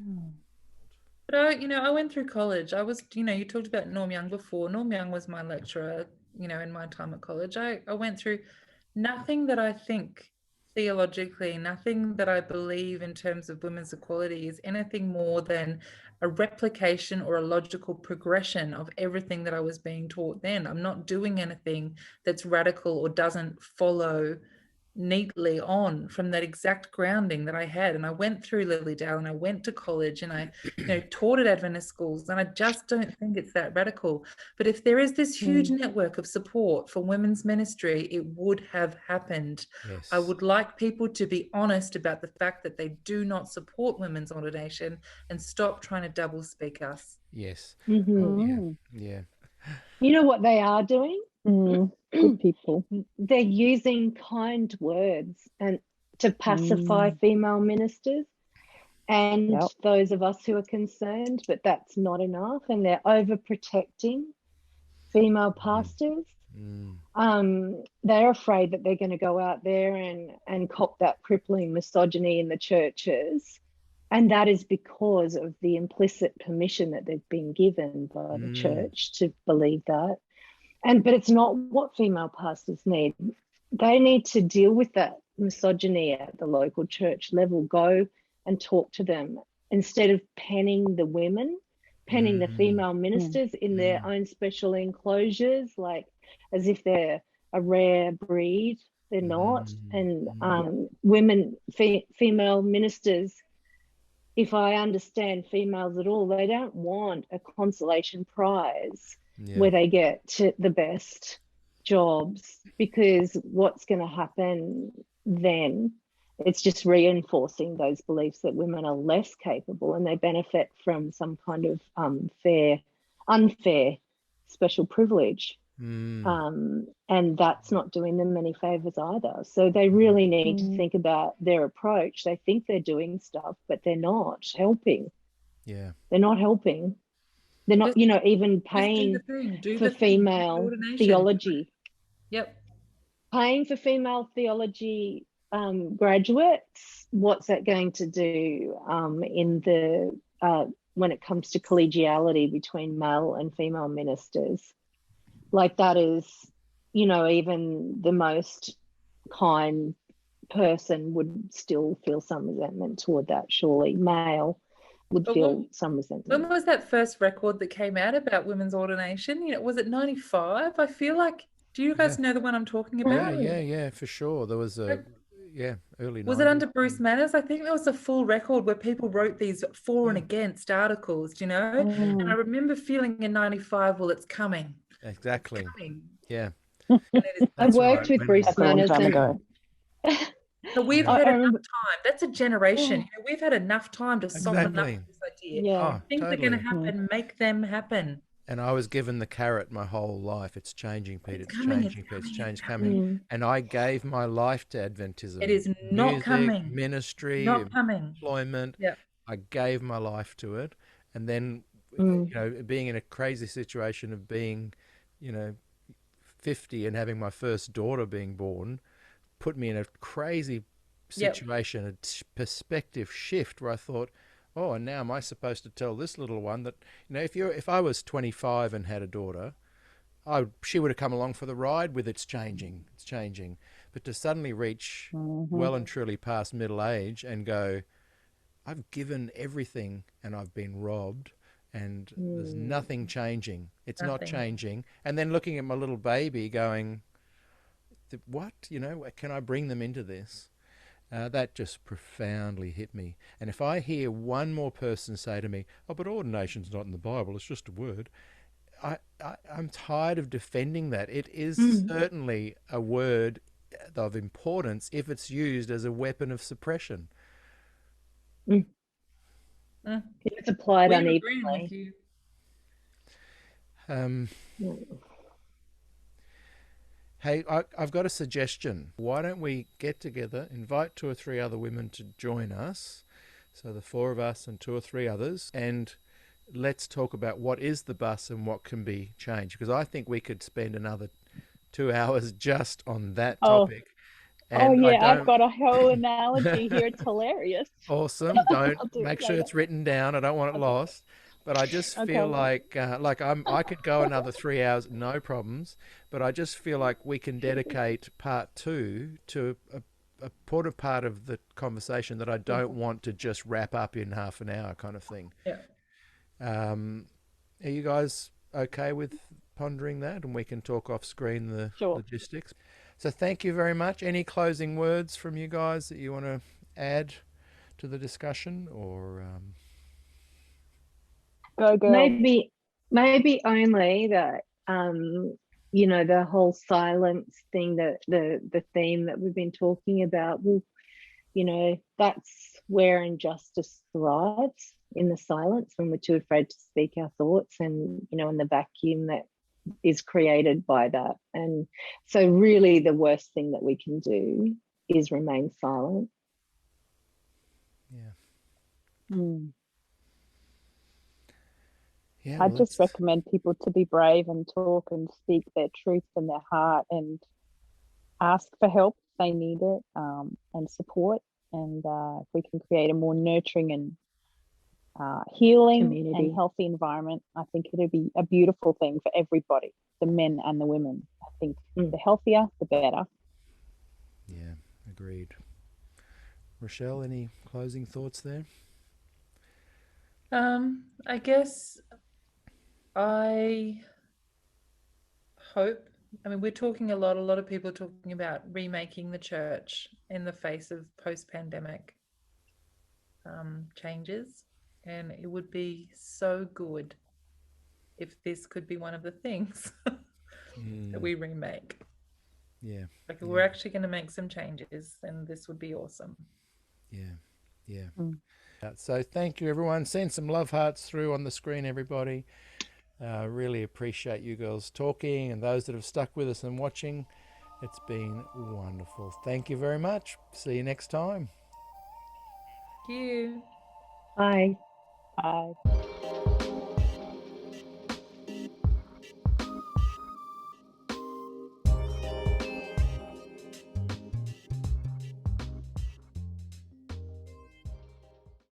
But I went through college. I was, you talked about Norm Young before. Norm Young was my lecturer, in my time at college. I went through nothing that I think theologically, nothing that I believe in terms of women's equality is anything more than a replication or a logical progression of everything that I was being taught then. I'm not doing anything that's radical or doesn't follow neatly on from that exact grounding that I had. And I went through Lilydale and I went to college and I taught at Adventist schools, and I just don't think it's that radical. But if there is this huge network of support for women's ministry, it would have happened. Yes. I would like people to be honest about the fact that they do not support women's ordination and stop trying to double speak us. Yes. Mm-hmm. Yeah. You know what they are doing? Good people. They're using kind words and to pacify female ministers and those of us who are concerned, but that's not enough. And they're overprotecting female pastors. They're afraid that they're going to go out there and cop that crippling misogyny in the churches. And that is because of the implicit permission that they've been given by the church to believe that. But it's not what female pastors need. They need to deal with that misogyny at the local church level. Go and talk to them instead of penning the women, penning the female ministers in their own special enclosures, like as if they're a rare breed. They're not. And women, female ministers, if I understand females at all, they don't want a consolation prize where they get to the best jobs, because what's going to happen then, it's just reinforcing those beliefs that women are less capable and they benefit from some kind of unfair special privilege. And that's not doing them many favors either. So they really need to think about their approach. They think they're doing stuff, but they're not helping. Yeah. They're not helping. They're not, even paying for female theology. Yep. Paying for female theology graduates. What's that going to do in the when it comes to collegiality between male and female ministers? Like that is, even the most kind person would still feel some resentment toward that. Surely male would feel some resentment. When was that first record that came out about women's ordination? Was it 95? I feel like, do you guys know the one I'm talking about? Yeah, for sure. There was early 90s. Was it under Bruce Manners? I think there was a full record where people wrote these for and against articles, And I remember feeling in 95, well, it's coming. Exactly. It's coming. Yeah. I worked with Bruce Manners. So we've had enough time. That's a generation. We've had enough time to soften up this idea. Yeah. Things are going to happen. Make them happen. And I was given the carrot my whole life. It's changing, Pete. It's changing, Pete. It's coming. And I gave my life to Adventism. It is not music, coming. Ministry, not coming. Employment. Yep. I gave my life to it. And then, being in a crazy situation of being, 50 and having my first daughter being born, put me in a crazy situation, a perspective shift where I thought, oh, and now am I supposed to tell this little one that, if I was 25 and had a daughter, she would have come along for the ride with it's changing. But to suddenly reach well and truly past middle age and go, I've given everything and I've been robbed and there's nothing changing. It's not changing. And then looking at my little baby going, what? Can I bring them into this? That just profoundly hit me. And if I hear one more person say to me, "Oh, but ordination's not in the Bible; it's just a word," I'm tired of defending that. It is certainly a word of importance if it's used as a weapon of suppression. If it's applied We're agreeing with unevenly. you. Hey, I've got a suggestion. Why don't we get together, invite 2 or 3 other women to join us, so the 4 of us and 2 or 3 others, and let's talk about what is the bus and what can be changed, because I think we could spend another 2 hours just on that topic. And I I've don't. got a whole analogy here. It's hilarious. Awesome. Don't I'll do make it sure later. it's written down. I don't want it Okay. lost. But I just feel like I could go another 3 hours, no problems. But I just feel like we can dedicate part 2 to a part of the conversation that I don't want to just wrap up in half an hour, kind of thing. Yeah. Are you guys okay with pondering that? And we can talk off screen the logistics. So thank you very much. Any closing words from you guys that you want to add to the discussion, or Go girl. Maybe only that the whole silence thing, the theme that we've been talking about, that's where injustice thrives, in the silence, when we're too afraid to speak our thoughts, and in the vacuum that is created by that. And so really the worst thing that we can do is remain silent. Yeah, I just recommend people to be brave and talk and speak their truth from their heart, and ask for help if they need it, and support. And if we can create a more nurturing and healing community and healthy environment, I think it'll be a beautiful thing for everybody, the men and the women. I think the healthier, the better. Yeah, agreed. Rochelle, any closing thoughts there? I guess I hope, we're talking a lot of people are talking about remaking the church in the face of post-pandemic changes, and it would be so good if this could be one of the things that we remake. Yeah. Like, if we're actually going to make some changes, then this would be awesome. Yeah. So thank you, everyone. Send some love hearts through on the screen, everybody. Really appreciate you girls talking, and those that have stuck with us and watching. It's been wonderful. Thank you very much. See you next time. Thank you. Bye. Bye.